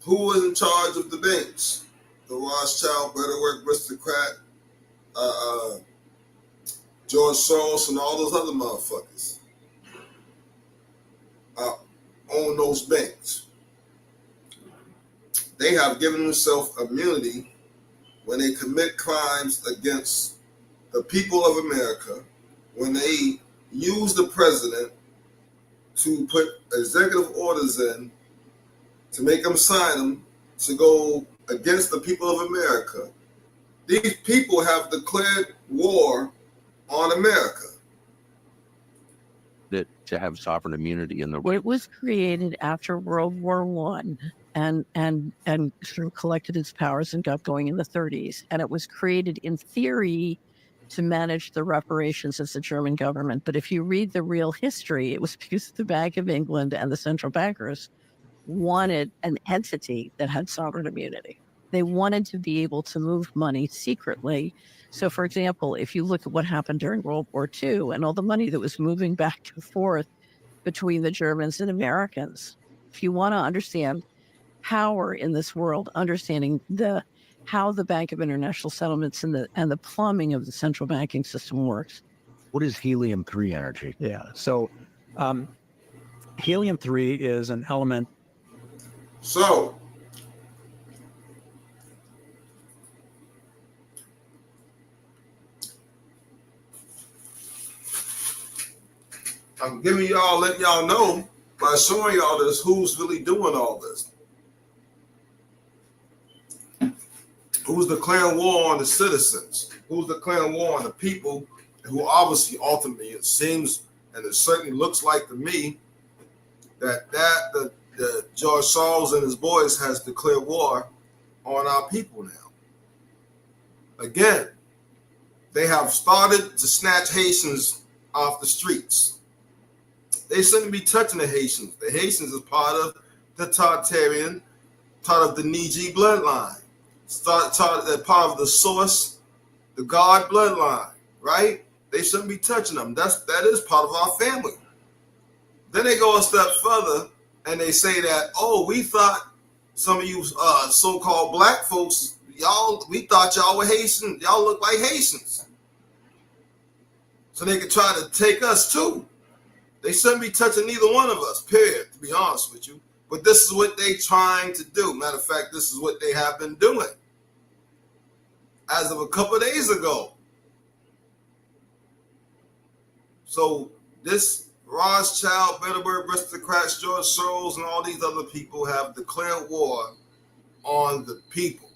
Who was in charge of the banks? The Rothschild, Betterwork, Aristocrat, George Soros, and all those other motherfuckers own those banks. They have given themselves immunity when they commit crimes against the people of America, when they use the president to put executive orders in to make them sign them to go against the people of America. These people have declared war on America. That to have sovereign immunity in the It was created after World War I and sort of collected its powers and got going in the 30s. And it was created in theory to manage the reparations of the German government. But if you read the real history, it was because the Bank of England and the central bankers wanted an entity that had sovereign immunity. They wanted to be able to move money secretly. So, for example, if you look at what happened during World War II and all the money that was moving back and forth between the Germans and Americans, if you want to understand power in this world, understanding how the Bank of International Settlements and the plumbing of the central banking system works. What is helium-3 energy? Yeah, so helium-3 is an element. So, I'm giving y'all, letting y'all know by showing y'all this, who's really doing all this. Who's declaring war on the citizens? Who's declaring war on the people who obviously, ultimately, it seems, and it certainly looks like to me, that the George Soros and his boys has declared war on our people now. Again, they have started to snatch Haitians off the streets. They shouldn't be touching the Haitians. The Haitians is part of the Tartarian, part of the Niji bloodline. Part of the source, the God bloodline, right? They shouldn't be touching them. That is part of our family. Then they go a step further and they say that, oh, we thought some of you so-called black folks, we thought y'all were Haitian. Y'all look like Haitians. So they could try to take us too. They shouldn't be touching neither one of us, period, to be honest with you. But this is what they're trying to do. Matter of fact, this is what they have been doing as of a couple of days ago. So this Rothschild, Bilderberg, aristocrats, George Soros, and all these other people have declared war on the people.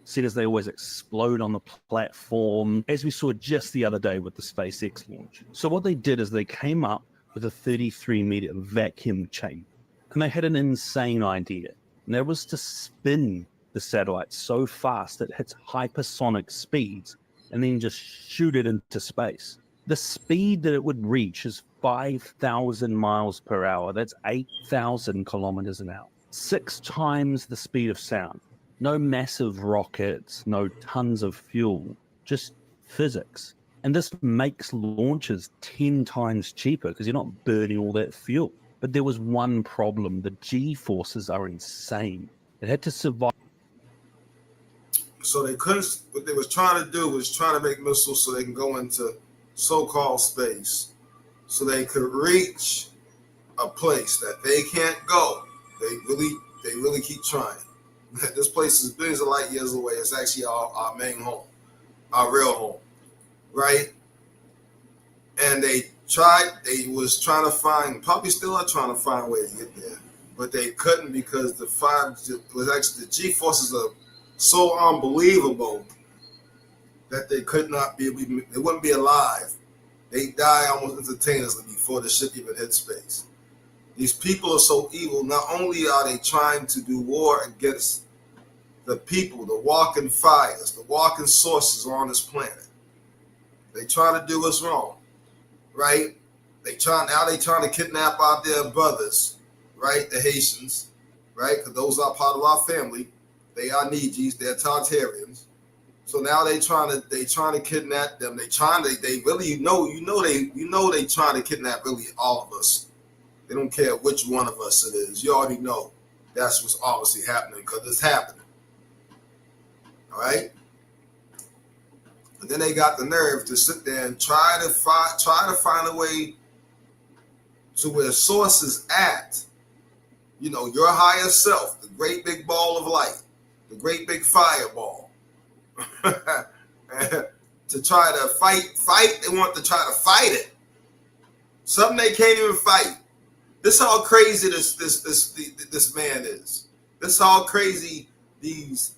See, as they always explode on the platform, as we saw just the other day with the SpaceX launch. So what they did is they came up with a 33-meter vacuum chamber. And they had an insane idea. And that was to spin the satellite so fast that it hits hypersonic speeds and then just shoot it into space. The speed that it would reach is 5,000 miles per hour. That's 8,000 kilometers an hour. 6 times the speed of sound. No massive rockets, no tons of fuel, just physics. And this makes launches 10 times cheaper because you're not burning all that fuel. But there was one problem. The G-forces are insane. It had to survive. So they couldn't, what they was trying to do was trying to make missiles so they can go into so-called space, so they could reach a place that they can't go. They really keep trying. This place is billions of light years away. It's actually our main home, our real home, right? And they was trying to find, probably still are trying to find a way to get there, but they couldn't because the G-forces are so unbelievable that they could not be, they wouldn't be alive. They die almost instantaneously before the ship even hit space. These people are so evil. Not only are they trying to do war against the people, the walking fires, the walking sources on this planet. They trying to do us wrong, right? They trying to kidnap our dear brothers, right? The Haitians, right? Because those are part of our family. They are Nijis, they're Tartarians. So now they trying to kidnap them. They really they trying to kidnap really all of us. They don't care which one of us it is. You already know that's what's obviously happening because it's happening. All right. And then they got the nerve to sit there and try to find a way to where source is at. You know, your higher self, the great big ball of light, the great big fireball. To try to fight. They want to try to fight it. Something they can't even fight. This is how crazy this man is. This is how crazy these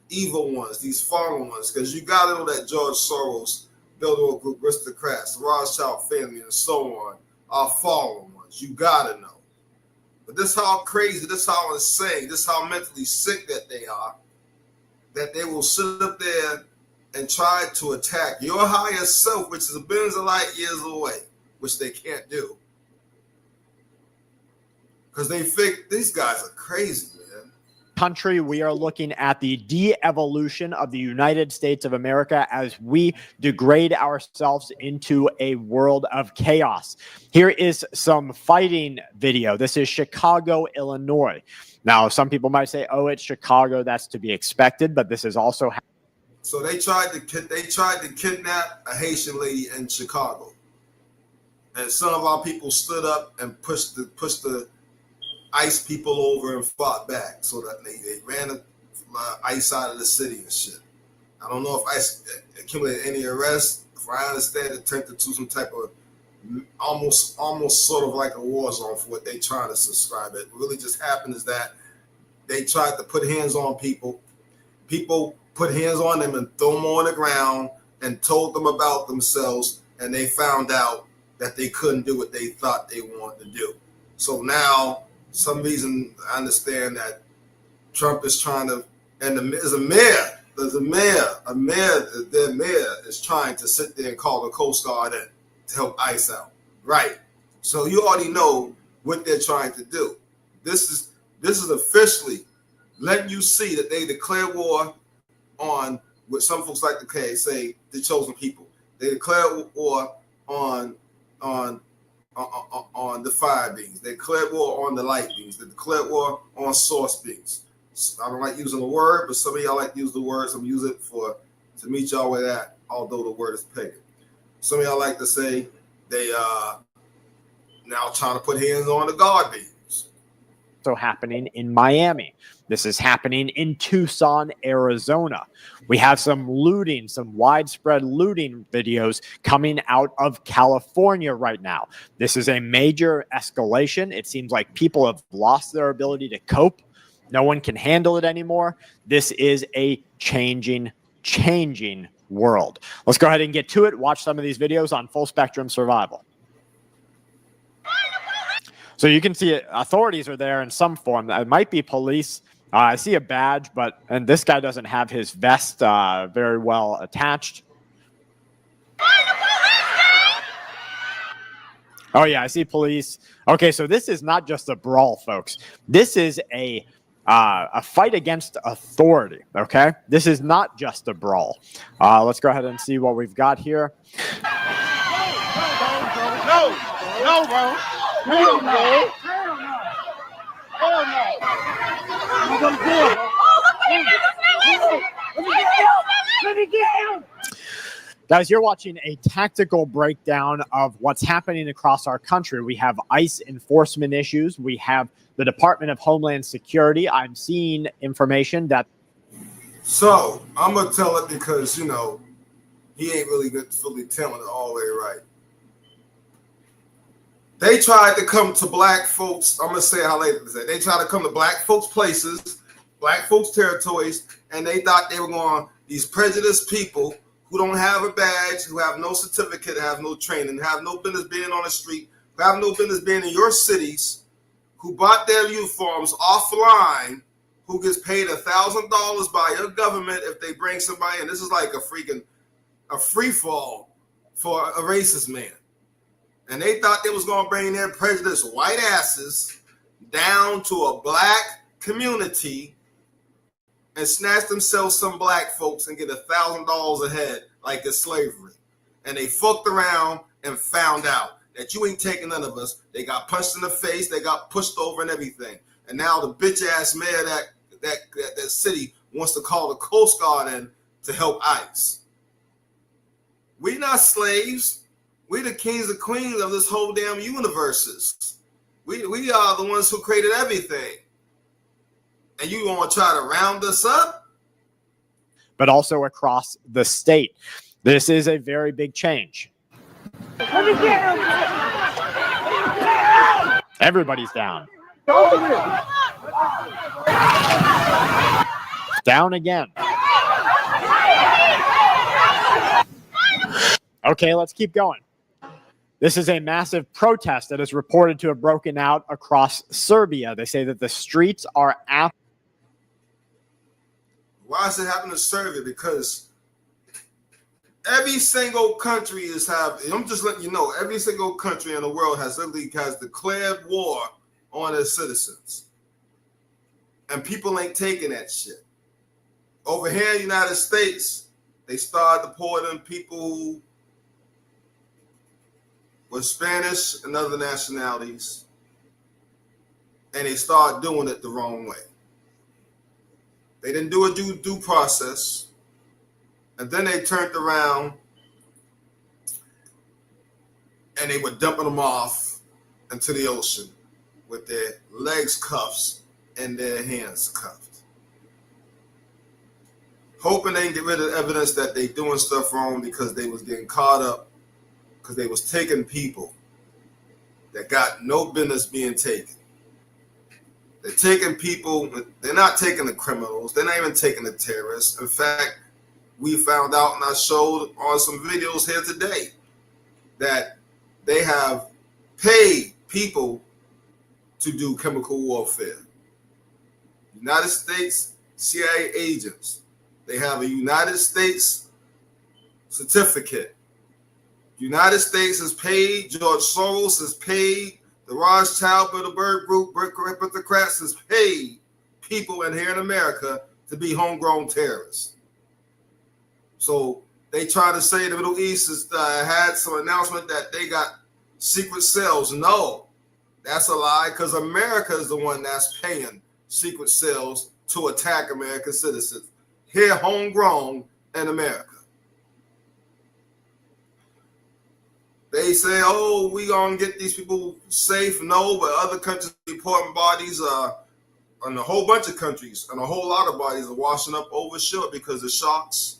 evil ones, these fallen ones, because you got to know that George Soros, Bilderberg aristocrats, the Rothschild family, and so on are fallen ones. You got to know. But this is how crazy, this is how insane, this is how mentally sick that they are, that they will sit up there and try to attack your higher self, which is billions of light years away, which they can't do. Because they think these guys are crazy, man. Country, we are looking at the de-evolution of the United States of America as we degrade ourselves into a world of chaos. Here is some fighting video. This is Chicago, Illinois. Now, some people might say, oh, it's Chicago. That's to be expected, but this is also... So they tried to kidnap a Haitian lady in Chicago. And some of our people stood up and pushed the ICE people over and fought back, so that they ran the ICE out of the city and shit. I don't know if ICE accumulated any arrests. If I understand, it turned into some type of almost sort of like a war zone for what they trying to subscribe. It really just happened is that they tried to put hands on people. People put hands on them and threw them on the ground and told them about themselves, and they found out that they couldn't do what they thought they wanted to do. So now, some reason I understand that Trump is trying to, and their mayor is trying to sit there and call the Coast Guard in to help ICE out. Right. So you already know what they're trying to do. This is officially letting you see that they declare war on what some folks like to say the chosen people. They declare war on the fire beings. They declare war on the light beings. They declare war on source beings. I don't like using the word, but some of y'all like to use the word. Some use it to meet y'all where that, although the word is pagan. Some of y'all like to say they now trying to put hands on the guard beings. So happening in Miami. This is happening in Tucson, Arizona. We have some looting, some widespread looting videos coming out of California right now. This is a major escalation. It seems like people have lost their ability to cope. No one can handle it anymore. This is a changing world. Let's go ahead and get to it. Watch some of these videos on Full Spectrum Survival. So you can see authorities are there in some form. It might be police. I see a badge, and this guy doesn't have his vest very well attached. Oh yeah, I see police. Okay, so this is not just a brawl, folks. This is a fight against authority. Okay, this is not just a brawl. Let's go ahead and see what we've got here. No, bro. Hell no. Guys, you're watching a tactical breakdown of what's happening across our country. We have ICE enforcement issues. We have the Department of Homeland Security. I'm seeing information that... So, I'm going to tell it because, he ain't really fully telling it all the way right. They tried to come to black folks. I'm going to say how they say. They tried to come to black folks' places, black folks' territories, and they thought they were going, these prejudiced people who don't have a badge, who have no certificate, have no training, have no business being on the street, who have no business being in your cities, who bought their uniforms offline, who gets paid $1,000 by your government if they bring somebody in. This is like a free fall for a racist man. And they thought they was going to bring their prejudiced white asses down to a black community and snatch themselves some black folks and get $1,000 a head like it's slavery. And they fucked around and found out that you ain't taking none of us. They got punched in the face. They got pushed over and everything. And now the bitch-ass mayor that city wants to call the Coast Guard in to help ICE. We not slaves. We the kings and queens of this whole damn universes. We are the ones who created everything. And you want to try to round us up? But also across the state. This is a very big change. Everybody's down. Down again. Okay, let's keep going. This is a massive protest that is reported to have broken out across Serbia. They say that the streets are after. Why is it happening to Serbia? Because every single country I'm just letting you know, every single country in the world has declared war on its citizens. And people ain't taking that shit. Over here in the United States, they started deporting people who were Spanish and other nationalities, and they started doing it the wrong way. They didn't do a due process, and then they turned around and they were dumping them off into the ocean with their legs cuffs and their hands cuffed, hoping they can get rid of the evidence that they doing stuff wrong because they was getting caught up because they was taking people that got no business being taken. They're taking people, they're not taking the criminals, they're not even taking the terrorists. In fact, we found out, and I showed on some videos here today, that they have paid people to do chemical warfare. United States CIA agents, they have a United States certificate. United States has paid, George Soros has paid, the Rothschild, Bilderberg Group, Democrats has paid people in here in America to be homegrown terrorists. So they try to say the Middle East has had some announcement that they got secret cells. No, that's a lie, because America is the one that's paying secret cells to attack American citizens. Here, homegrown in America. They say, oh, we gonna get these people safe. No, but other countries reporting bodies, and a whole bunch of countries, and a whole lot of bodies are washing up overshore because the sharks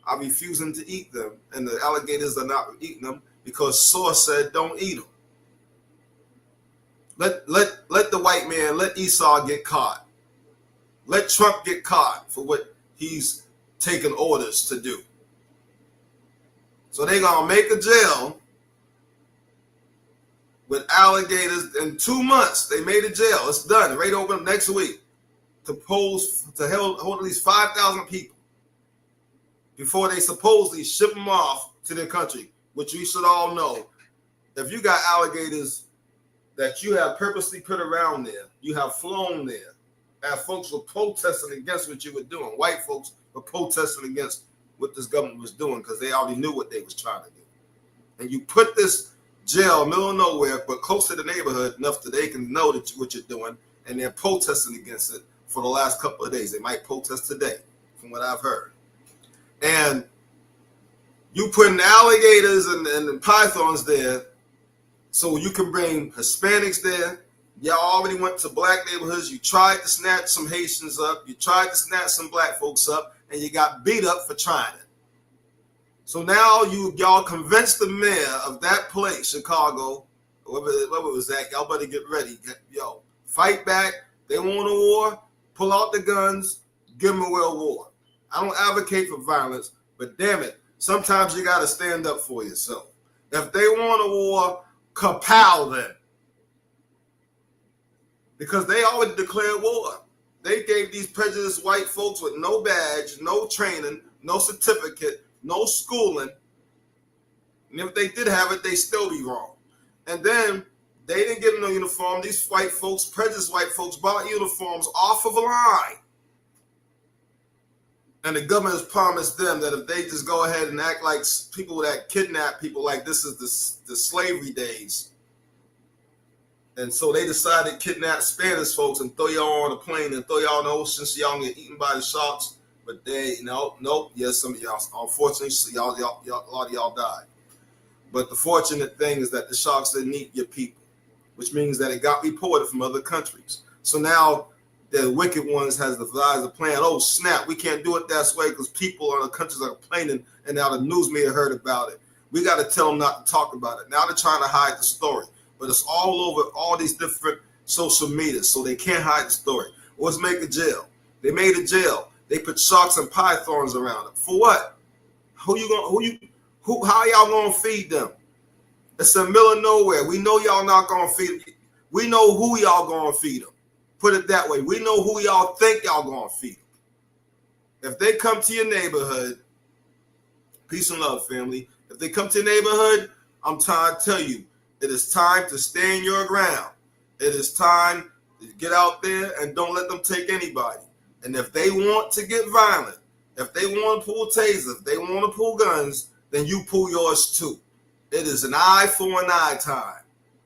are refusing to eat them, and the alligators are not eating them because source said don't eat them. Let the white man, let Esau get caught. Let Trump get caught for what he's taking orders to do. So they're gonna make a jail with alligators in 2 months. They made a jail. It's done. Ready to open up next week to hold at least 5,000 people before they supposedly ship them off to their country, which we should all know. If you got alligators that you have purposely put around there, you have flown there, and folks were protesting against what you were doing. White folks were protesting against what this government was doing because they already knew what they was trying to do. And you put this jail middle of nowhere, but close to the neighborhood enough that they can know that what you're doing, and they're protesting against it for the last couple of days. They might protest today, from what I've heard. And you putting alligators and pythons there so you can bring Hispanics there. Y'all already went to black neighborhoods. You tried to snatch some Haitians up. You tried to snatch some black folks up, and you got beat up for trying it. So now y'all convinced the mayor of that place, Chicago, whoever it was that, y'all better get ready. Yo, fight back. They want a war. Pull out the guns. Give them a real war. I don't advocate for violence, but damn it, sometimes you got to stand up for yourself. If they want a war, kapow them. Because they already declared war. They gave these prejudiced white folks with no badge, no training, no certificate, no schooling. And if they did have it, they still be wrong. And then they didn't give them no uniform. These white folks, prejudiced white folks, bought uniforms off of a line. And the government has promised them that if they just go ahead and act like people that kidnap people, like this is the slavery days. And so they decided to kidnap Spanish folks and throw y'all on a plane and throw y'all in the ocean so y'all get eaten by the sharks. But they, nope. Yes, some of y'all, unfortunately, a lot of y'all died. But the fortunate thing is that the sharks didn't eat your people, which means that it got reported from other countries. So now the wicked ones has devised a plan. Oh, snap, we can't do it that way because people in the countries are complaining, and now the news media heard about it. We got to tell them not to talk about it. Now they're trying to hide the story, but it's all over all these different social media, so they can't hide the story. Let's make a jail. They made a jail. They put sharks and pythons around it. For what? How y'all gonna feed them? It's in the middle of nowhere. We know y'all not gonna feed them. We know who y'all gonna feed them. Put it that way. We know who y'all think y'all gonna feed them. If they come to your neighborhood, peace and love, family. If they come to your neighborhood, I'm trying to tell you, it is time to stand your ground. It is time to get out there and don't let them take anybody. And if they want to get violent, if they want to pull tasers, if they want to pull guns, then you pull yours too. It is an eye for an eye time.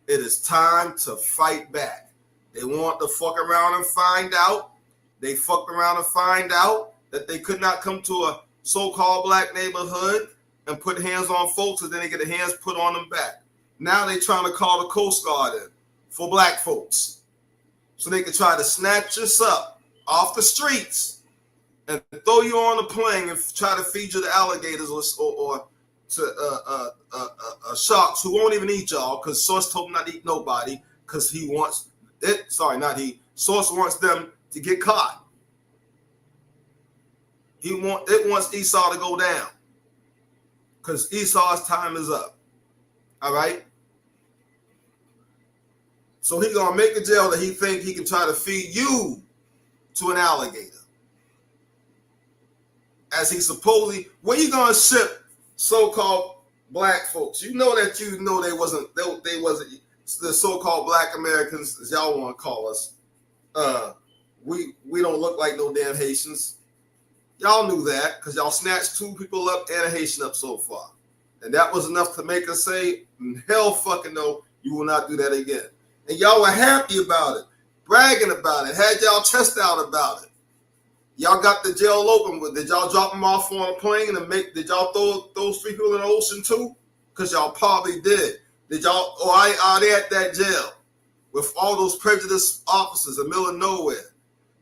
It is time to fight back. They want to fuck around and find out. They fucked around and find out that they could not come to a so-called black neighborhood and put hands on folks, and then they get their hands put on them back. Now they trying to call the Coast Guard in for black folks so they can try to snatch us up off the streets and throw you on a plane and try to feed you the alligators or to sharks who won't even eat y'all because Source told him not to eat nobody because he wants it. Sorry, not he. Source wants them to get caught. It wants Esau to go down because Esau's time is up. All right. So he's gonna make a jail that he think he can try to feed you to an alligator. As he supposedly, where you gonna ship so-called black folks? You know they wasn't the so-called black Americans, as y'all want to call us. We don't look like no damn Haitians. Y'all knew that because y'all snatched 2 people up and a Haitian up so far. And that was enough to make us say, hell fucking no, you will not do that again. And y'all were happy about it, bragging about it, had y'all chest out about it. Y'all got the jail open, but did y'all drop them off on a plane and did y'all throw those 3 people in the ocean too? Because y'all probably did. Did y'all, or are they at that jail with all those prejudiced officers in the middle of nowhere?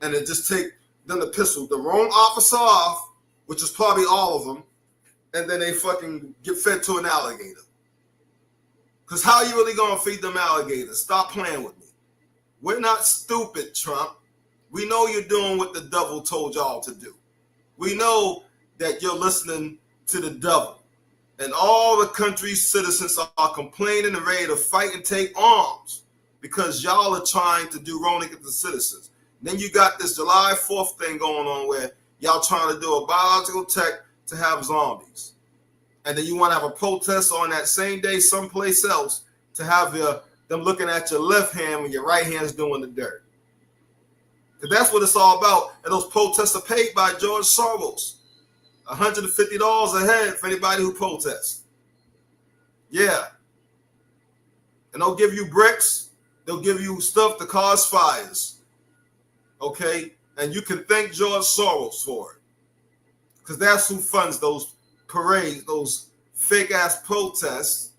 And it just take them to piss the wrong officer off, which is probably all of them, and then they fucking get fed to an alligator. Because how you really going to feed them alligators? Stop playing with me. We're not stupid, Trump. We know you're doing what the devil told y'all to do. We know that you're listening to the devil. And all the country's citizens are complaining and ready to fight and take arms because y'all are trying to do wrong against the citizens. Then you got this July 4th thing going on where y'all trying to do a biological tech to have zombies. And then you want to have a protest on that same day someplace else to have them looking at your left hand when your right hand's doing the dirt. Because that's what it's all about. And those protests are paid by George Soros. $150 a head for anybody who protests. Yeah. And they'll give you bricks. They'll give you stuff to cause fires. Okay? And you can thank George Soros for it. Because that's who funds those parades, those fake-ass protests,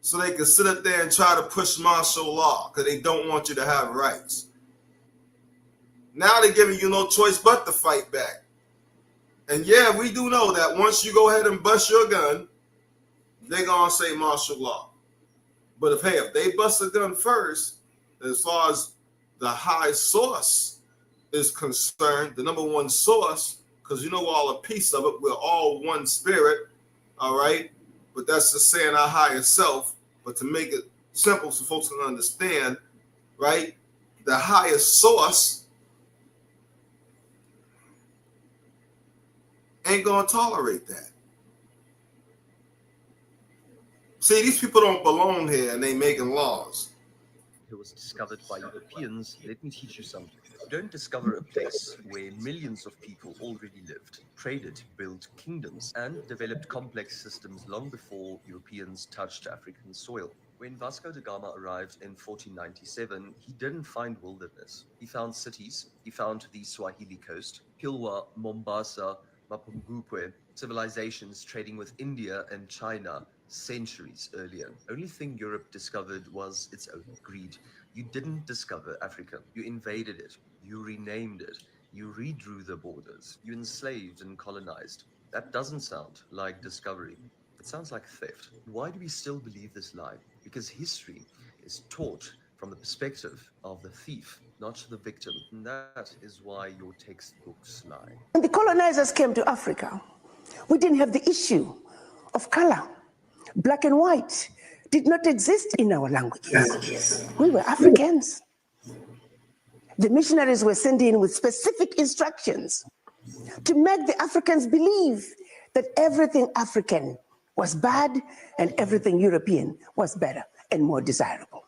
so they can sit up there and try to push martial law because they don't want you to have rights. Now they're giving you no choice but to fight back. And yeah, we do know that once you go ahead and bust your gun, they're going to say martial law. But if they bust a gun first, as far as the high source is concerned, the number one source, because you know all a piece of it, we're all one spirit, all right? But that's just saying our higher self. But to make it simple so folks can understand, right? The highest source ain't going to tolerate that. See, these people don't belong here and they making laws. It was discovered by Europeans. Let me teach you something. Don't discover a place where millions of people already lived, traded, built kingdoms, and developed complex systems long before Europeans touched African soil. When Vasco da Gama arrived in 1497, he didn't find wilderness. He found cities. He found the Swahili coast, Kilwa, Mombasa, Mapungubwe, civilizations trading with India and China centuries earlier. Only thing Europe discovered was its own greed. You didn't discover Africa. You invaded it. You renamed it. You redrew the borders. You enslaved and colonized. That doesn't sound like discovery. It sounds like theft. Why do we still believe this lie? Because history is taught from the perspective of the thief, not the victim. And that is why your textbooks lie. When the colonizers came to Africa, we didn't have the issue of color. Black and white did not exist in our languages. We were Africans. The missionaries were sent in with specific instructions to make the Africans believe that everything African was bad and everything European was better and more desirable.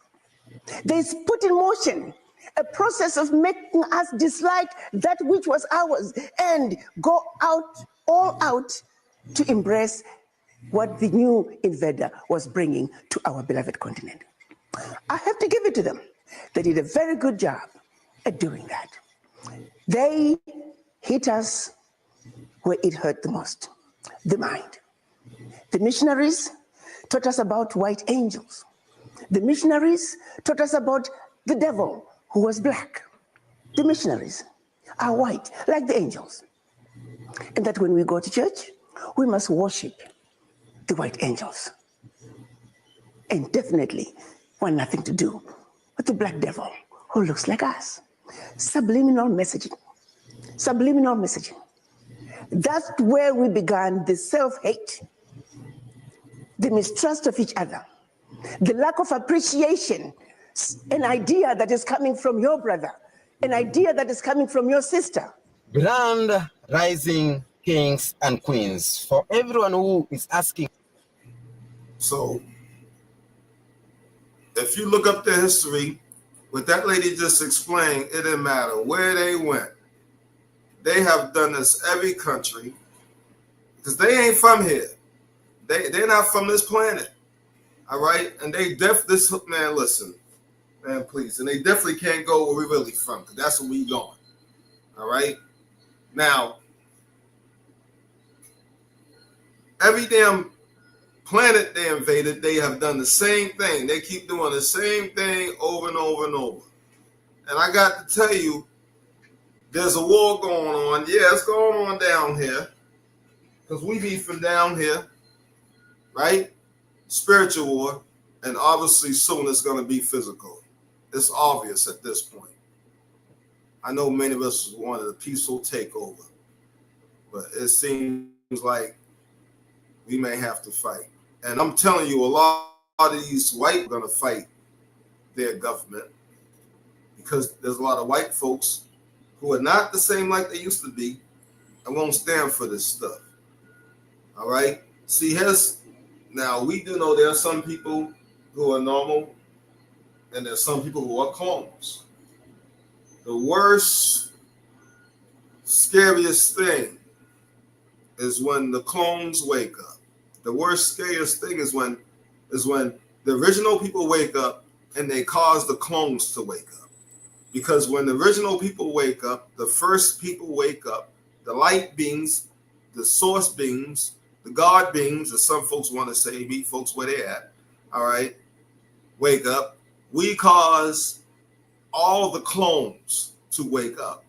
They put in motion a process of making us dislike that which was ours and go all out to embrace what the new invader was bringing to our beloved continent. I have to give it to them. They did a very good job at doing that. They hit us where it hurt the most, the mind. The missionaries taught us about white angels. The missionaries taught us about the devil who was black. The missionaries are white, like the angels. And that when we go to church, we must worship the white angels. And definitely want nothing to do with the black devil who looks like us. Subliminal messaging. Subliminal messaging. That's where we began the self-hate, the mistrust of each other, the lack of appreciation, an idea that is coming from your brother, an idea that is coming from your sister. Grand rising kings and queens. For everyone who is asking. So, if you look up the history, what that lady just explained, it didn't matter where they went. They have done this every country because they ain't from here. They're not from this planet. All right? And they this man, listen, man, please. And they definitely can't go where we're really from because that's where we going. All right? Now, every damn planet they invaded, they have done the same thing. They keep doing the same thing over and over and over. And I got to tell you, there's a war going on. Yeah, it's going on down here because we be from down here, right? Spiritual war, and obviously soon it's going to be physical. It's obvious at this point. I know many of us wanted a peaceful takeover, but it seems like we may have to fight. And I'm telling you, a lot of these white are going to fight their government because there's a lot of white folks who are not the same like they used to be and won't stand for this stuff. All right? See, now we do know there are some people who are normal and there's some people who are clones. The worst, scariest thing is when the clones wake up. The worst, scariest thing is when the original people wake up and they cause the clones to wake up. Because when the original people wake up, the first people wake up, the light beings, the source beings, the God beings, as some folks want to say, meet folks where they're at, all right, wake up. We cause all the clones to wake up.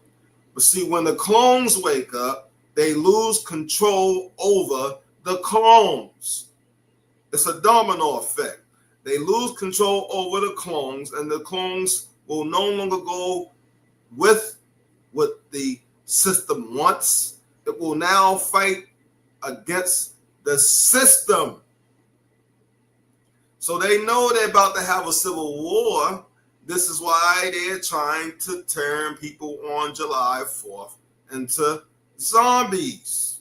But see, when the clones wake up, they lose control over the clones. It's a domino effect. They lose control over the clones, and the clones will no longer go with what the system wants. It will now fight against the system. So they know they're about to have a civil war. This is why they're trying to turn people on July 4th into zombies.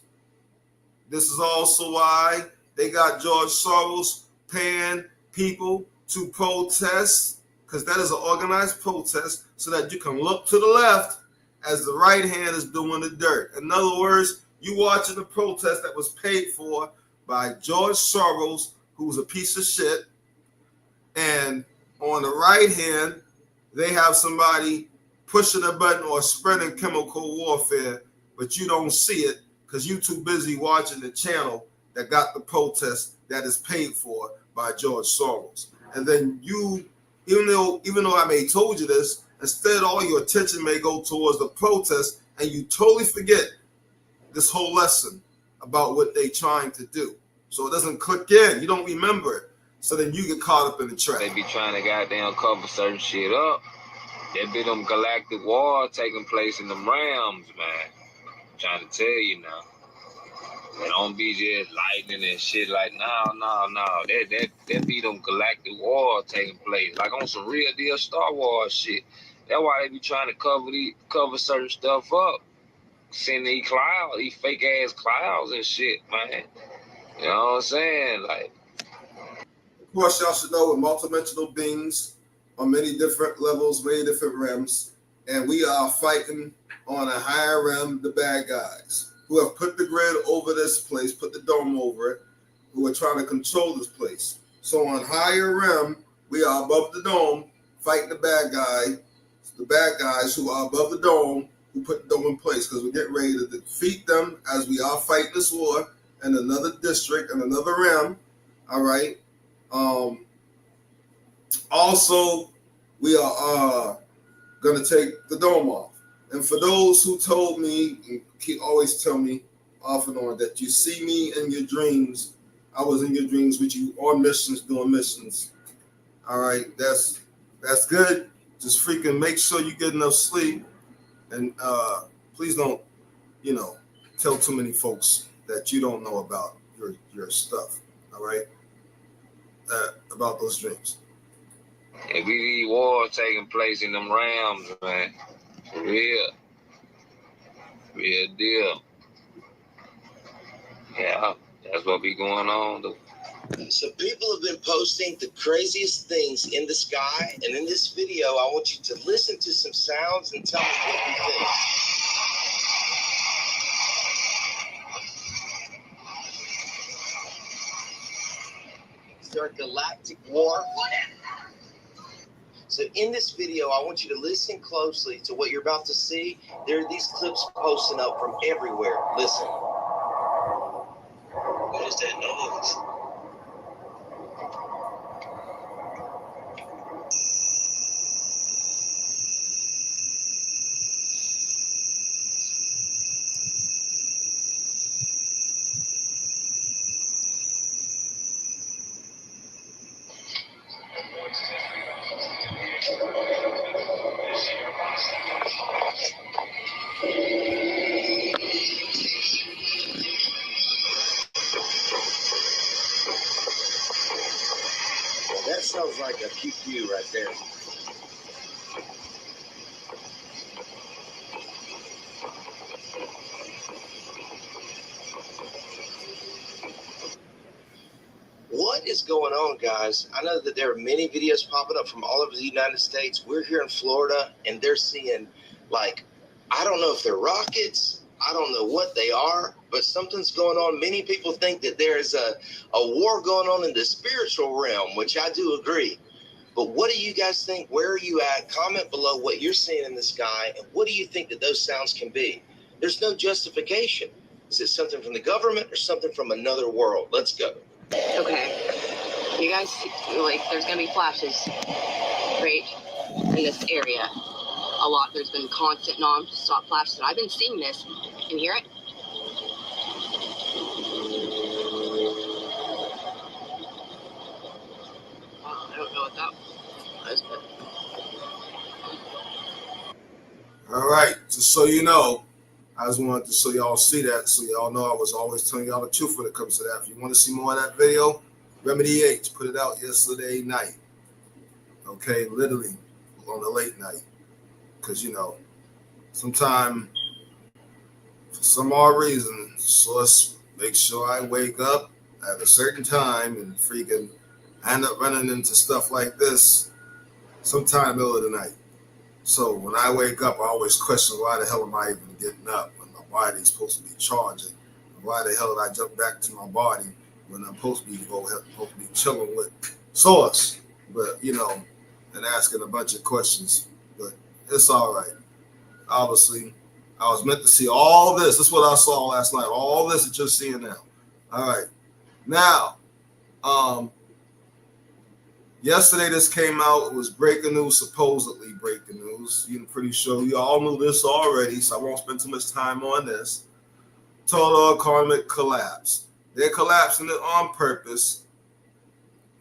This is also why they got George Soros paying people to protest, because that is an organized protest, so that you can look to the left as the right hand is doing the dirt. In other words, you watching the protest that was paid for by George Soros, who's a piece of shit, and on the right hand, they have somebody pushing a button or spreading chemical warfare, but you don't see it because you're too busy watching the channel that got the protest that is paid for by George Soros. And then you, even though I may have told you this, instead all your attention may go towards the protest and you totally forget this whole lesson about what they're trying to do. So it doesn't click in. You don't remember it. So then you get caught up in the trap. They be trying to goddamn cover certain shit up. There be them galactic war taking place in them realms, man. I'm trying to tell you now. They don't be just lightning and shit like, no. There be them galactic war taking place. Like on some real deal Star Wars shit. That's why they be trying to cover certain stuff up. Send these clouds, these fake ass clouds and shit, man. You know what I'm saying? Like, of course, y'all should know we're multidimensional beings on many different levels, many different realms, and we are fighting on a higher realm, the bad guys who have put the grid over this place, put the dome over it, who are trying to control this place. So on higher realm, we are above the dome, fighting the bad guys who are above the dome, who put the dome in place, because we're getting ready to defeat them as we are fighting this war in another district and another realm. All right. Also, we are going to take the dome off. And for those who told me, and always tell me, off and on, that you see me in your dreams. I was in your dreams with you on missions, doing missions. All right, that's good. Just freaking make sure you get enough sleep, and please don't, tell too many folks that you don't know about your stuff. All right, about those dreams. If we need war taking place in them realms, man, for real deal. Yeah, that's what be going on, though. So people have been posting the craziest things in the sky, and in this video, I want you to listen to some sounds and tell me what you think. Is there a galactic war? So in this video, I want you to listen closely to what you're about to see. There are these clips posting up from everywhere. Listen. What is that noise? That sounds like a QQ right there. What is going on, guys? I know that there are many videos popping up from all over the United States. We're here in Florida, and they're seeing, like, I don't know if they're rockets. I don't know what they are, but something's going on. Many people think that there is a war going on in the spiritual realm, which I do agree. But what do you guys think? Where are you at? Comment below what you're seeing in the sky, and what do you think that those sounds can be? There's no justification. Is it something from the government or something from another world? Let's go. Okay. You guys, like, there's going to be flashes, right, in this area. A lot. There's been constant, non-stop flashes. And I've been seeing this. Can you hear it? I don't know what that was. All right, just so you know, I just wanted to so y'all see that, so y'all know I was always telling y'all the truth when it comes to that. If you want to see more of that video, Remedy H put it out yesterday night. Okay, literally on the late night. Because, sometime, for some odd reason, Source makes sure I wake up at a certain time and freaking end up running into stuff like this sometime in the middle of the night. So when I wake up, I always question, why the hell am I even getting up when my body's supposed to be charging? Why the hell did I jump back to my body when I'm supposed to be chilling with Source? But, and asking a bunch of questions. But it's all right. Obviously, I was meant to see all this. This is what I saw last night. All this that you're seeing now. All right. Now, yesterday this came out. It was breaking news, supposedly breaking news. I'm pretty sure you all knew this already, so I won't spend too much time on this. Total economic collapse. They're collapsing it on purpose.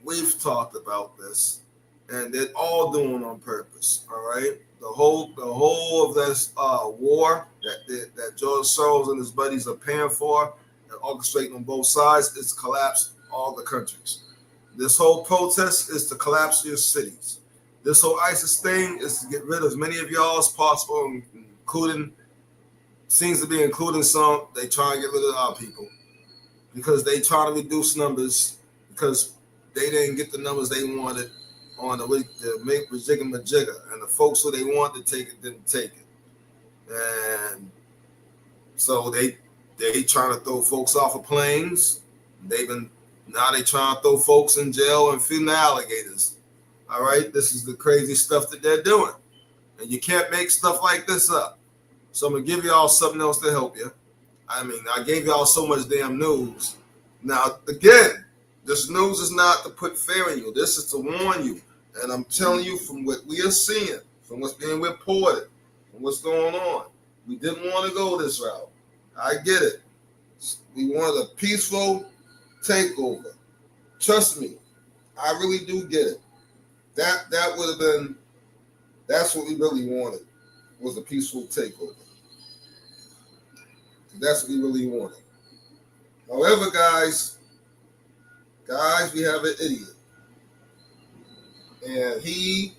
We've talked about this, and they're all doing on purpose. All right. The whole of this war that George Soros and his buddies are paying for and orchestrating on both sides is to collapse all the countries. This whole protest is to collapse your cities. This whole ISIS thing is to get rid of as many of y'all as possible, including some. They try to get rid of our people because they try to reduce numbers because they didn't get the numbers they wanted on the make majigga, and the folks who they wanted to take it didn't take it, and so they trying to throw folks off of planes. They trying to throw folks in jail and feeding the alligators. All right, this is the crazy stuff that they're doing, and you can't make stuff like this up. So I'm gonna give y'all something else to help you. I gave y'all so much damn news. Now again, this news is not to put fear in you. This is to warn you. And I'm telling you from what we are seeing, from what's being reported, from what's going on. We didn't want to go this route. I get it. We wanted a peaceful takeover. Trust me, I really do get it. That would have been, that's what we really wanted, was a peaceful takeover. That's what we really wanted. However, guys, we have an idiot. And he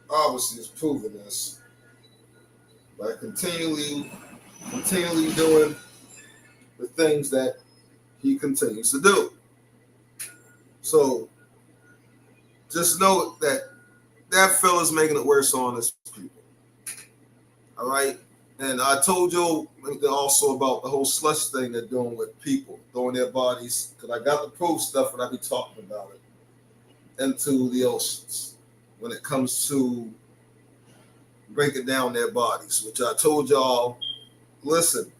obviously is proving this by continually doing the things that he continues to do. So just know that fella's making it worse on us people. All right? And I told you also about the whole slush thing they're doing with people, throwing their bodies, because I got the proof stuff when I be talking about it, into the oceans when it comes to breaking down their bodies, which I told y'all, listen,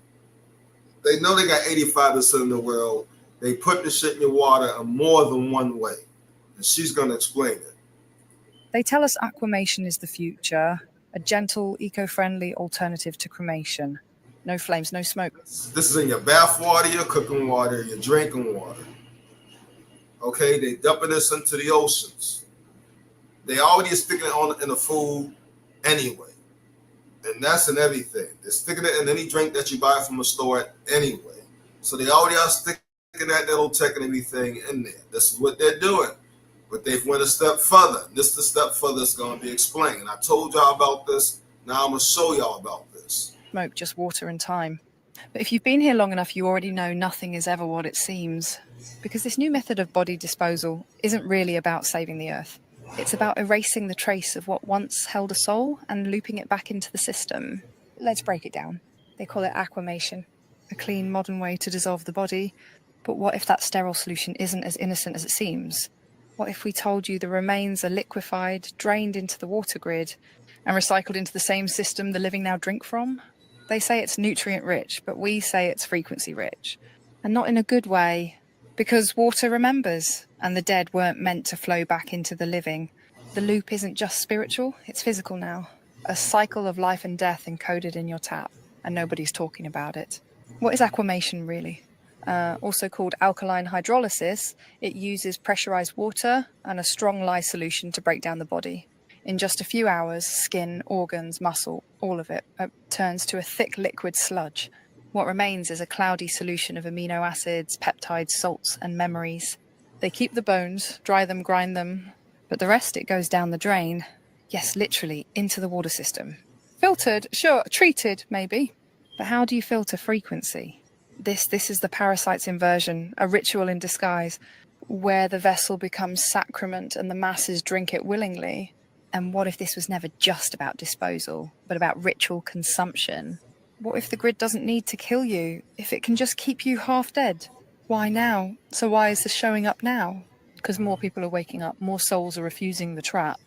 they know they got 85% of the world. They put the shit in your water in more than one way. And she's going to explain it. They tell us aquamation is the future, a gentle, eco-friendly alternative to cremation. No flames, no smoke. This is in your bath water, your cooking water, your drinking water. Okay, they dumping this into the oceans. They already sticking it in the food anyway. And that's in everything. They're sticking it in any drink that you buy from a store anyway. So they already are sticking that little tech and everything in there. This is what they're doing. But they've went a step further. This is the step further that's going to be explained. And I told y'all about this. Now I'm going to show y'all about this. Smoke, just water and time. But if you've been here long enough, you already know nothing is ever what it seems. Because this new method of body disposal isn't really about saving the earth. It's about erasing the trace of what once held a soul and looping it back into the system. Let's break it down. They call it aquamation, a clean, modern way to dissolve the body. But what if that sterile solution isn't as innocent as it seems? What if we told you the remains are liquefied, drained into the water grid, and recycled into the same system the living now drink from? They say it's nutrient-rich, but we say it's frequency-rich. And not in a good way, because water remembers, and the dead weren't meant to flow back into the living. The loop isn't just spiritual, it's physical now. A cycle of life and death encoded in your tap, and nobody's talking about it. What is aquamation, really? Also called alkaline hydrolysis, it uses pressurized water and a strong lye solution to break down the body. In just a few hours, skin, organs, muscle, all of it turns to a thick liquid sludge. What remains is a cloudy solution of amino acids, peptides, salts, and memories. They keep the bones, dry them, grind them, but the rest, it goes down the drain. Yes, literally, into the water system. Filtered, sure, treated, maybe. But how do you filter frequency? This is the parasite's inversion, a ritual in disguise, where the vessel becomes sacrament and the masses drink it willingly. And what if this was never just about disposal, but about ritual consumption? What if the grid doesn't need to kill you, if it can just keep you half dead? Why now? So why is this showing up now? Because more people are waking up, more souls are refusing the trap.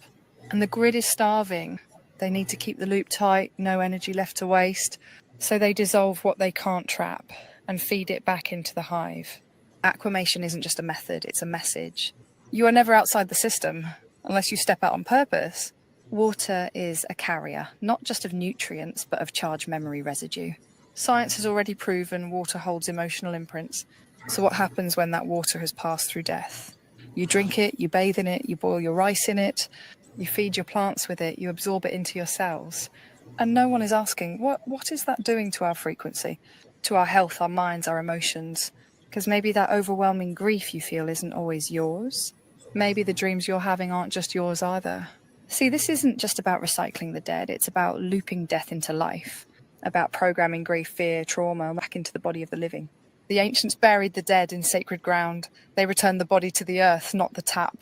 And the grid is starving. They need to keep the loop tight, no energy left to waste. So they dissolve what they can't trap and feed it back into the hive. Aquamation isn't just a method, it's a message. You are never outside the system, unless you step out on purpose. Water is a carrier, not just of nutrients, but of charged memory residue. Science has already proven water holds emotional imprints. So what happens when that water has passed through death? You drink it, you bathe in it, you boil your rice in it, you feed your plants with it, you absorb it into your cells. And no one is asking, what is that doing to our frequency? To our health, our minds, our emotions? Because maybe that overwhelming grief you feel isn't always yours. Maybe the dreams you're having aren't just yours either. See, this isn't just about recycling the dead, it's about looping death into life, about programming grief, fear, trauma back into the body of the living. The ancients buried the dead in sacred ground. They returned the body to the earth, not the tap.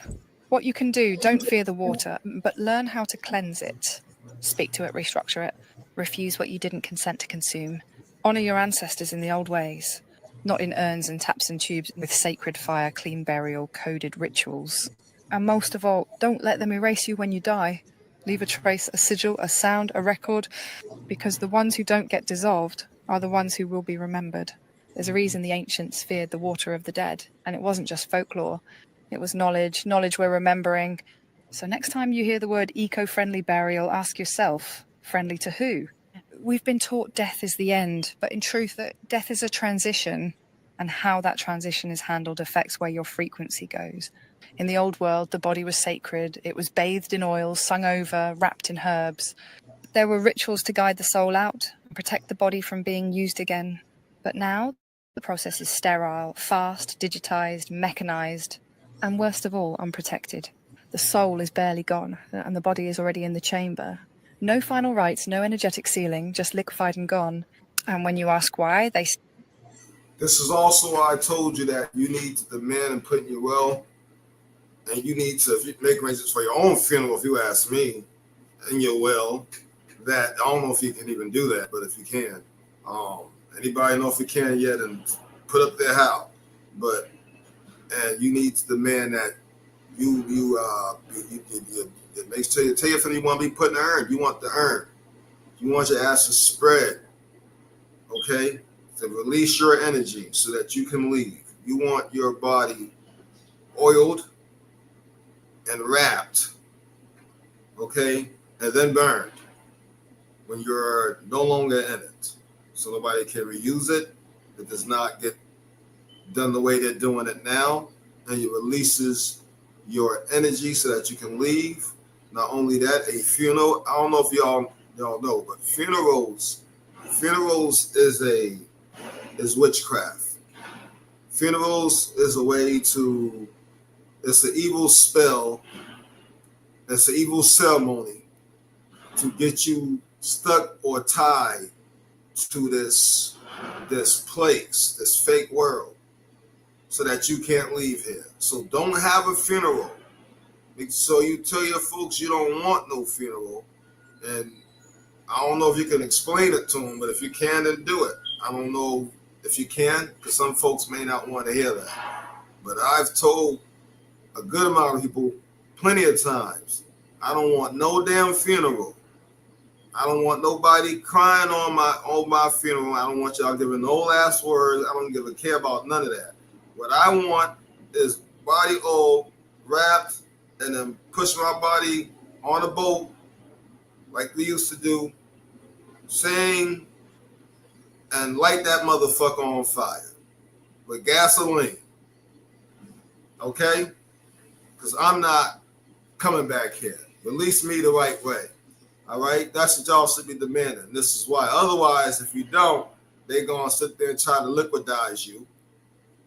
What you can do, don't fear the water, but learn how to cleanse it. Speak to it, restructure it. Refuse what you didn't consent to consume. Honor your ancestors in the old ways, not in urns and taps and tubes with sacred fire, clean burial, coded rituals. And most of all, don't let them erase you when you die. Leave a trace, a sigil, a sound, a record, because the ones who don't get dissolved are the ones who will be remembered. There's a reason the ancients feared the water of the dead, and it wasn't just folklore. It was knowledge we're remembering. So next time you hear the word eco-friendly burial, ask yourself, friendly to who? we've been taught death is the end, but in truth, that death is a transition, and how that transition is handled affects where your frequency goes. In the old world, the body was sacred. It was bathed in oils, sung over, wrapped in herbs. There were rituals to guide the soul out and protect the body from being used again. But now, the process is sterile, fast, digitized, mechanized, and worst of all, unprotected. The soul is barely gone, and the body is already in the chamber. No final rites, no energetic sealing, just liquefied and gone. And when you ask why, they... This is also why I told you that you need to demand and put in your will, and you need to make arrangements for your own funeral, if you ask me, in your will. That I don't know if you can even do that, but if you can, anybody know if you can yet, and put up their house. But and you need to demand that you make sure you tell you if you want to be put in the urn. You want the urn. You want your ashes spread. Okay, to release your energy so that you can leave. You want your body oiled and wrapped. Okay, and then burned when you're no longer in it, so nobody can reuse it. It does not get done the way they're doing it now, and it releases your energy so that you can leave. Not only that, a funeral, I don't know if y'all know, but funerals is witchcraft. Funerals is a way to, it's an evil spell, it's an evil ceremony to get you stuck or tied to this place, this fake world, so that you can't leave here. So don't have a funeral. So you tell your folks you don't want no funeral, and I don't know if you can explain it to them, but if you can, then do it. I don't know if you can, because some folks may not want to hear that. But I've told a good amount of people plenty of times, I don't want no damn funeral. I don't want nobody crying on my funeral. I don't want y'all giving no last words. I don't give a care about none of that. What I want is body oil wrapped, and then push my body on a boat like we used to do, sing, and light that motherfucker on fire with gasoline. Okay? Because I'm not coming back here. Release me the right way. All right? That's what y'all should be demanding. This is why. Otherwise, if you don't, they're going to sit there and try to liquidize you,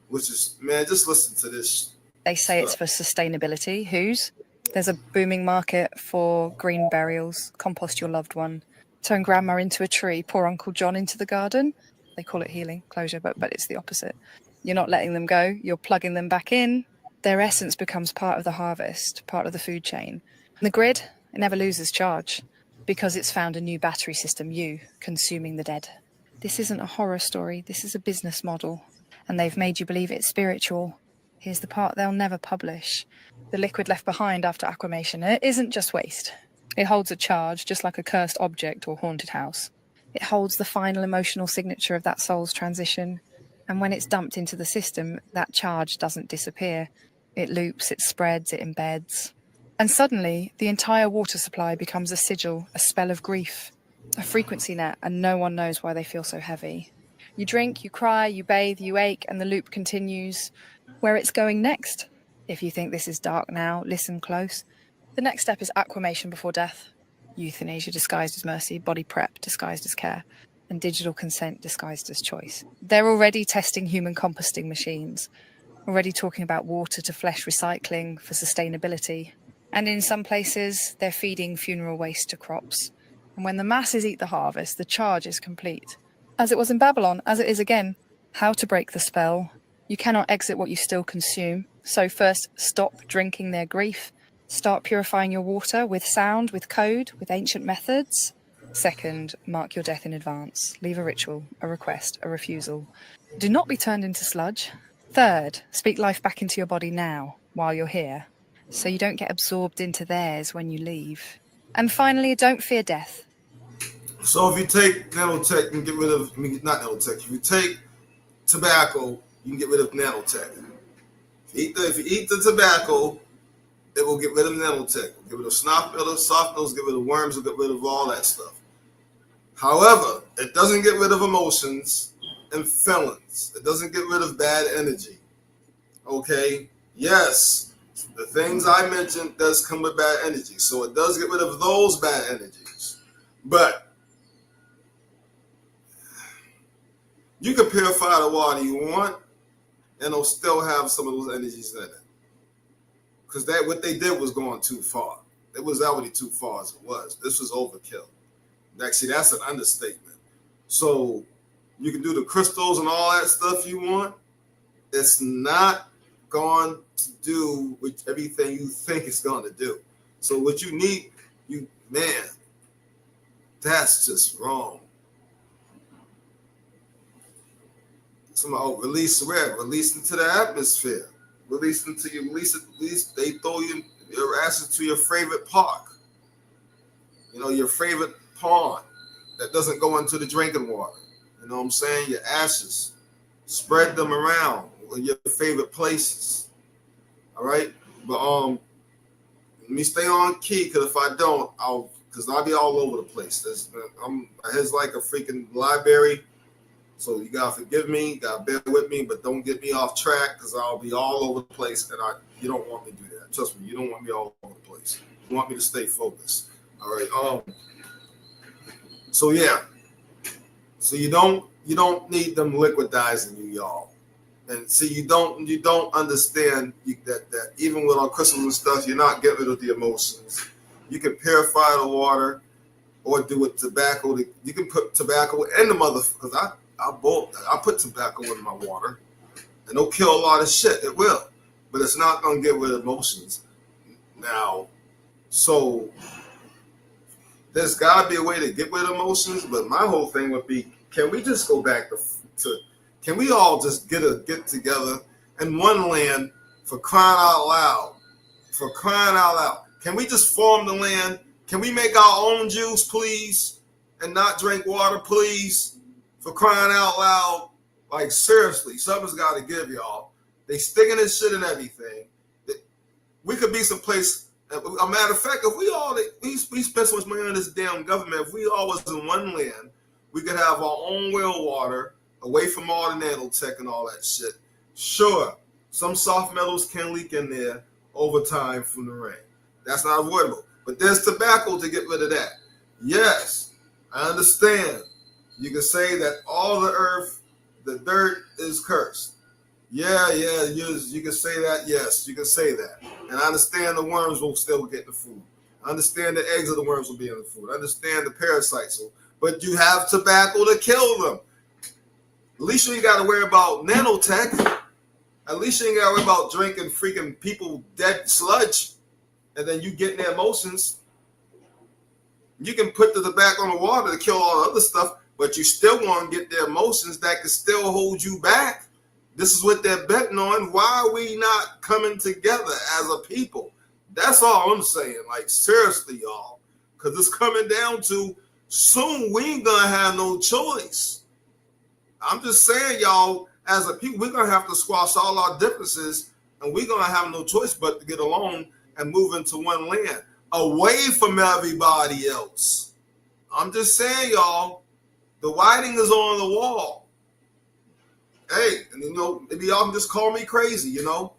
which is, man, just listen to this. They say it's for sustainability. Whose? There's a booming market for green burials. Compost your loved one. Turn grandma into a tree. Pour Uncle John into the garden. They call it healing, closure, but it's the opposite. You're not letting them go. You're plugging them back in. Their essence becomes part of the harvest, part of the food chain. And the grid, it never loses charge because it's found a new battery system, you, consuming the dead. This isn't a horror story. This is a business model. And they've made you believe it's spiritual. Here's the part they'll never publish. The liquid left behind after aquamation, it isn't just waste. It holds a charge, just like a cursed object or haunted house. It holds the final emotional signature of that soul's transition. And when it's dumped into the system, that charge doesn't disappear. It loops, it spreads, it embeds. And suddenly, the entire water supply becomes a sigil, a spell of grief, a frequency net, and no one knows why they feel so heavy. You drink, you cry, you bathe, you ache, and the loop continues. Where it's going next? If you think this is dark now, listen close. The next step is aquamation before death. Euthanasia disguised as mercy, body prep disguised as care, and digital consent disguised as choice. They're already testing human composting machines, already talking about water to flesh recycling for sustainability. And in some places, they're feeding funeral waste to crops. And when the masses eat the harvest, the charge is complete. As it was in Babylon, as it is again. How to break the spell. You cannot exit what you still consume. So first, stop drinking their grief. Start purifying your water with sound, with code, with ancient methods. Second, mark your death in advance. Leave a ritual, a request, a refusal. Do not be turned into sludge. Third, speak life back into your body now, while you're here, so you don't get absorbed into theirs when you leave. And finally, don't fear death. So if you take nanotech, you can get rid of, not nanotech, if you take tobacco, you can get rid of nanotech. If you eat the tobacco, it will get rid of nanotech. Get rid of soft metals, get rid of worms, will get rid of all that stuff. However, it doesn't get rid of emotions and feelings. It doesn't get rid of bad energy. Okay? Yes, the things I mentioned does come with bad energy. So it does get rid of those bad energies. But you can purify the water you want, and it'll still have some of those energies in it. Because that what they did was going too far. It was already too far as it was. This was overkill. Actually, that's an understatement. So you can do the crystals and all that stuff you want. It's not going to do with everything you think it's going to do. So what you need, that's just wrong. Somehow release where? Release into the atmosphere. Release into you. Release. They throw your ashes to your favorite park. Your favorite pond that doesn't go into the drinking water. You know what I'm saying? Your ashes. Spread them around in your favorite places. All right? But let me stay on key, because if I don't, I'll be all over the place. It's like a freaking library. So you gotta forgive me, you gotta bear with me, but don't get me off track, because I'll be all over the place, and you don't want me to do that. Trust me, you don't want me all over the place. You want me to stay focused. All right. So yeah. So you don't need them liquidizing you, y'all. And see, you don't understand that even with our crystals and stuff, you're not getting rid of the emotions. You can purify the water, or do it tobacco. You can put tobacco in the because I put tobacco in my water, and it'll kill a lot of shit. It will, but it's not gonna get rid of emotions. Now, so there's gotta be a way to get rid of emotions. But my whole thing would be, can we just go back to can we all just get together in one land, for crying out loud? For crying out loud, can we just farm the land? Can we make our own juice, please, and not drink water, please? For crying out loud. Like, seriously, something's got to give, y'all. They sticking this shit in everything. We could be someplace. A matter of fact, if we spend so much money on this damn government, if we all was in one land, we could have our own well water, away from all the nanotech and all that shit. Sure, some soft metals can leak in there over time from the rain. That's not avoidable. But there's tobacco to get rid of that. Yes, I understand. You can say that all the earth, the dirt is cursed. Yeah, you can say that. Yes, you can say that. And I understand the worms will still get the food. I understand the eggs of the worms will be in the food. I understand the parasites. But you have tobacco to kill them. At least you ain't got to worry about nanotech. At least you ain't got to worry about drinking freaking people dead sludge, and then you getting their emotions. You can put the tobacco on the water to kill all the other stuff, but you still want to get their emotions that can still hold you back. This is what they're betting on. Why are we not coming together as a people? That's all I'm saying. Like, seriously, y'all. Because it's coming down to soon we ain't going to have no choice. I'm just saying, y'all, as a people, we're going to have to squash all our differences, and we're going to have no choice but to get along and move into one land, away from everybody else. I'm just saying, y'all, the writing is on the wall. Hey, and maybe y'all can just call me crazy,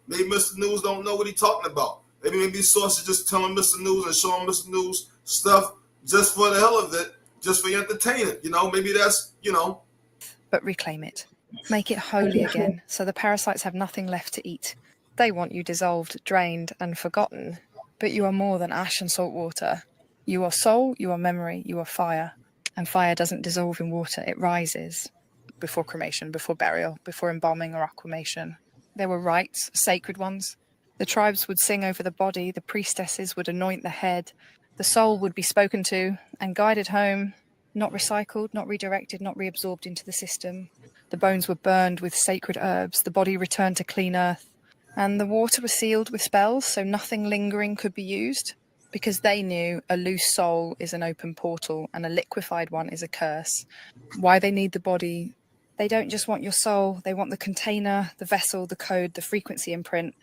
Maybe Mr. News don't know what he's talking about. Maybe sources just telling Mr. News and showing Mr. News stuff just for the hell of it, just for entertainment. Maybe that's, But reclaim it. Make it holy again, so the parasites have nothing left to eat. They want you dissolved, drained, and forgotten. But you are more than ash and salt water. You are soul, you are memory, you are fire. And fire doesn't dissolve in water, it rises. Before cremation, before burial, before embalming or aquamation. There were rites, sacred ones. The tribes would sing over the body, the priestesses would anoint the head, the soul would be spoken to and guided home, not recycled, not redirected, not reabsorbed into the system. The bones were burned with sacred herbs, the body returned to clean earth, and the water was sealed with spells so nothing lingering could be used, because they knew a loose soul is an open portal and a liquefied one is a curse. Why they need the body? They don't just want your soul, they want the container, the vessel, the code, the frequency imprint.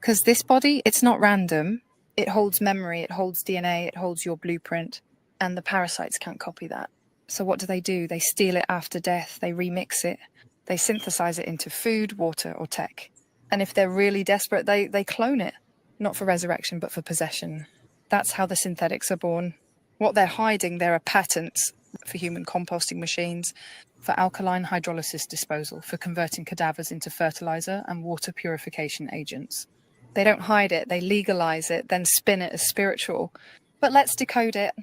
Because this body, it's not random. It holds memory, it holds DNA, it holds your blueprint, and the parasites can't copy that. So what do? They steal it after death, they remix it, they synthesize it into food, water, or tech. And if they're really desperate, they clone it, not for resurrection, but for possession. That's how the synthetics are born. What they're hiding, there are patents for human composting machines, for alkaline hydrolysis disposal, for converting cadavers into fertilizer and water purification agents. They don't hide it, they legalize it, then spin it as spiritual. But let's decode it.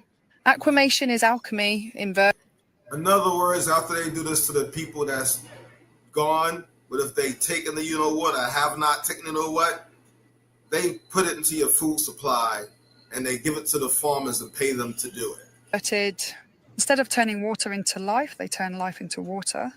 Aquamation is alchemy in In other words, after they do this to the people that's gone, but if they taken the you know what, or have not taken you know what, they put it into your food supply and they give it to the farmers and pay them to do it. Instead of turning water into life, they turn life into water,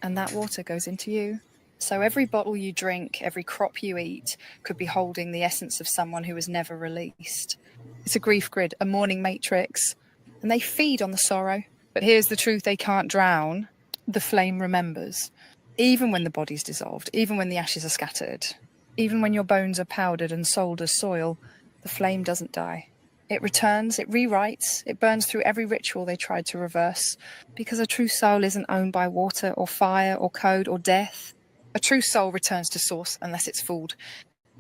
and that water goes into you. So every bottle you drink, every crop you eat, could be holding the essence of someone who was never released. It's a grief grid, a mourning matrix, and they feed on the sorrow. But here's the truth they can't drown. The flame remembers. Even when the body's dissolved, even when the ashes are scattered, even when your bones are powdered and sold as soil, the flame doesn't die. It returns, it rewrites, it burns through every ritual they tried to reverse, because a true soul isn't owned by water or fire or code or death. A true soul returns to source unless it's fooled,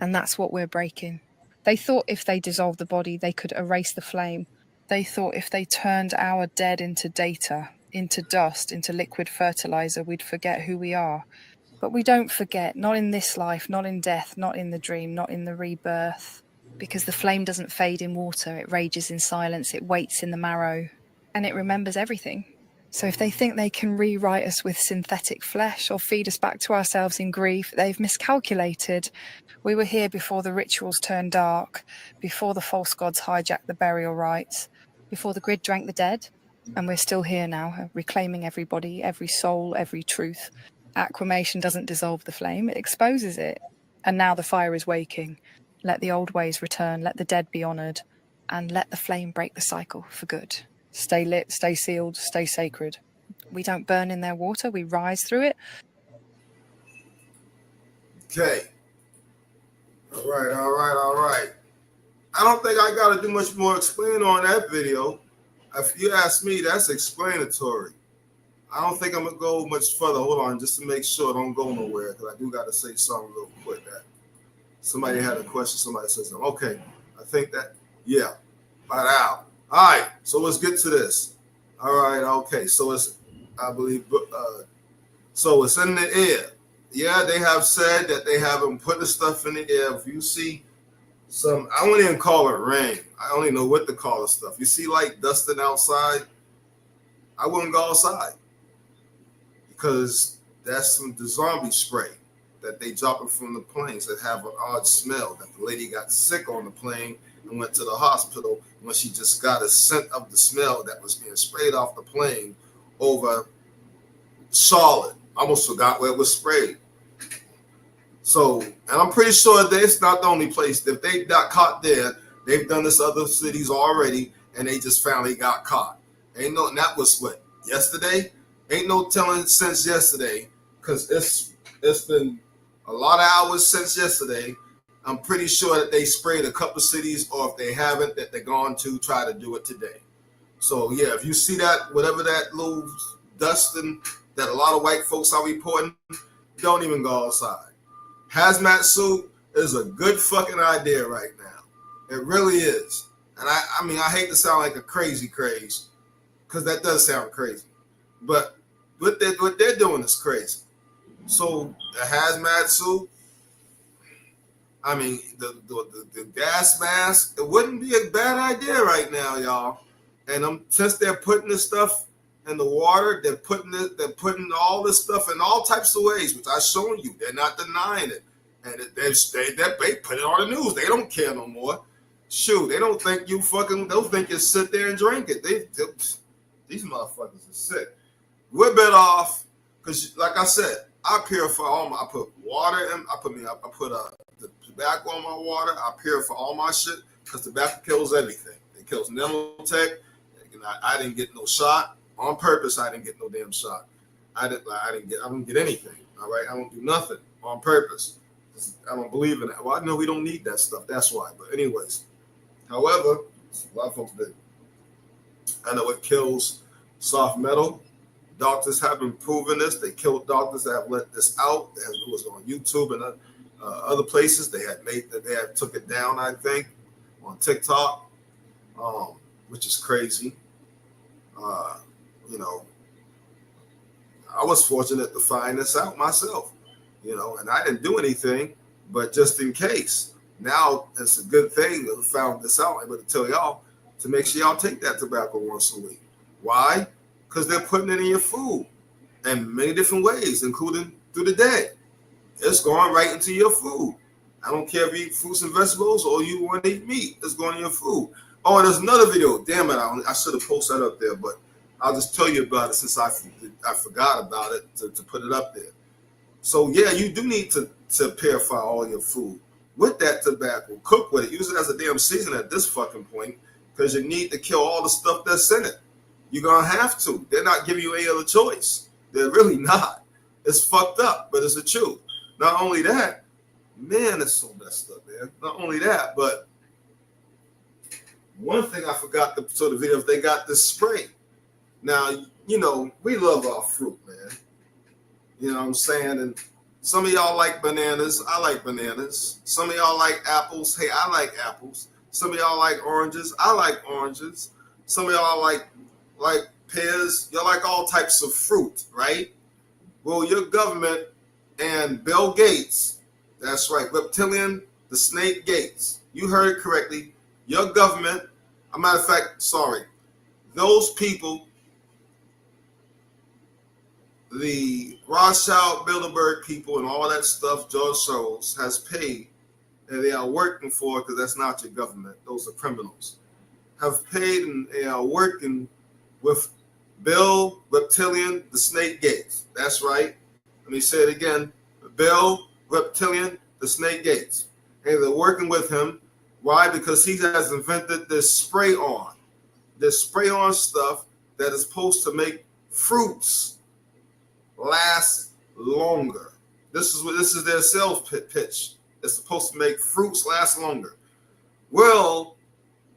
and that's what we're breaking. They thought if they dissolved the body, they could erase the flame. They thought if they turned our dead into data, into dust, into liquid fertilizer, we'd forget who we are. But we don't forget, not in this life, not in death, not in the dream, not in the rebirth. Because the flame doesn't fade in water, it rages in silence, it waits in the marrow, and it remembers everything. So if they think they can rewrite us with synthetic flesh or feed us back to ourselves in grief, they've miscalculated. We were here before the rituals turned dark, before the false gods hijacked the burial rites, before the grid drank the dead, and we're still here now, reclaiming everybody, every soul, every truth. Aquamation doesn't dissolve the flame, it exposes it. And now the fire is waking. Let the old ways return, let the dead be honoured, and let the flame break the cycle for good. Stay lit, stay sealed, stay sacred. We don't burn in their water, we rise through it. Okay. All right. I don't think I got to do much more explaining on that video. If you ask me, that's explanatory. I don't think I'm going to go much further. Hold on, just to make sure I don't go nowhere, because I do got to say something real quick. That somebody had a question, somebody said something. Okay, I think that, yeah, right out. All right, so let's get to this. All right, okay, so it's, I believe, so it's in the air. Yeah, they have said that they haven't put the stuff in the air. If you see some, I wouldn't even call it rain. I don't even know what to call the stuff. You see like dusting outside, I wouldn't go outside, because that's the zombie spray that they dropping from the planes that have an odd smell, that the lady got sick on the plane and went to the hospital when she just got a scent of the smell that was being sprayed off the plane over Charlotte. I almost forgot where it was sprayed. So, and I'm pretty sure that it's not the only place. If they got caught there, they've done this other cities already, and they just finally got caught. Ain't no, and that was what, yesterday? Ain't no telling since yesterday, because it's been a lot of hours since yesterday. I'm pretty sure that they sprayed a couple cities, or if they haven't, that they're going to try to do it today. So yeah, if you see that, whatever that little dusting that a lot of white folks are reporting, don't even go outside. Hazmat suit is a good fucking idea right now. It really is. And I mean, I hate to sound like a crazy craze, because that does sound crazy. But what they're doing is crazy. So the hazmat suit, I mean, the gas mask, it wouldn't be a bad idea right now, y'all. And since they're putting this stuff in the water, they're putting all this stuff in all types of ways, which I've shown you. They're not denying it. And they put it on the news. They don't care no more. Shoot, they don't think you sit there and drink it. These motherfuckers are sick. We're better off, because like I said, I purify I put water in, I put the tobacco on my water. I purify all my shit, because tobacco kills everything. It kills Nemotec. I didn't get no shot on purpose. I didn't get no damn shot. I didn't get anything. All right, I don't do nothing on purpose. I don't believe in that. Well, I know we don't need that stuff. That's why. But anyways, however, a lot of folks do. I know it kills soft metal. Doctors have been proving this. They killed doctors that have let this out. It was on YouTube and other places. They had took it down, I think, on TikTok, which is crazy. You know, I was fortunate to find this out myself, you know, and I didn't do anything, but just in case. Now it's a good thing that we found this out. I'm able to tell y'all to make sure y'all take that tobacco once a week. Why? Because they're putting it in your food in many different ways, including through the day. It's going right into your food. I don't care if you eat fruits and vegetables or you want to eat meat. It's going in your food. Oh, and there's another video. Damn it, I should have posted that up there, but I'll just tell you about it since I forgot about it to put it up there. So, yeah, you do need to purify all your food with that tobacco. Cook with it. Use it as a damn season at this fucking point because you need to kill all the stuff that's in it. You're going to have to. They're not giving you any other choice. They're really not. It's fucked up, but it's the truth. Not only that, man, it's so messed up, man. Not only that, but one thing I forgot to show the video, if they got this spray. Now, you know, we love our fruit, man. You know what I'm saying? And some of y'all like bananas. I like bananas. Some of y'all like apples. Hey, I like apples. Some of y'all like oranges. I like oranges. Some of y'all like pears. Y'all like all types of fruit, right? Well, your government and Bill Gates, that's right, reptilian, the snake Gates. You heard it correctly. Your government, a matter of fact, sorry, those people, the Rothschild, Bilderberg people, and all that stuff George Soros has paid, and they are working for, because that's not your government, those are criminals, have paid and they are working with Bill Reptilian, the Snake Gates. That's right. Let me say it again. Bill Reptilian, the Snake Gates. And they're working with him. Why? Because he has invented this spray-on stuff that is supposed to make fruits last longer. This is their sales pitch. It's supposed to make fruits last longer. Well,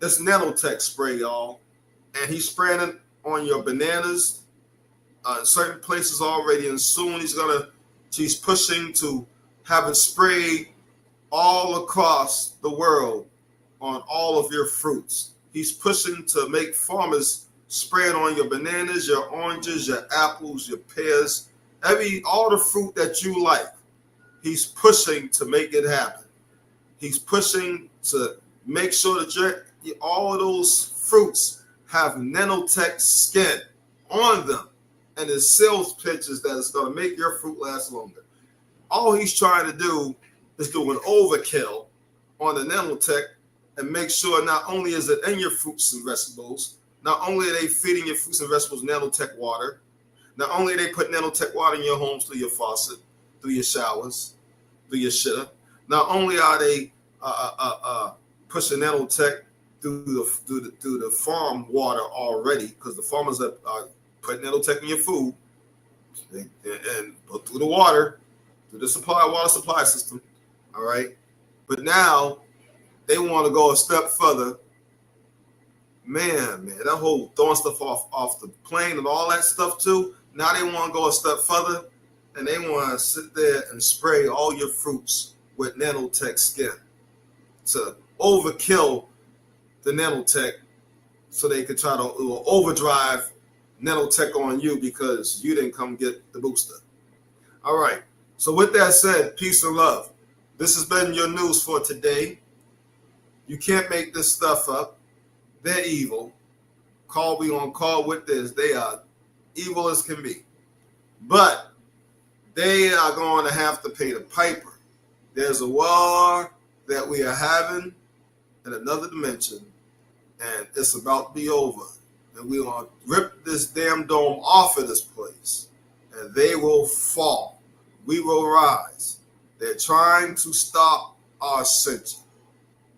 it's nanotech spray, y'all, and he's spraying it on your bananas, certain places already, and soon he's pushing to have it sprayed all across the world on all of your fruits. He's pushing to make farmers spray it on your bananas, your oranges, your apples, your pears, all the fruit that you like. He's pushing to make it happen. He's pushing to make sure that all of those fruits have nanotech skin on them, and his sales pitch is that it's going to make your fruit last longer. All he's trying to do is do an overkill on the nanotech and make sure not only is it in your fruits and vegetables, not only are they feeding your fruits and vegetables nanotech water, not only are they putting nanotech water in your homes through your faucet, through your showers, through your shitter, not only are they pushing nanotech through the farm water already, because the farmers are putting nanotech in your food and through the water, through the water supply system. All right. But now they want to go a step further. Man, that whole throwing stuff off the plane and all that stuff too. Now they want to go a step further, and they want to sit there and spray all your fruits with nanotech skin to overkill the nanotech, so they could try to overdrive nanotech on you because you didn't come get the booster. All right. So with that said, peace and love. This has been your news for today. You can't make this stuff up. They're evil. We on call with this. They are evil as can be. But they are going to have to pay the piper. There's a war that we are having in another dimension, and it's about to be over. And we're going to rip this damn dome off of this place, and they will fall. We will rise. They're trying to stop our ascension.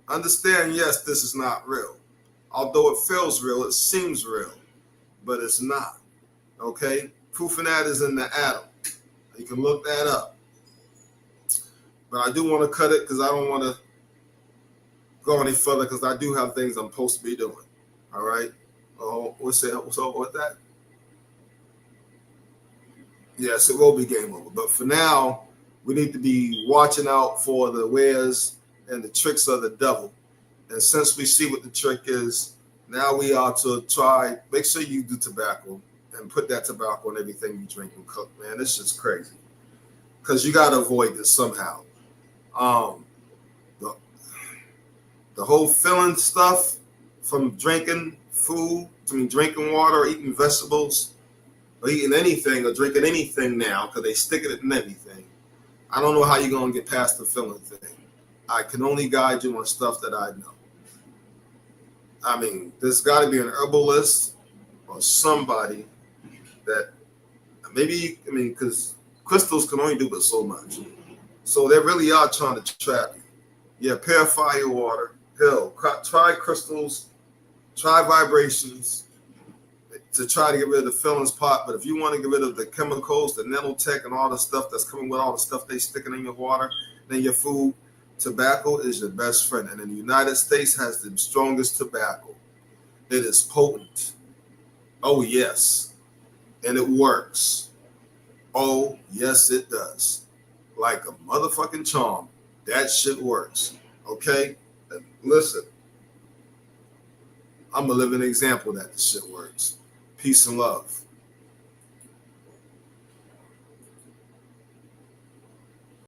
Understand, yes, this is not real. Although it feels real, it seems real, but it's not. Okay? Proof of that is in the atom. You can look that up. But I do want to cut it because I don't want to go any further, because I do have things I'm supposed to be doing. All right? Oh, what's up with that? yes, it will be game over. But for now, we need to be watching out for the wares and the tricks of the devil. And since we see what the trick is, now we are to try, make sure you do tobacco and put that tobacco in everything you drink and cook, man. It's just crazy. Because you got to avoid this somehow. The whole filling stuff from drinking water or eating vegetables or eating anything or drinking anything now, because they stick it in everything. I don't know how you're going to get past the filling thing. I can only guide you on stuff that I know. I mean, there's got to be an herbalist or somebody that maybe, because crystals can only do but so much. So they really are trying to trap you. Yeah, purify your water. Hell, try crystals, try vibrations to try to get rid of the fillings part. But if you want to get rid of the chemicals, the nanotech and all the stuff that's coming with all the stuff they sticking in your water, then your food, tobacco is your best friend. And in the United States has the strongest tobacco. It is potent. Oh, yes. And it works. Oh, yes, it does. Like a motherfucking charm. That shit works. Okay? And listen, I'm a living example that this shit works. Peace and love.